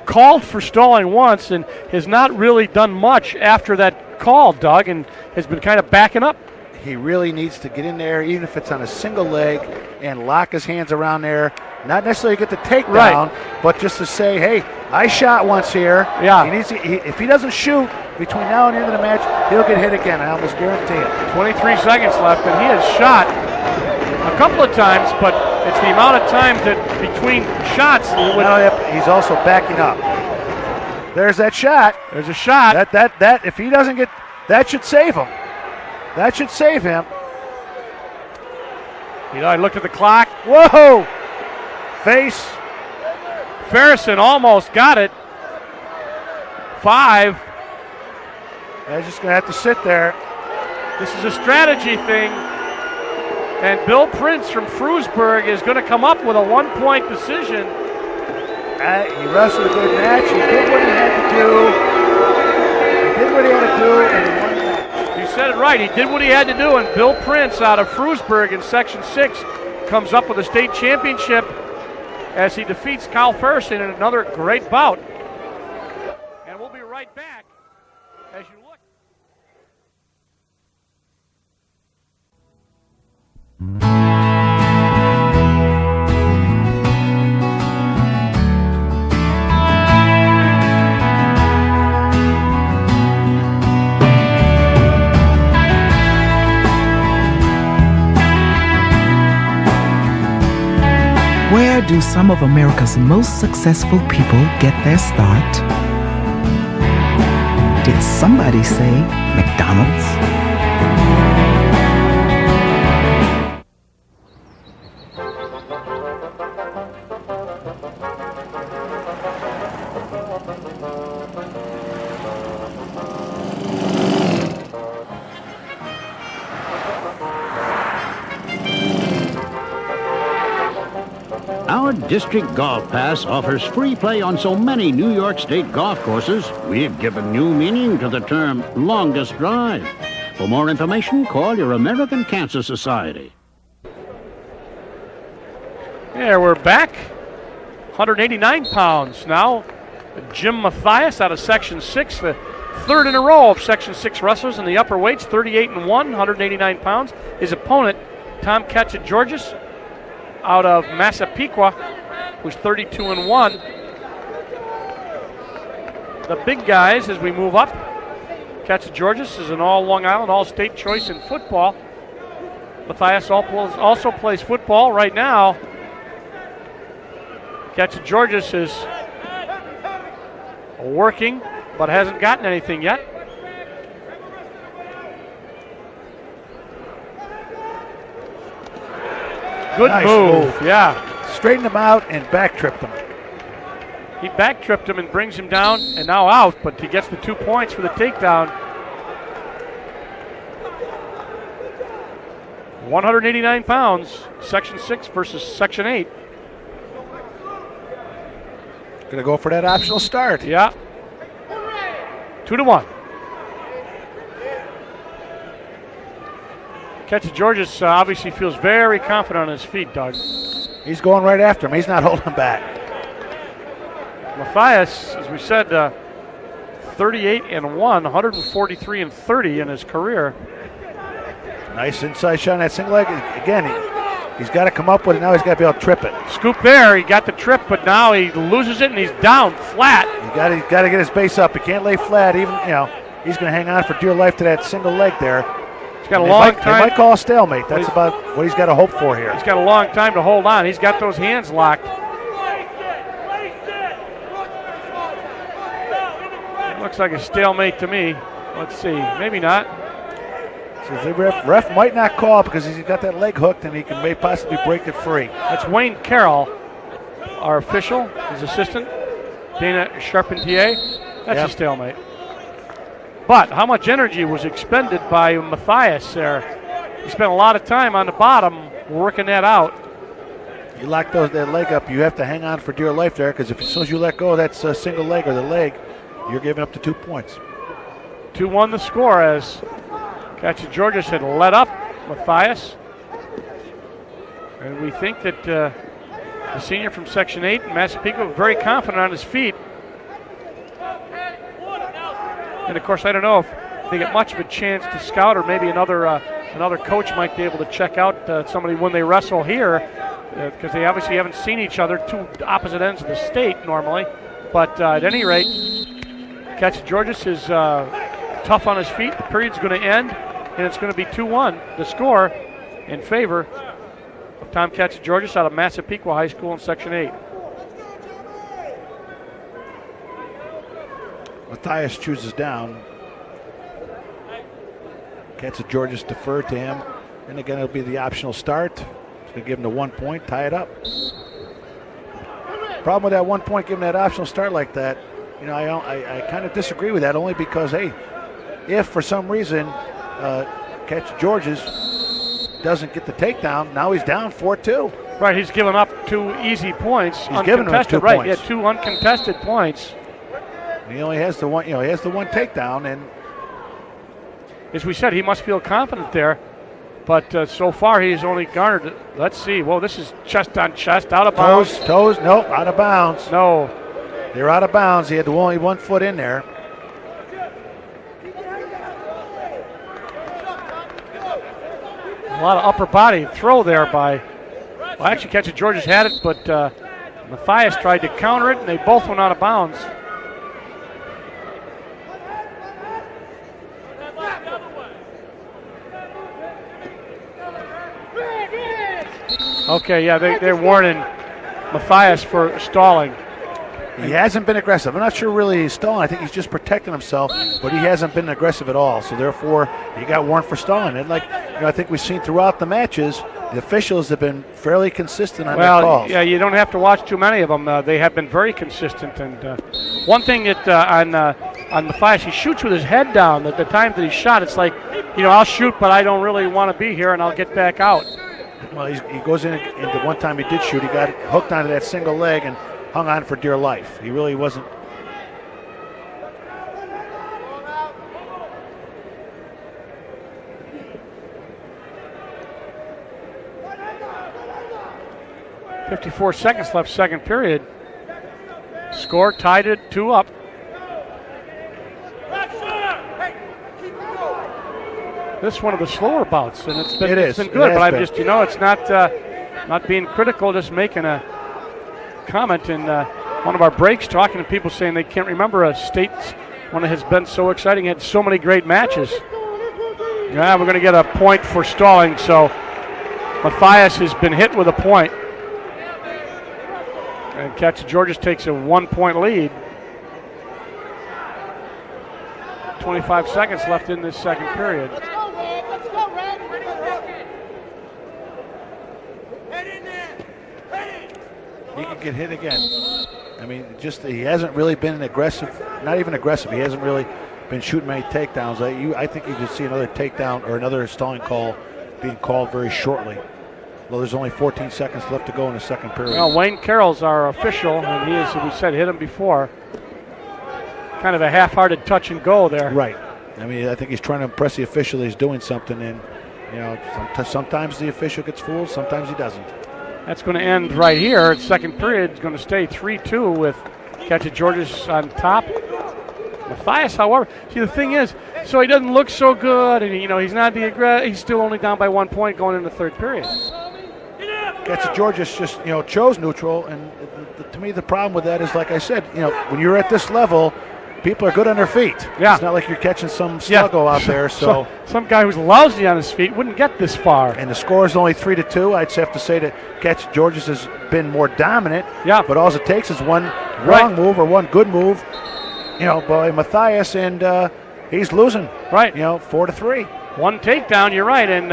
called for stalling once, and has not really done much after that call, Doug, and has been kind of backing up. He really needs to get in there, even if it's on a single leg, and lock his hands around there. Not necessarily get the takedown, but just to say, hey, I shot once here. Yeah. He needs to, if he doesn't shoot between now and the end of the match, he'll get hit again. I almost guarantee it. 23 seconds left, and he has shot a couple of times, but it's the amount of time that between shots. He's also backing up. There's that shot. There's a shot. That if he doesn't get, that should save him. That should save him. I looked at the clock. Whoa! Face. Ferguson almost got it. 5. He's just going to have to sit there. This is a strategy thing. And Bill Prince from Frewsburg is going to come up with a 1-point decision. He wrestled a good match. He did what he had to do. And he won the match. You said it right. He did what he had to do. And Bill Prince out of Frewsburg in Section 6 comes up with a state championship as he defeats Kyle Ferguson in another great bout. And we'll be right back as you look. Where do some of America's most successful people get their start? Did somebody say McDonald's? Our district golf pass offers free play on so many New York State golf courses, we've given new meaning to the term longest drive. For more information, call your American Cancer Society. Yeah, we're back. 189 pounds now. Jim Mathias out of Section 6, the third in a row of Section 6 wrestlers in the upper weights, 38-1, 189 pounds. His opponent, Tom Katsageorgis, out of Massapequa, who's 32-1. The big guys as we move up. Katsageorgis is an all Long Island all-state choice in football. Mathias also plays football right now. Katsageorgis is working, but hasn't gotten anything yet. Good nice move, yeah. Straightened him out and back tripped him. He back tripped him and brings him down and now out, but he gets the 2 points for the takedown. 189 pounds, Section 6 versus Section 8. Gonna go for that optional start. Yeah. 2-1. Katsageorgis obviously feels very confident on his feet, Doug. He's going right after him. He's not holding back. Mathias, as we said, 38-1, 143-30 in his career. Nice inside shot on that single leg. Again, he's got to come up with it. Now he's got to be able to trip it. Scoop there. He got the trip, but now he loses it and he's down flat. He's got to get his base up. He can't lay flat. Even he's going to hang on for dear life to that single leg there. He's got a long time. They might call a stalemate. That's about what he's got to hope for here. He's got a long time to hold on. He's got those hands locked. Looks like a stalemate to me. Let's see. Maybe not. So the ref might not call because he's got that leg hooked and he may possibly break it free. That's Wayne Carroll, our official, his assistant, Dana Charpentier. That's a stalemate. But how much energy was expended by Mathias there? He spent a lot of time on the bottom working that out. You lock that leg up, you have to hang on for dear life there because as soon as you let go of that single leg or the leg, you're giving up to 2 points. 2-1 the score as Katsageorgis had led up Mathias. And we think that the senior from Section 8 in Massapequa very confident on his feet. And of course, I don't know if they get much of a chance to scout, or maybe another coach might be able to check out somebody when they wrestle here, because they obviously haven't seen each other, two opposite ends of the state normally. But at any rate, Katsageorgis is tough on his feet. The period's going to end, and it's going to be 2-1, the score, in favor of Tom Katsageorgis out of Massapequa High School in Section 8. Mathias chooses down. Katsageorgis deferred to him. And again, it'll be the optional start. Going to give him the 1 point, tie it up. Problem with that 1 point, giving that optional start like that, I kind of disagree with that, only because, hey, if for some reason Catch George's doesn't get the takedown, now he's down 4-2. Right, he's given up 2 easy points. He's given him 2 right, points. Yeah, 2 uncontested points. He only has the one, he has the 1 takedown, and as we said, he must feel confident there. But so far, he's only garnered. Let's see. Whoa, this is chest on chest, out of bounds. Toes, nope, out of bounds. No. They're out of bounds. He had only 1 foot in there. A lot of upper body throw there by. Well, actually, Catch George's had it, but Matthias tried to counter it, and they both went out of bounds. Okay, yeah, they're warning Matthias for stalling. He hasn't been aggressive. I'm not sure really he's stalling. I think he's just protecting himself, but he hasn't been aggressive at all. So therefore, he got warned for stalling. And I think we've seen throughout the matches, the officials have been fairly consistent on their calls. Yeah, you don't have to watch too many of them. They have been very consistent. And one thing that on Matthias, he shoots with his head down. At the time that he shot, it's like, I'll shoot, but I don't really want to be here, and I'll get back out. Well, he goes in, and the one time he did shoot, he got hooked onto that single leg and hung on for dear life. He really wasn't. .54 seconds left, second period. Score tied it 2 up. This is one of the slower bouts, and it's been good. But I'm just, it's not being critical, just making a comment in one of our breaks, talking to people saying they can't remember a state when it has been so exciting, had so many great matches. Yeah, we're going to get a point for stalling, so Matthias has been hit with a point. And Catch George's takes a 1 point lead. 25 seconds left in this second period. He could get hit again. I mean, he hasn't really been aggressive, not even aggressive. He hasn't really been shooting many takedowns. I think you could see another takedown or another stalling call being called very shortly. Well, there's only 14 seconds left to go in the second period. Well, Wayne Carroll's our official, and he is, as we said, hit him before. Kind of a half-hearted touch and go there. Right. I mean, I think he's trying to impress the official that he's doing something, and sometimes the official gets fooled, sometimes he doesn't. That's going to end right here. Second period is going to stay 3-2 with Catch George's on top. Matthias, however, see the thing is, so he doesn't look so good, and he's not he's still only down by 1 point going into the third period. Catch George's just chose neutral, and to me the problem with that is, like I said, when you're at this level, people are good on their feet. Yeah. It's not like you're catching some sluggo out there. So some guy who's lousy on his feet wouldn't get this far. And the score is only 3-2. I'd have to say that Catch George's has been more dominant. Yeah. But all it takes is one wrong move or one good move, by Matthias, and he's losing. Right. 4-3. One takedown. You're right. And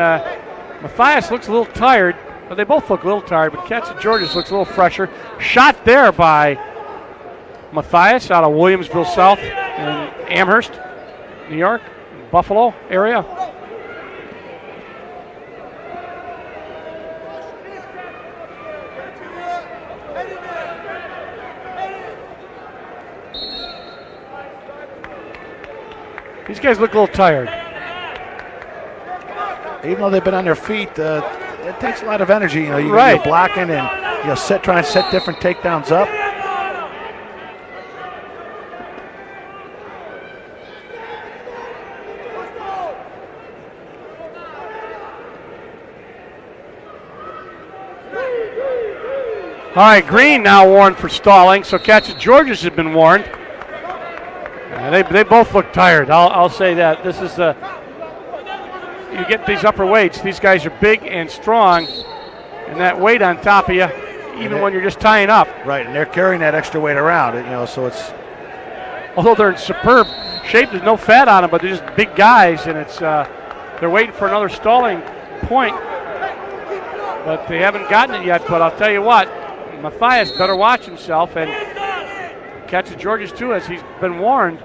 Matthias looks a little tired. But they both look a little tired. But Catch George's looks a little fresher. Shot there by Matthias out of Williamsville South in Amherst, New York, Buffalo area. These guys look a little tired. Even though they've been on their feet, it takes a lot of energy. You're blocking and trying to set different takedowns up. All right, Green now warned for stalling, so Catch George's has been warned. They both look tired. I'll say that. This is you get these upper weights. These guys are big and strong, and that weight on top of you, even when you're just tying up. Right, and they're carrying that extra weight around. So it's. Although they're in superb shape, there's no fat on them, but they're just big guys, and it's they're waiting for another stalling point. but they haven't gotten it yet. But I'll tell you what, Matthias better watch himself and catch the Georges too, as he's been warned.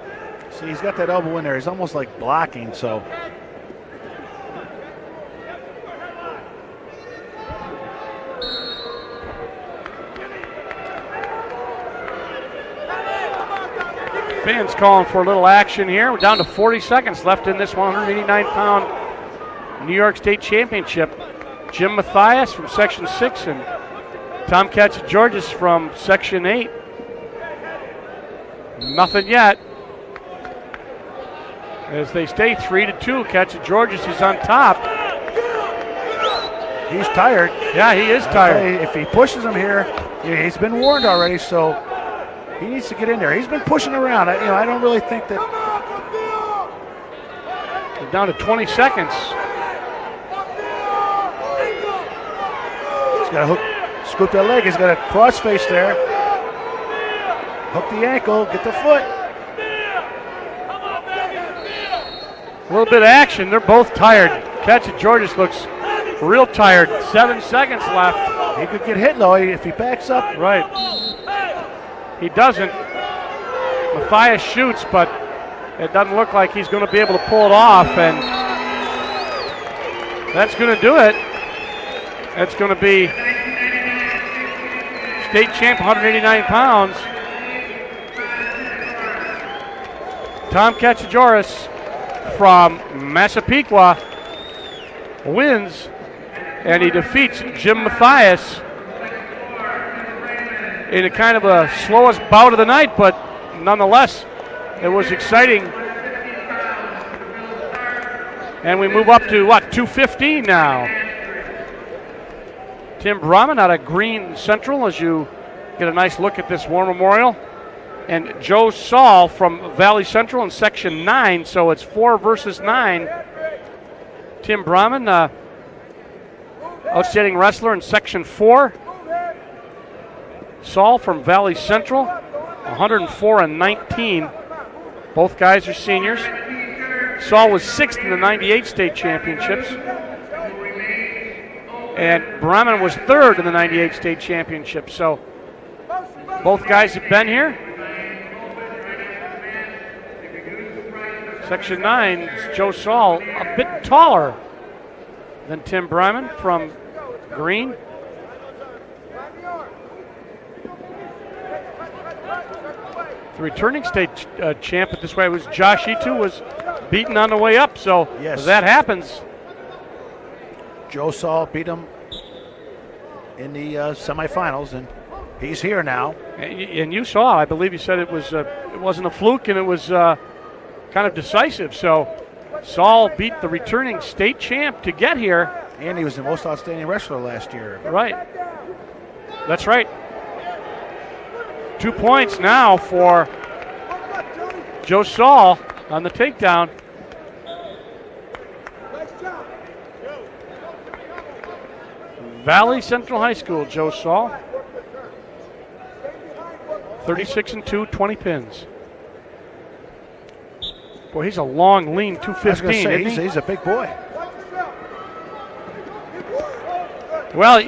See, he's got that elbow in there. He's almost like blocking, so. Fans calling for a little action here. We're down to 40 seconds left in this 189-pound New York State Championship. Jim Matthias from Section 6 and Tom Katsageorgis from Section 8. Nothing yet. As they stay 3-2, Katsageorgis is on top. He's tired. Yeah, he is tired. If he pushes him here, he's been warned already, so he needs to get in there. He's been pushing around. I don't really think that. We're down to 20 seconds. He's got to hook, scoop that leg. He's got a crossface there. Hook the ankle, get the foot. A little bit of action. They're both tired. Katsageorgis looks real tired. 7 seconds left. He could get hit though if he backs up. Right. He doesn't. Matthias shoots, but it doesn't look like he's going to be able to pull it off, and that's going to do it. That's going to be state champ, 189 pounds. Tom Katsageorgis from Massapequa wins, and he defeats Jim Matthias in a kind of a slowest bout of the night, but nonetheless, it was exciting. And we move up to, 2:15 now. Tim Brahman out of Green Central as you get a nice look at this war memorial. And Joe Saul from Valley Central in Section 9, so it's 4 versus 9. Tim Brahman, outstanding wrestler in Section 4. Saul from Valley Central, 104-19. Both guys are seniors. Saul was 6th in the 98 state championships. And Brahman was 3rd in the 98 state championships. So both guys have been here. Section 9, Joe Saul, a bit taller than Tim Brahman from Green. The returning state champ at this way was Josh Itu, was beaten on the way up, so yes, that happens. Joe Saul beat him in the semifinals, and he's here now. And you saw, I believe you said it wasn't a fluke, and it was kind of decisive. So Saul beat the returning state champ to get here. And he was the most outstanding wrestler last year. Right. That's right. 2 points now for Joe Saul on the takedown. Valley Central High School, Joe Saul. 36-2, 20 pins. Boy, he's a long, lean 215, isn't he? He's a big boy. Well,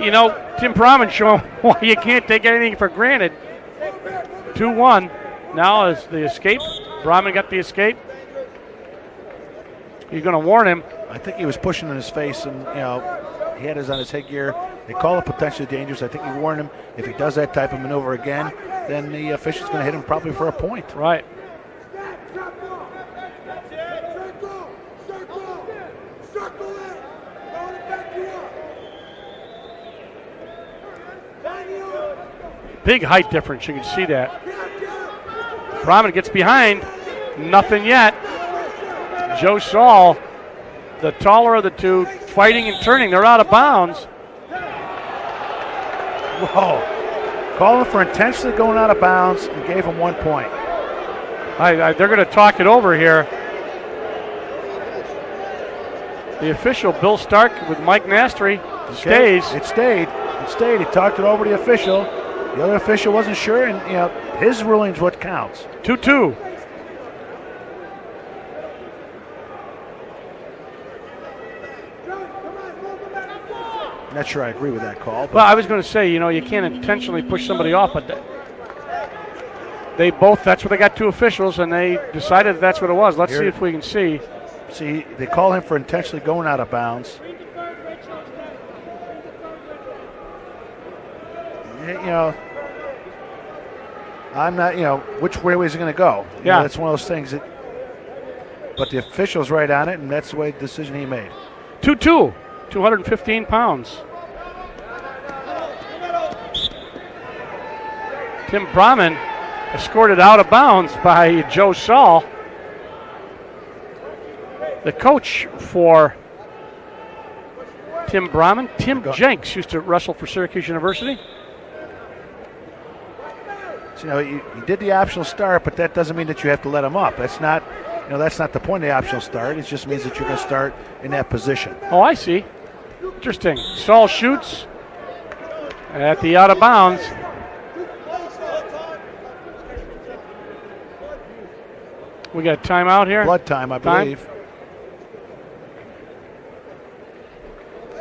Tim Brahman showing why you can't take anything for granted. 2-1. Now is the escape. Brahman got the escape. You're going to warn him. I think he was pushing in his face, and he had his on his headgear. They call it potentially dangerous. I think he warned him if he does that type of maneuver again, then the official's going to hit him probably for a point. Right. Big height difference, you can see that. Brahman gets behind, nothing yet. Joe Saul, the taller of the two, fighting and turning. They're out of bounds. Whoa. Calling for intentionally going out of bounds and gave him 1 point. They're going to talk it over here. The official, Bill Stark, with Mike Nastry, stays. It stayed. He talked it over to the official. The other official wasn't sure, and his ruling's what counts. 2-2. I'm not sure I agree with that call. But Well, I was going to say, you can't intentionally push somebody off, but that's what they got two officials, and they decided that's what it was. Let's see if we can see. See, they call him for intentionally going out of bounds. I'm not, which way was he going to go? Yeah. That's one of those things but the official's right on it, and that's the way the decision he made. 2-2, 215 pounds. Tim Brahman escorted out of bounds by Joe Saul. The coach for Tim Brahman, Tim Jenks, used to wrestle for Syracuse University. So, you did the optional start, but that doesn't mean that you have to let him up. That's not the point of the optional start. It just means that you're going to start in that position. Oh, I see. Interesting. Saul shoots at the out of bounds. We got timeout here. Blood time, I believe.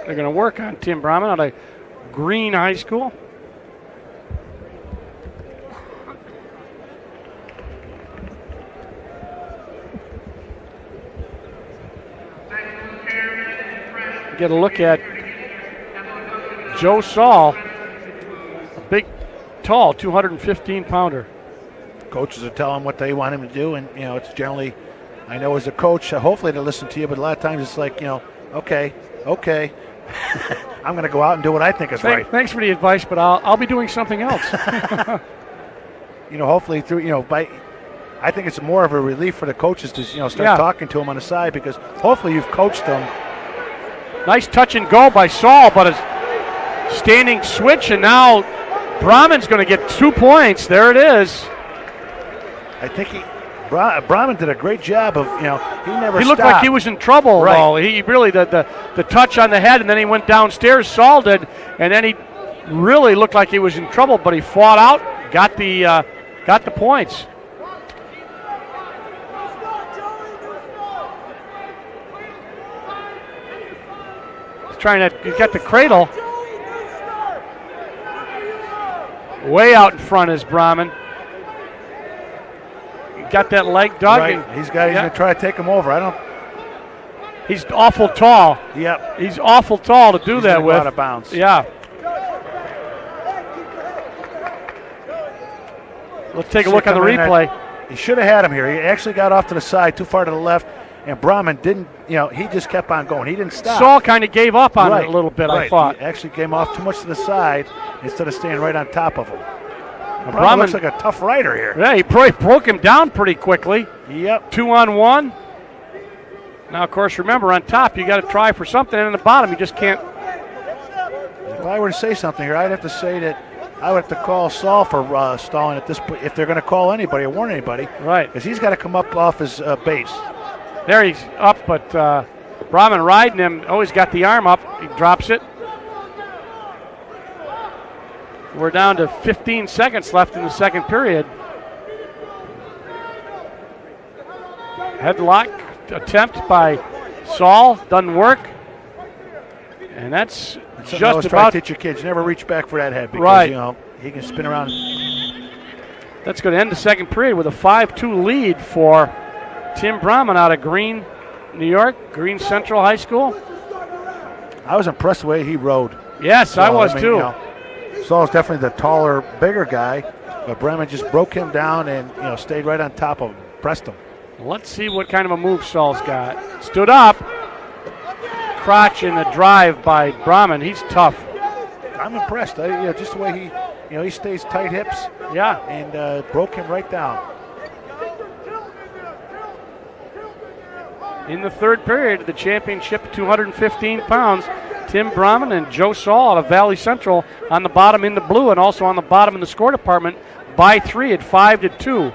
They're going to work on Tim Brahman out of Green High School. Get a look at Joe Saul, a big, tall, 215-pounder. Coaches are telling what they want him to do, and it's generally, I know as a coach, hopefully they listen to you, but a lot of times it's like, okay, I'm going to go out and do what I think is right. Thanks for the advice, but I'll be doing something else. Hopefully through, I think it's more of a relief for the coaches to start talking to him on the side, because hopefully you've coached them. Nice touch and go by Saul, but a standing switch, and now Brahman's going to get 2 points. There it is. I think Brahman did a great job of, he never He looked stopped. like he was in trouble, right. though. He really, the touch on the head, and then he went downstairs, Saul did, and then he really looked like he was in trouble, but he fought out, got the points. He's got the cradle. Way out in front is Brahman. He got that leg dug. Right. He's going to try to take him over. He's awful tall. Yep. He's awful tall to do that with. Out of bounds. Yeah. Let's take a look at the replay. He should have had him here. He actually got off to the side, too far to the left, and Brahman didn't, he just kept on going. He didn't stop. Saul kind of gave up on it a little bit, I thought. He actually came off too much to the side instead of staying right on top of him. Brahman looks like a tough rider here. Yeah, he broke him down pretty quickly. Yep. 2-on-1. Now, of course, remember, on top, you got to try for something, and on the bottom, you just can't. If I were to say something here, I'd have to say that I would have to call Saul for stalling at this point, if they're going to call anybody or warn anybody. Right. Because he's got to come up off his base. There he's up, but Brahman riding him. Oh, he's got the arm up. He drops it. We're down to 15 seconds left in the second period. Headlock attempt by Saul. Doesn't work. And that's just try about. To teach your kids, never reach back for that head because, he can spin around. That's going to end the second period with a 5-2 lead for Tim Brahman out of Green, New York, Green Central High School. I was impressed the way he rode. Yes, I was too. Saul's definitely the taller, bigger guy, but Brahman just broke him down and stayed right on top of him, pressed him. Let's see what kind of a move Saul's got. Stood up, crotch in a drive by Brahman. He's tough. I'm impressed. Just the way he stays tight hips. Yeah, and broke him right down. In the third period of the championship, 215 pounds. Tim Brahman and Joe Saul out of Valley Central on the bottom in the blue, and also on the bottom in the score department by 3 at 5-2.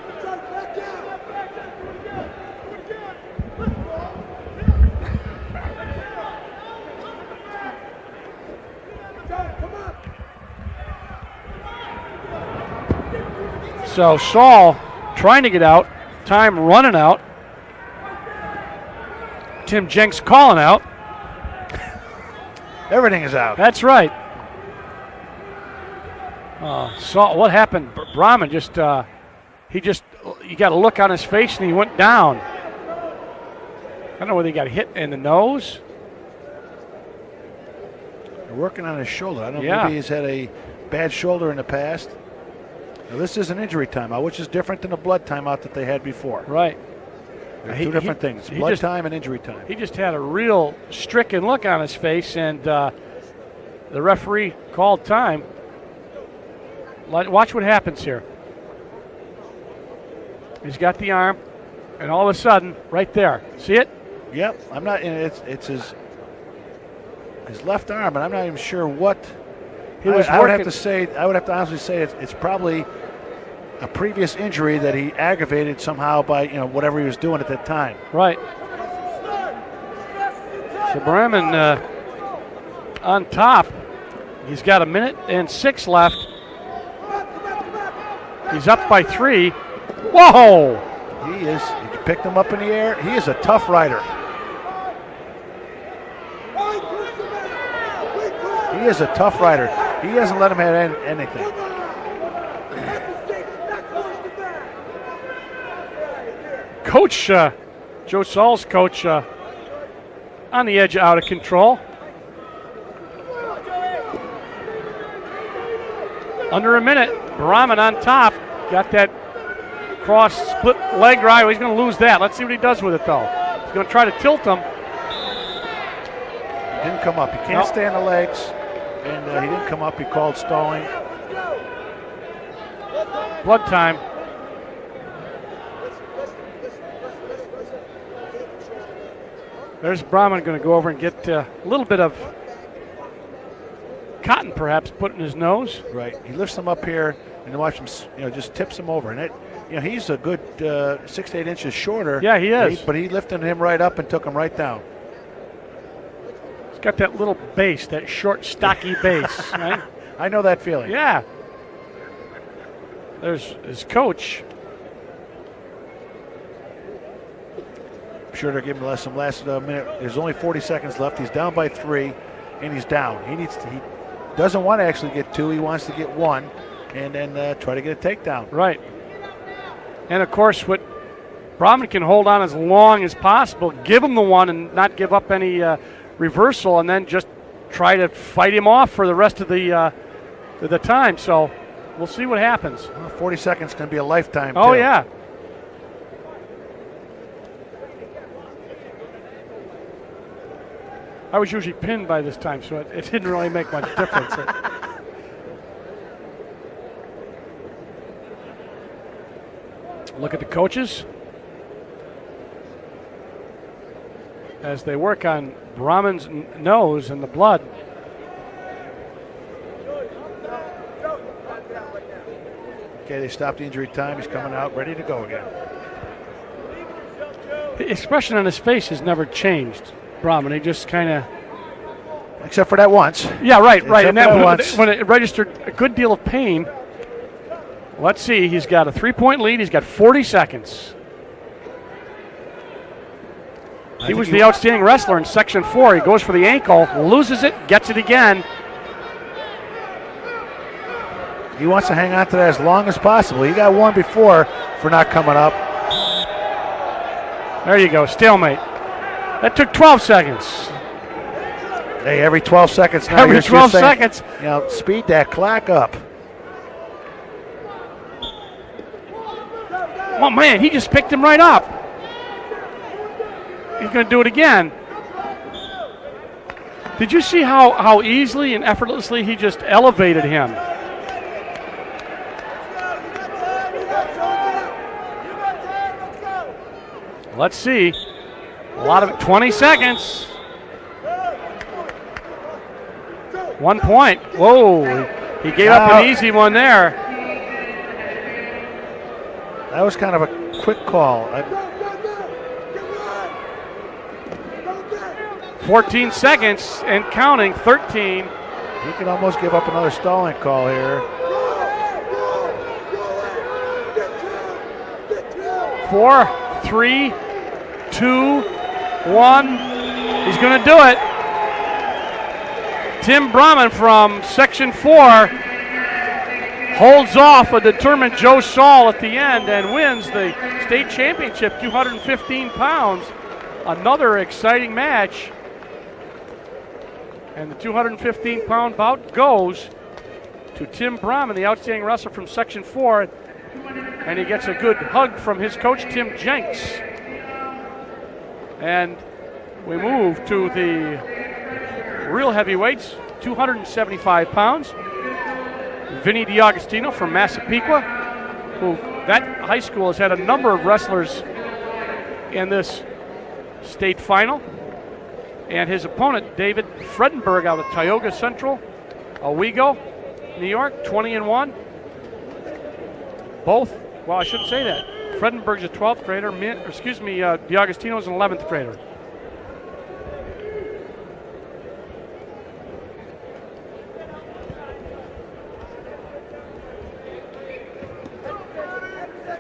So Saul trying to get out, time running out. Tim Jenks calling out. Everything is out. That's right. So what happened? Brahman you got a look on his face and he went down. I don't know whether he got hit in the nose. They're working on his shoulder. I don't know, Yeah. maybe he's had a bad shoulder in the past. Now, this is an injury timeout, which is different than the blood timeout that they had before. Right. They're two different things, blood time and injury time. He just had a real stricken look on his face, and the referee called time. Watch what happens here. He's got the arm, and all of a sudden, right there, see it? Yep, I'm not. It's his left arm, and I'm not even sure what. I would have to honestly say it's probably a previous injury that he aggravated somehow by whatever he was doing at that time. Right. So Brahman on top. He's got 1:06 left. He's up by 3. Whoa! He picked him up in the air. He is a tough rider. He is a tough rider. He hasn't let him have anything. Coach, Joe Saul's coach, on the edge, out of control. Under a minute, Brahman on top. Got that cross split leg right. He's going to lose that. Let's see what he does with it, though. He's going to try to tilt him. He didn't come up. He can't stay on the legs, and he didn't come up. He called stalling. Blood time. There's Brahman going to go over and get a little bit of cotton, perhaps, put in his nose. Right. He lifts him up here, and you watch him. Just tips him over, and he's a good 6 to 8 inches shorter. Yeah, he is. But he lifted him right up and took him right down. He's got that little base, that short, stocky base. Right? I know that feeling. Yeah. There's his coach. I'm sure they're giving him some last minute. There's only 40 seconds left. He's down by 3, and he's down. He doesn't want to actually get 2. He wants to get 1, and then try to get a takedown. Right. And of course, what Brahman can hold on as long as possible, give him the 1 and not give up any reversal, and then just try to fight him off for the rest of the time. So we'll see what happens. Well, 40 seconds can be a lifetime. Oh, too. yeah. I was usually pinned by this time, so it didn't really make much difference. Look at the coaches as they work on Brahman's nose and the blood. Okay, they stopped the injury time. He's coming out, ready to go again. The expression on his face has never changed, Brahman. He just kind of... Except for that once. Yeah, right. And that once. when it registered a good deal of pain. Let's see. He's got a 3-point lead. He's got 40 seconds. He was the outstanding wrestler in Section 4. He goes for the ankle, loses it, gets it again. He wants to hang on to that as long as possible. He got 1 before for not coming up. There you go, stalemate. That took 12 seconds. Hey, every 12 seconds now. Every 12 seconds. Speed that clock up. Oh, man, he just picked him right up. He's going to do it again. Did you see how easily and effortlessly he just elevated him? Let's see. A lot of it. 20 seconds. 1 point. Whoa. He gave up an easy one there. That was kind of a quick call. 14 seconds and counting. 13. He could almost give up another stalling call here. 4, 3, 2, 1. He's going to do it. Tim Brahman from Section 4 holds off a determined Joe Saul at the end and wins the state championship, 215 pounds. Another exciting match. And the 215-pound bout goes to Tim Brahman, the outstanding wrestler from Section 4. And he gets a good hug from his coach, Tim Jenks. And we move to the real heavyweights, 275 pounds. Vinny DiAgostino from Massapequa, who that high school has had a number of wrestlers in this state final. And his opponent, David Fredenberg out of Tioga Central, Owego, New York, 20-1. Both, well, I shouldn't say that. Fredenberg's a 12th grader, DiAgostino's an 11th grader.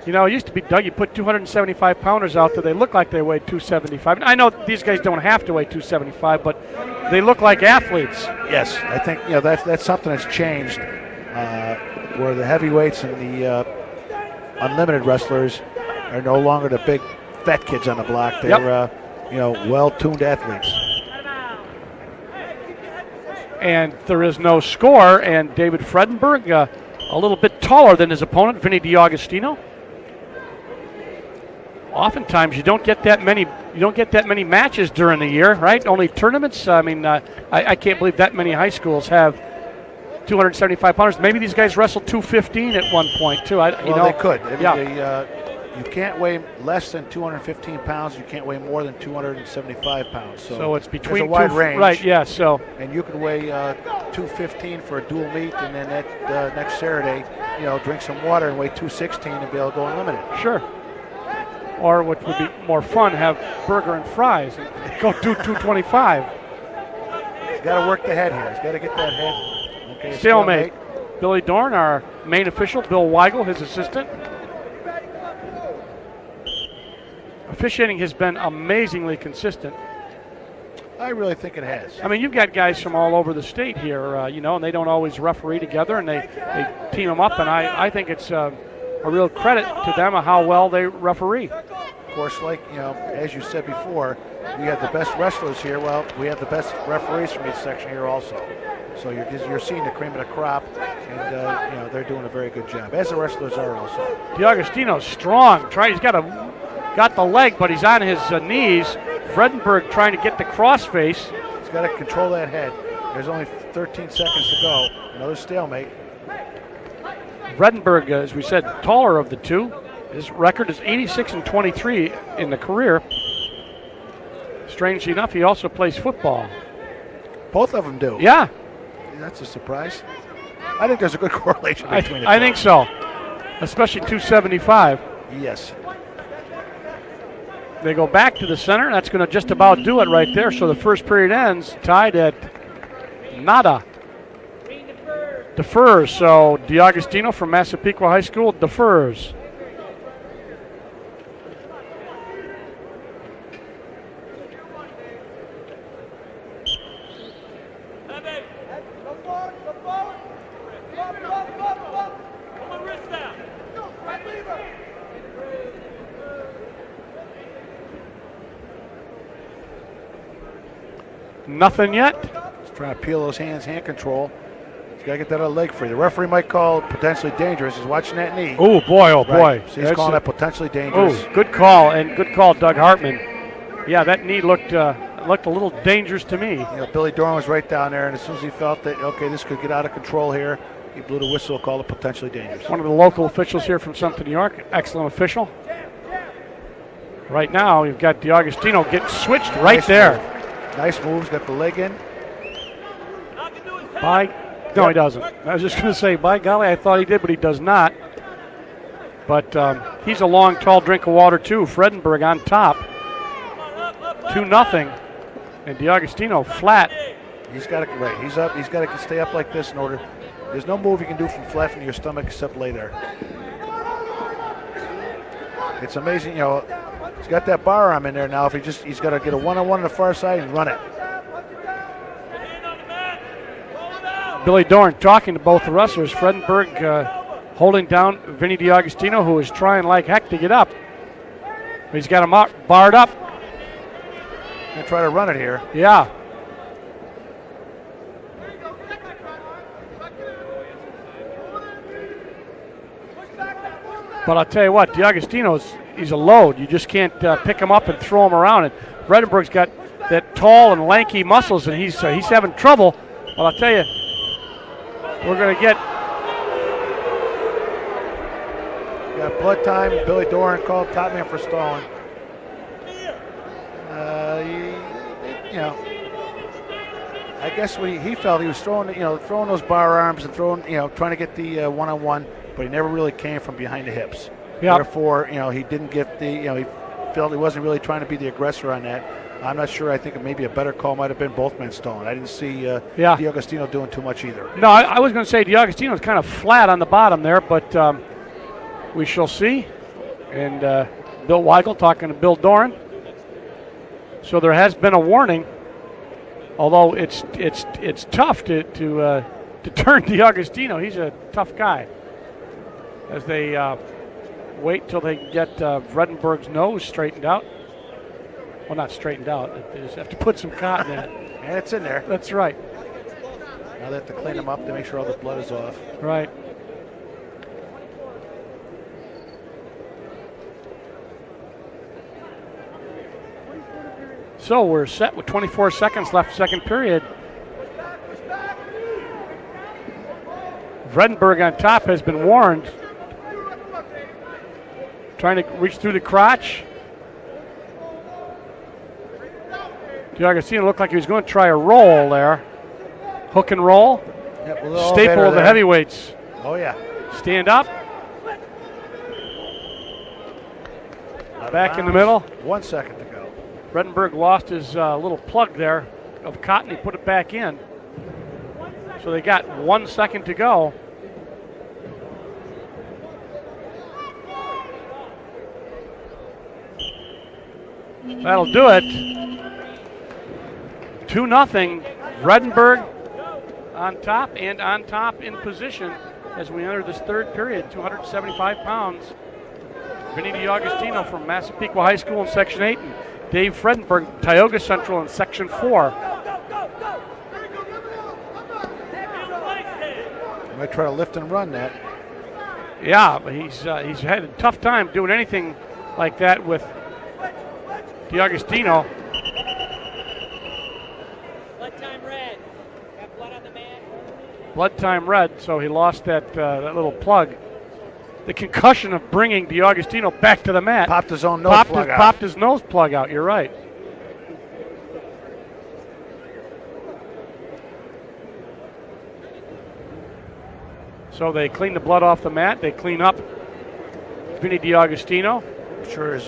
You know, it used to be, Doug, you put 275 pounders out there, they look like they weigh 275. I know these guys don't have to weigh 275, but they look like athletes. Yes, I think that's something that's changed, where the heavyweights and the unlimited wrestlers are no longer the big fat kids on the block. They're well-tuned athletes. And there is no score, and David Fredenberg, a little bit taller than his opponent, Vinny DiAgostino. Oftentimes, you don't get that many matches during the year, right? Only tournaments. I mean, I can't believe that many high schools have 275 pounders. Maybe these guys wrestled 215 at one point too. They could. Yeah. You can't weigh less than 215 pounds. You can't weigh more than 275 pounds. So it's between a wide range, right? Yeah. So and you can weigh 215 for a dual meet, and then that next Saturday, drink some water and weigh 216 and be able to go unlimited. Sure. Or what would be more fun, have burger and fries and go do 225. He's got to work the head here. He's got to get that head. Okay, stalemate. Billy Dorn, our main official. Bill Weigel, his assistant. Officiating has been amazingly consistent. I really think it has. I mean, you've got guys from all over the state here, and they don't always referee together, and they team them up, and I think it's a real credit to them of how well they referee. Of course, as you said before, we have the best wrestlers here. Well, we have the best referees from each section here also. So you're seeing the cream of the crop, and they're doing a very good job, as the wrestlers are also. DiAgostino's strong. He's got the leg, but he's on his knees. Fredenberg trying to get the crossface. He's got to control that head. There's only 13 seconds to go. Another stalemate. Fredenberg, as we said, taller of the two. His record is 86-23 in the career. Strangely enough, he also plays football. Both of them do. Yeah. That's a surprise. I think there's a good correlation between the two. I think so, especially 275. Yes. They go back to the center. That's going to just about do it right there. So the first period ends tied at nada. Defers. So DiAgostino from Massapequa High School defers. Nothing yet. He's trying to peel those hands, hand control. He's got to get that other leg free. The referee might call potentially dangerous. He's watching that knee. Oh, boy, oh, boy. So he's calling that potentially dangerous. Oh, good call, and good call, Doug Hartman. Yeah, that knee looked a little dangerous to me. Billy Dorn was right down there, and as soon as he felt that, okay, this could get out of control here, he blew the whistle, called it potentially dangerous. One of the local officials here from Southern New York, excellent official. Right now, you've got DiAgostino getting switched right nice there. Move. Nice moves, got the leg in. No, he doesn't. I was just going to say, by golly, I thought he did, but he does not. But he's a long, tall drink of water, too. Fredenberg on top. 2-0. And DiAgostino flat. He's got to He's up. He's got to stay up like this in order. There's no move you can do from flat from your stomach except lay there. It's amazing, he's got that bar arm in there now. If he's got to get a one-on-one on the far side and run it. Billy Dorn talking to both the wrestlers. Fredenberg holding down Vinny DiAugustino, who is trying like heck to get up. He's got him barred up. Gonna try to run it here. Yeah. But I'll tell you what, he's a load. You just can't pick him up and throw him around. And Fredenberg's got that tall and lanky muscles, and he's having trouble. But I'll tell you, we're going to get blood time. Billy Doran called top man for stalling. I guess he felt he was throwing those bar arms and trying to get the one-on-one, but he never really came from behind the hips. Yep. Therefore, he didn't get the, he felt he wasn't really trying to be the aggressor on that. I'm not sure. I think maybe a better call might have been both men stalling. I didn't see DiAugustino doing too much either. No, I was going to say DiAugustino's kind of flat on the bottom there, but we shall see. And Bill Weigel talking to Bill Doran. So there has been a warning, although it's tough to turn DiAugustino. He's a tough guy. As they wait till they get Vredenberg's nose straightened out. Well, not straightened out. They just have to put some cotton in it. And it's in there. That's right. Now they have to clean them up to make sure all the blood is off. Right. So we're set with 24 seconds left, second period. Vredenberg on top has been warned. Trying to reach through the crotch. DiAugustino looked like he was going to try a roll there. Hook and roll. Yep, staple of the heavyweights. Oh, yeah. Stand up. Back in the middle. 1 second to go. Vredenberg lost his little plug there of cotton. He put it back in. So they got 1 second to go. That'll do it. 2-0. Vredenberg on top and on top in position as we enter this third period. 275 pounds. Vinny DiAugustino from Massapequa High School in Section 8 and Dave Fredenberg, Tioga Central in Section 4. Might try to lift and run that. Yeah, but he's had a tough time doing anything like that with DiAugustino. Blood time red. Got blood on the mat. Blood time red, so he lost that little plug. The concussion of bringing DiAugustino back to the mat. Popped his own nose plug out. Popped his nose plug out, you're right. So they clean the blood off the mat. They clean up Vinny DiAugustino. I'm sure his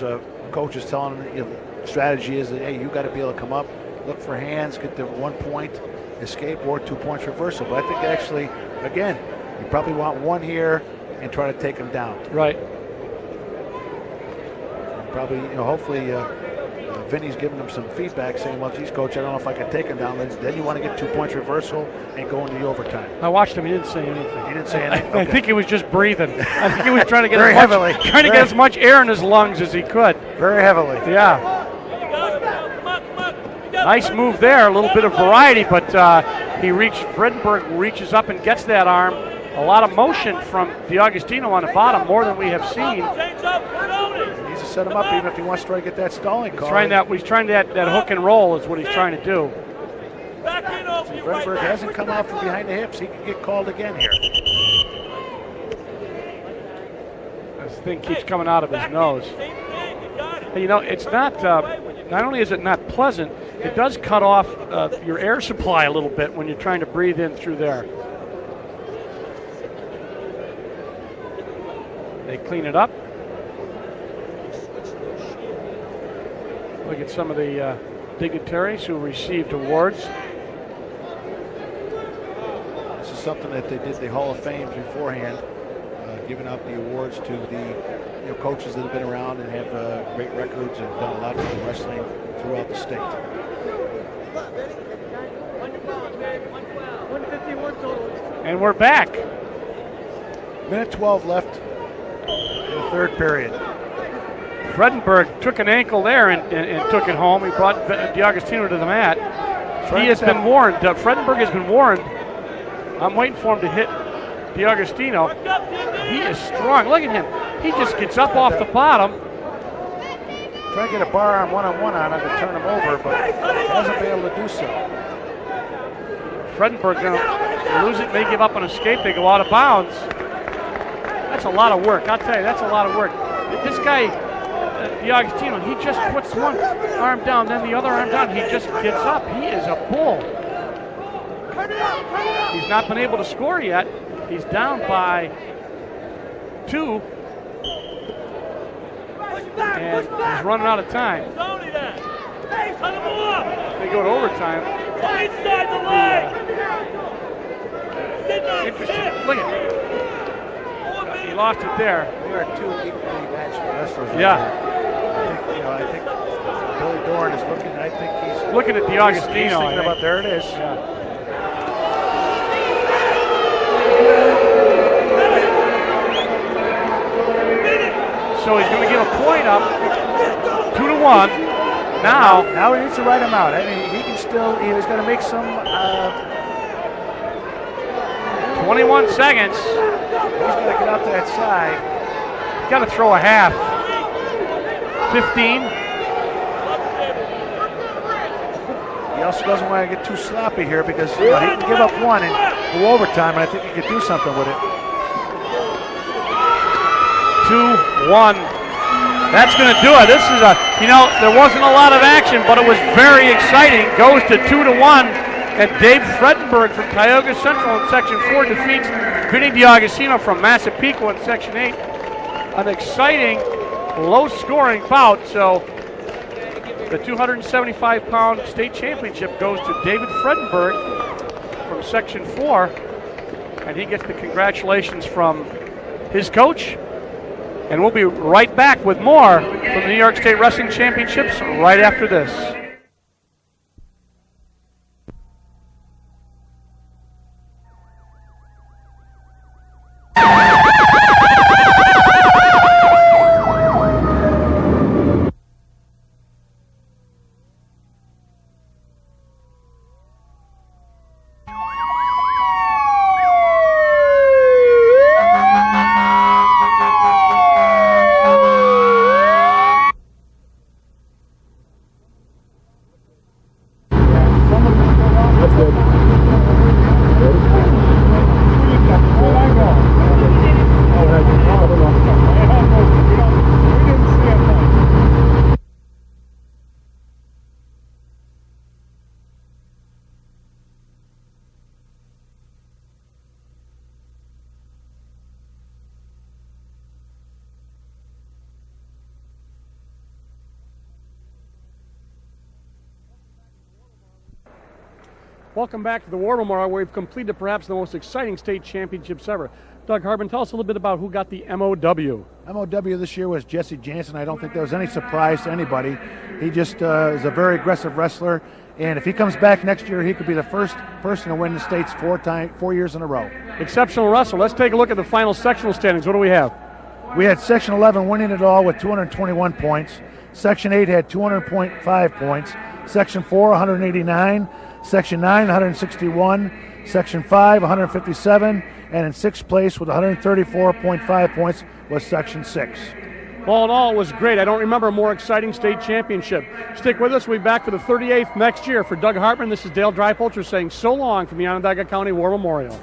coach is telling him the strategy is that, hey, you got to be able to come up, look for hands, get the 1 point escape or 2 points reversal. But I think actually, again, you probably want one here and try to take him down. Right. And probably, hopefully Vinny's giving him some feedback saying, well, geez, coach, I don't know if I can take him down. Then you want to get 2 points reversal and go into the overtime. I watched him. He didn't say anything. He didn't say anything? I think he was just breathing. I think he was trying to get get as much air in his lungs as he could. Very heavily. Yeah. Nice move there. A little bit of variety, but Vredenberg reaches up and gets that arm. A lot of motion from DiAugustino on the bottom, more than we have seen. He needs to set him up even if he wants to try to get that stalling call. He's trying that hook and roll is what he's trying to do. Vredenberg hasn't come out from behind the hips. He can get called again here. This thing keeps coming out of his nose. And, it's not only is it not pleasant, it does cut off your air supply a little bit when you're trying to breathe in through there. They clean it up. Look at some of the dignitaries who received awards. This is something that they did the Hall of Fame beforehand, giving out the awards to the coaches that have been around and have great records and done a lot for the wrestling throughout the state. 151 total. And we're back. Minute 12 left in the third period. Fredenberg took an ankle there and took it home. He brought DiAgostino to the mat. He has been warned. Fredenberg has been warned. I'm waiting for him to hit DiAgostino. He is strong. Look at him. He just gets up off the bottom. Try to get a bar arm one-on-one on him to turn him over, but hasn't been able to do so. Fredenberg going to lose it, may give up an escape. They go out of bounds. That's a lot of work. I'll tell you, that's a lot of work. This guy, DiAgostino, he just puts one arm down, then the other arm down. He just gets up. He is a bull. He's not been able to score yet. He's down by 2. And he's running out of time. They go to overtime. Interesting. Look at it. He lost it there. They are two equally matched wrestlers. Yeah. I think Billy Dorn is looking. I think he's looking at DiAgostino. He's thinking about, there it is. Yeah. So he's going to give a point up, 2-1. Now he needs to write him out. I mean, he can still. He's going to make some. 21 seconds. He's going to get out to that side. He's got to throw a half. 15. He also doesn't want to get too sloppy here because he can give up one and go overtime, and I think he could do something with it. 2-1. That's going to do it. This is there wasn't a lot of action, but it was very exciting. Goes to 2-1, and Dave Fredenberg from Tioga Central in Section 4 defeats Vinny DiAgostino from Massapequa in Section 8. An exciting, low-scoring bout. So the 275-pound state championship goes to David Fredenberg from Section 4, and he gets the congratulations from his coach. And we'll be right back with more from the New York State Wrestling Championships right after this. Welcome back to the War Memorial, where we've completed perhaps the most exciting state championships ever. Doug Harbin, tell us a little bit about who got the MOW. MOW this year was Jesse Jansen. I don't think there was any surprise to anybody. He just is a very aggressive wrestler, and if he comes back next year, he could be the first person to win the states 4 years in a row. Exceptional wrestler. Let's take a look at the final sectional standings. What do we have? We had Section 11 winning it all with 221 points. Section 8 had 200.5 points. Section 4, 189. Section 9, 161. Section 5, 157. And in sixth place with 134.5 points was Section 6. All in all, it was great. I don't remember a more exciting state championship. Stick with us. We'll be back for the 38th next year. For Doug Hartman, this is Dale Dreipolter saying so long from the Onondaga County War Memorial.